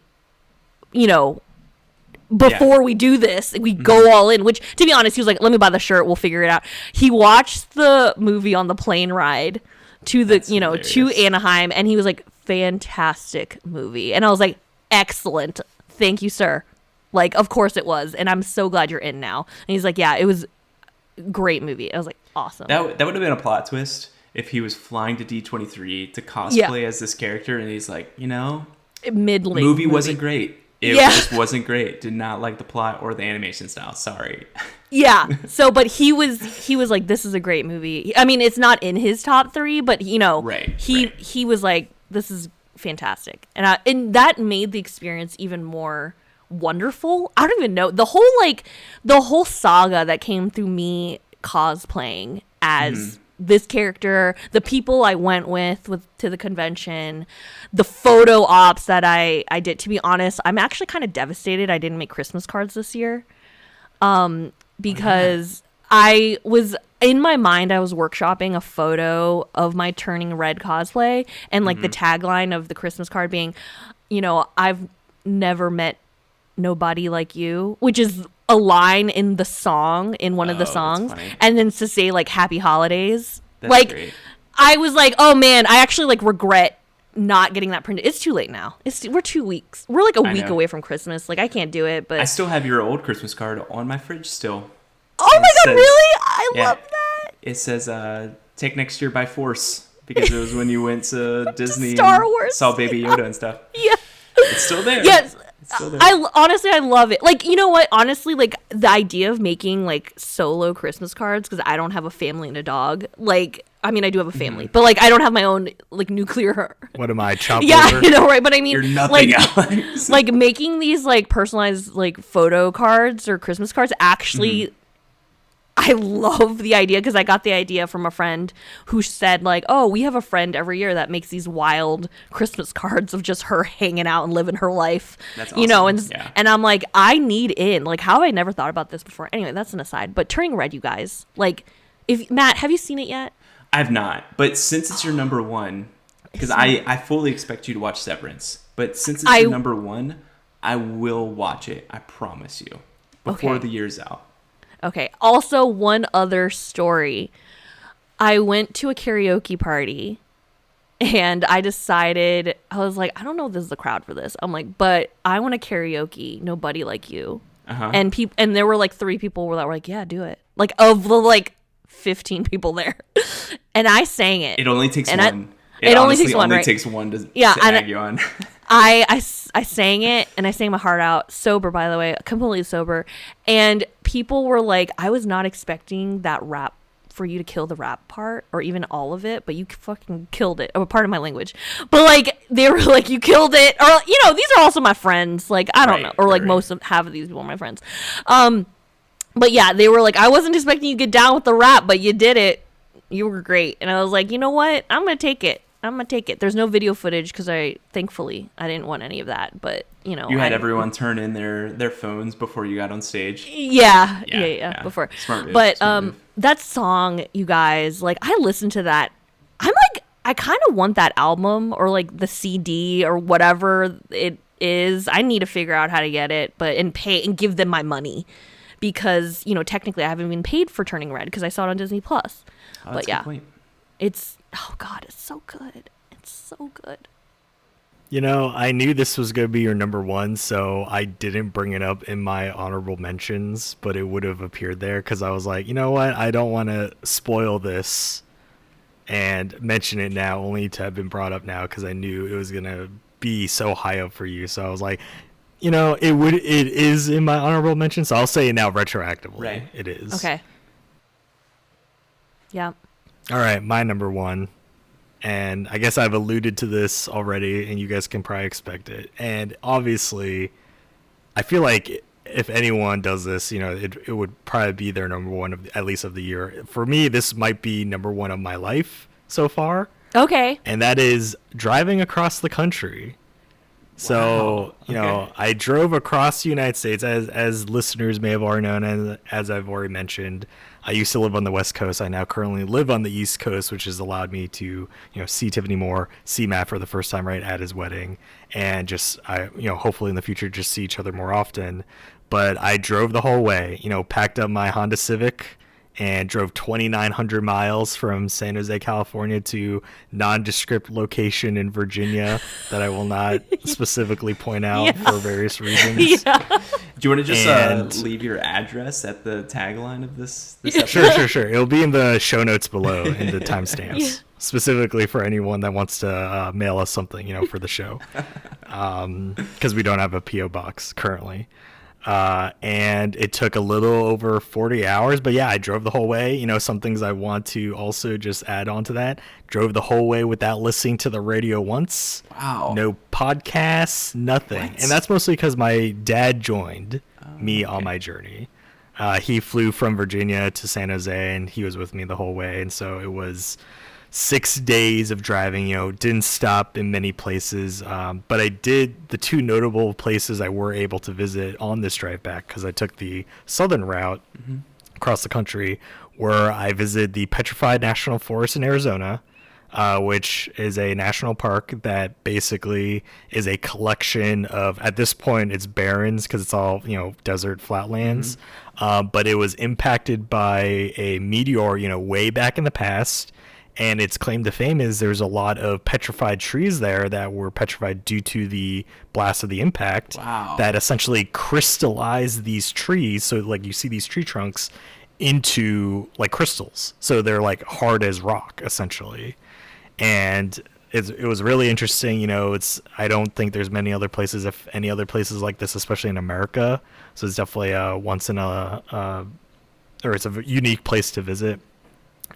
before we do this, we go all in," which, to be honest, he was like, "Let me buy the shirt, we'll figure it out." He watched the movie on the plane ride to to Anaheim, and he was like, "Fantastic movie." And I was like, "Excellent. Thank you, sir." Like, of course it was. And I'm so glad you're in now. And he's like, "Yeah, it was a great movie." I was like, awesome. That would have been a plot twist if he was flying to D23 to cosplay as this character, and he's like, mid-late movie wasn't great. It just wasn't great. Did not like the plot or the animation style. Sorry. Yeah. So, but he was like, "This is a great movie." I mean, it's not in his top 3, but he was like, "This is fantastic," and that made the experience even more wonderful. I don't even know the whole saga that came through me cosplaying as this character, the people I went with to the convention, the photo ops that I did. To be honest, I'm actually kind of devastated I didn't make Christmas cards this year, because I was, in my mind, I was workshopping a photo of my Turning Red cosplay, and like the tagline of the Christmas card being, "I've never met nobody like you," which is a line in the song, in one of the songs, and then to say like "Happy Holidays." That's great. I was like, oh man, I actually like regret not getting that printed. It's too late now. We're 2 weeks. We're like a week away from Christmas. Like I can't do it, but I still have your old Christmas card on my fridge still. Oh my god, really? I love that. It says take next year by force, because it was when you went to Disney Star Wars, saw Baby Yoda and stuff. Yeah. It's still there. Yes. I love it. Like, you know what? Honestly, like the idea of making like solo Christmas cards, because I don't have a family and a dog. Like, I mean, I do have a family, but like I don't have my own like nuclear. What am I, chop Yeah, over? right. But I mean, you're nothing, Alex. Like making these like personalized like photo cards or Christmas cards actually I love the idea because I got the idea from a friend who said like, oh, we have a friend every year that makes these wild Christmas cards of just her hanging out and living her life. That's you know, awesome. and I'm like, I need in. Like, how have I never thought about this before? Anyway, that's an aside. But Turning Red, you guys, like, if Matt, have you seen it yet? I've not, but since it's your number one, because I fully expect you to watch Severance, but since it's your number one, I will watch it. I promise you, before the year's out. Okay. Also, one other story. I went to a karaoke party and I decided, I was like, I don't know if this is the crowd for this. I'm like, but I want to karaoke Nobody Like You. Uh-huh. And there were like 3 people that were like, yeah, do it. Like, of the like 15 people there. And I sang it. It only takes one. It only takes one, only right? takes one to egg you on. I sang it, and I sang my heart out, sober, by the way, completely sober. And people were like, I was not expecting that rap, for you to kill the rap part, or even all of it, but you fucking killed it. Oh, pardon my language. But, like, they were like, you killed it. Or, you know, these are also my friends. Like, I don't know. Or, like, half of these people are my friends. But, yeah, they were like, I wasn't expecting you to get down with the rap, but you did it. You were great. And I was like, you know what? I'm going to take it. There's no video footage because thankfully I didn't want any of that, but you know, you had everyone turn in their phones before you got on stage. Yeah. Before, smart move, but smart move. That song, you guys, like, I listened to that. I'm like, I kind of want that album or like the CD or whatever it is. I need to figure out how to get it, and pay and give them my money, because you know, technically I haven't been paid for Turning Red because I saw it on Disney Plus. But yeah, it's, oh God, it's so good. It's so good. You know, I knew this was going to be your number one, so I didn't bring it up in my honorable mentions, but it would have appeared there because I was like, you know what? I don't want to spoil this and mention it now, only to have been brought up now because I knew it was going to be so high up for you. So I was like, you know, it is in my honorable mention, so I'll say it now retroactively. Right. It is. Okay. Yeah. All right, my number one. And I guess I've alluded to this already, and you guys can probably expect it. And obviously, I feel like if anyone does this, you know, it would probably be their number one, at least of the year. For me, this might be number one of my life so far. Okay. And that is driving across the country. So, you know, I drove across the United States, as listeners may have already known, and as I've already mentioned. I used to live on the West Coast. I now currently live on the East Coast, which has allowed me to, you know, see Tiffany more, see Matt for the first time right at his wedding, and just, hopefully in the future, just see each other more often. But I drove the whole way, you know, packed up my Honda Civic and drove 2,900 miles from San Jose, California to nondescript location in Virginia that I will not specifically point out for various reasons. Yeah. Do you want to just leave your address at the tagline of this episode? Sure. It'll be in the show notes below in the timestamps, specifically for anyone that wants to mail us something, you know, for the show, because we don't have a P.O. box currently. And it took a little over 40 hours, but yeah, I drove the whole way. You know, some things I want to also just add on to that. Drove the whole way without listening to the radio once. Wow. No podcasts, nothing. What? And that's mostly because my dad joined me on my journey. He flew from Virginia to San Jose, and he was with me the whole way. And so it was 6 days of driving, you know, didn't stop in many places. But I did, the 2 notable places I were able to visit on this drive back, because I took the southern route across the country, where I visited the Petrified National Forest in Arizona, which is a national park that basically is a collection of, at this point, it's barrens because it's all, you know, desert flatlands. But it was impacted by a meteor, you know, way back in the past. And its claim to fame is there's a lot of petrified trees there that were petrified due to the blast of the impact. Wow. That essentially crystallized these trees. So, like, you see these tree trunks into, like, crystals. So they're, like, hard as rock, essentially. And it was really interesting. You know, I don't think there's many other places, if any other places like this, especially in America. So it's definitely it's a unique place to visit.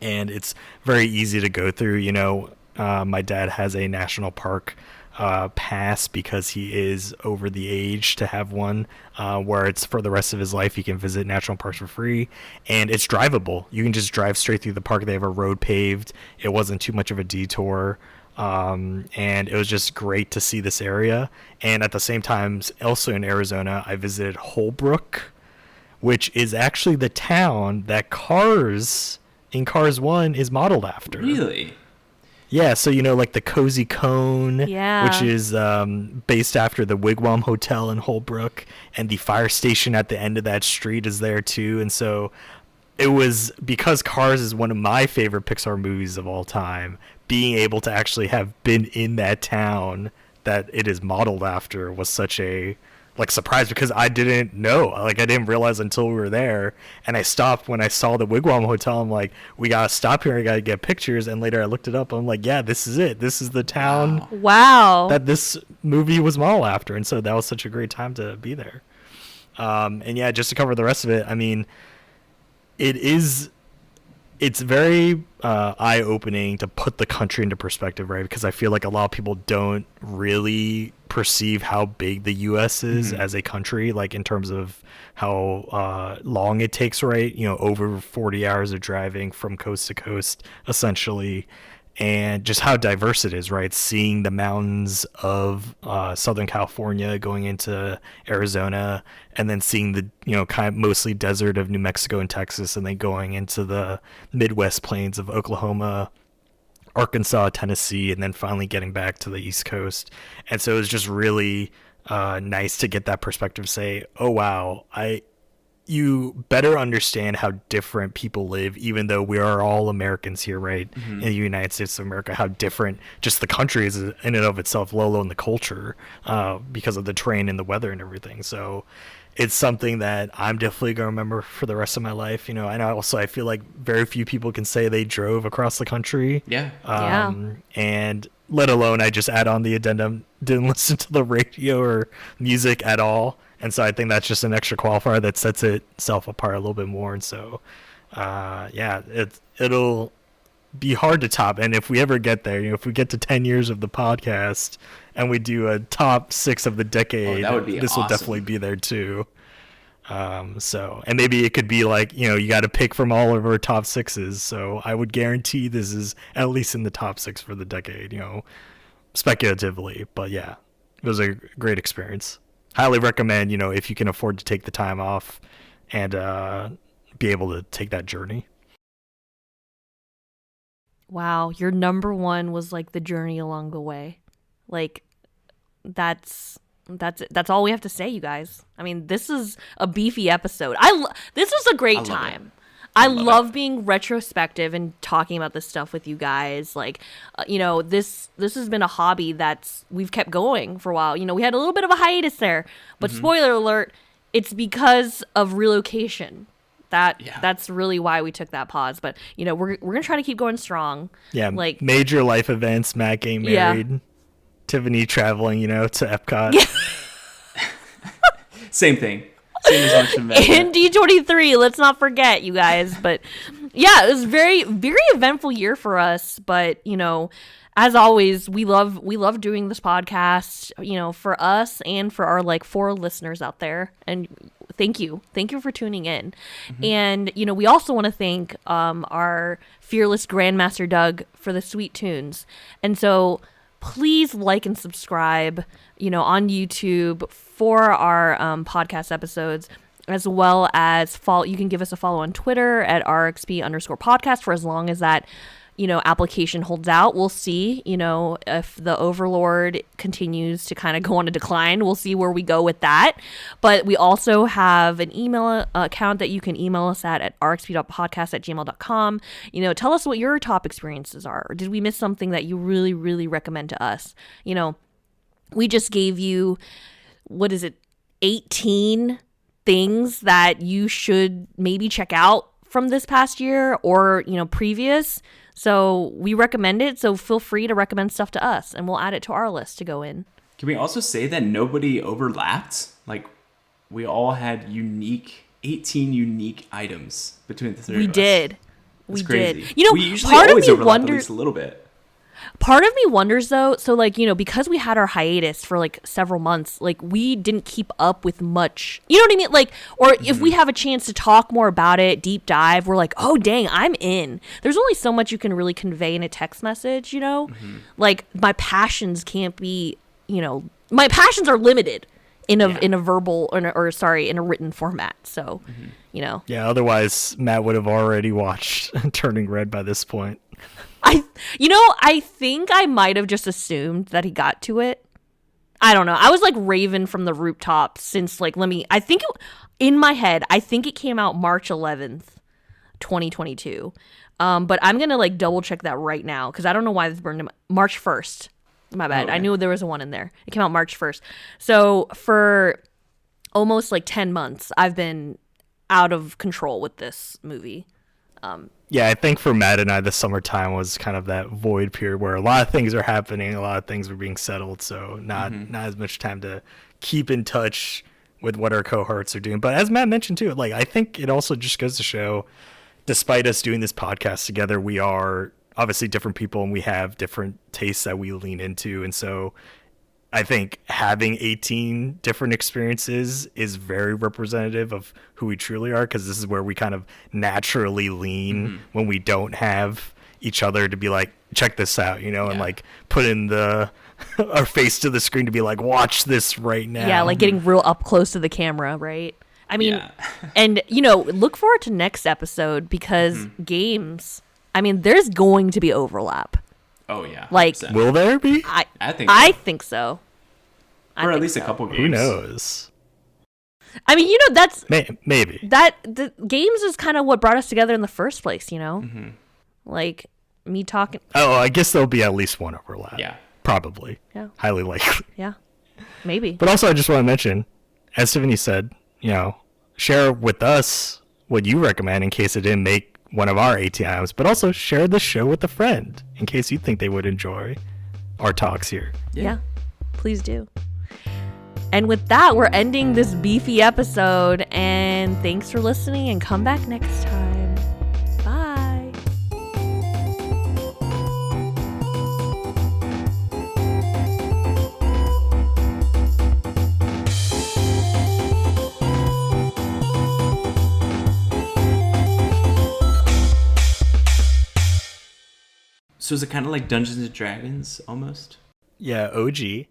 And it's very easy to go through. You know, my dad has a national park pass because he is over the age to have one, where it's for the rest of his life he can visit national parks for free, and it's drivable. You can just drive straight through the park. They have a road paved. It wasn't too much of a detour, and it was just great to see this area. And at the same time, also in Arizona, I visited Holbrook, which is actually the town that Cars 1 is modeled after. Really? Yeah, so like the Cozy Cone, Yeah. which is based after the Wigwam Hotel in Holbrook, and the fire station at the end of that street is there too. And so it was, because Cars is one of my favorite Pixar movies of all time, being able to actually have been in that town that it is modeled after was such a surprise, because I didn't know. I didn't realize until we were there, and I stopped when I saw the Wigwam Hotel. I'm like, we gotta stop here, I gotta get pictures. And later I looked it up, I'm like, yeah, this is it, this is the town Wow. that this movie was modeled after. And so that was such a great time to be there. And yeah, just to cover the rest of it, I mean, it's very eye-opening to put the country into perspective, right? Because I feel like a lot of people don't really perceive how big the U.S. is as a country, in terms of how long it takes, right? Over 40 hours of driving from coast to coast, essentially, and just how diverse it is, right? Seeing the mountains of Southern California going into Arizona, and then seeing the kind of mostly desert of New Mexico and Texas, and then going into the Midwest plains of Oklahoma, Arkansas, Tennessee, and then finally getting back to the East Coast. And so it was just really nice to get that perspective, say, oh wow, you better understand how different people live, even though we are all Americans here, right? In the United States of America, how different just the country is in and of itself, let alone the culture, because of the terrain and the weather and everything. So it's something that I'm definitely going to remember for the rest of my life. And I feel like very few people can say they drove across the country. Yeah. And let alone, I just add on the addendum, didn't listen to the radio or music at all. And so I think that's just an extra qualifier that sets itself apart a little bit more. And so, it'll be hard to top. And if we ever get there, if we get to 10 years of the podcast and we do a top 6 of the decade, that would be this awesome. will definitely be there too. And maybe it could be you got to pick from all of our top 6s. So I would guarantee this is at least in the top 6 for the decade, speculatively. But yeah, it was a great experience. Highly recommend, if you can afford to take the time off and be able to take that journey. Wow, your number one was the journey along the way. That's all we have to say, you guys. I mean, this is a beefy episode. This was a great time. I love being retrospective and talking about this stuff with you guys. This has been a hobby we've kept going for a while. We had a little bit of a hiatus there, but spoiler alert, it's because of relocation. That's really why we took that pause. But we're gonna try to keep going strong. Yeah, major life events, Matt getting married, Tiffany traveling, to Epcot. Yeah. Same thing. Same as much in D23, let's not forget, you guys. But yeah, it was very, very eventful year for us. But as always, we love doing this podcast, for us and for our 4 listeners out there. And thank you for tuning in. And we also want to thank our fearless Grandmaster Doug for the sweet tunes. And so please like and subscribe, on YouTube for our podcast episodes, as well as you can give us a follow on Twitter at RXP_podcast for as long as that, application holds out. We'll see, if the Overlord continues to kind of go on a decline, we'll see where we go with that. But we also have an email account that you can email us at rxp.podcast@gmail.com. Tell us what your top experiences are. Or did we miss something that you really, really recommend to us? We just gave you, 18 things that you should maybe check out from this past year or, previous. So we recommend it. So feel free to recommend stuff to us and we'll add it to our list to go in. Can we also say that nobody overlapped? We all had 18 unique items between the 3 of us. We did. It's crazy. We we usually part always of me overlap wondered, at least a little bit. Part of me wonders though, so like, because we had our hiatus for like several months, like we didn't keep up with much, you know what I mean? Like, or if we have a chance to talk more about it, deep dive, we're like, oh dang, I'm in. There's only so much you can really convey in a text message, Like my passions can't be, my passions are limited in a verbal in a written format. So, Yeah, otherwise Matt would have already watched Turning Red by this point. I think I might have just assumed that he got to it. I don't know. I was like raving from the rooftops since in my head, I think it came out March 11th, 2022. But I'm going to like double check that right now because I don't know why this burned in March 1st. My bad. Okay. I knew there was a one in there. It came out March 1st. So for almost like 10 months, I've been out of control with this movie. Yeah, I think for Matt and I, the summertime was kind of that void period where a lot of things are happening, a lot of things were being settled, so not as much time to keep in touch with what our cohorts are doing. But as Matt mentioned too, like I think it also just goes to show, despite us doing this podcast together, we are obviously different people and we have different tastes that we lean into, and so I think having 18 different experiences is very representative of who we truly are, because this is where we kind of naturally lean when we don't have each other to be like, check this out, and like put in our face to the screen to be like, watch this right now. Yeah, like getting real up close to the camera, right? I mean, and look forward to next episode because games, I mean, there's going to be overlap. Oh yeah. Like, 100%. Will there be? I think so. Or at least a couple games. Who knows? I mean, that's maybe that the games is kind of what brought us together in the first place. Like me talking. Oh, I guess there'll be at least one overlap. Yeah. Probably. Yeah. Highly likely. Yeah. Maybe. But also, I just want to mention, as Tiffany said, share with us what you recommend in case it didn't make one of our ATIs, but also share the show with a friend in case you think they would enjoy our talks here. Yeah. Please do. And with that, we're ending this beefy episode. And thanks for listening, and come back next time. Bye. So is it kind of like Dungeons and Dragons almost? Yeah, OG.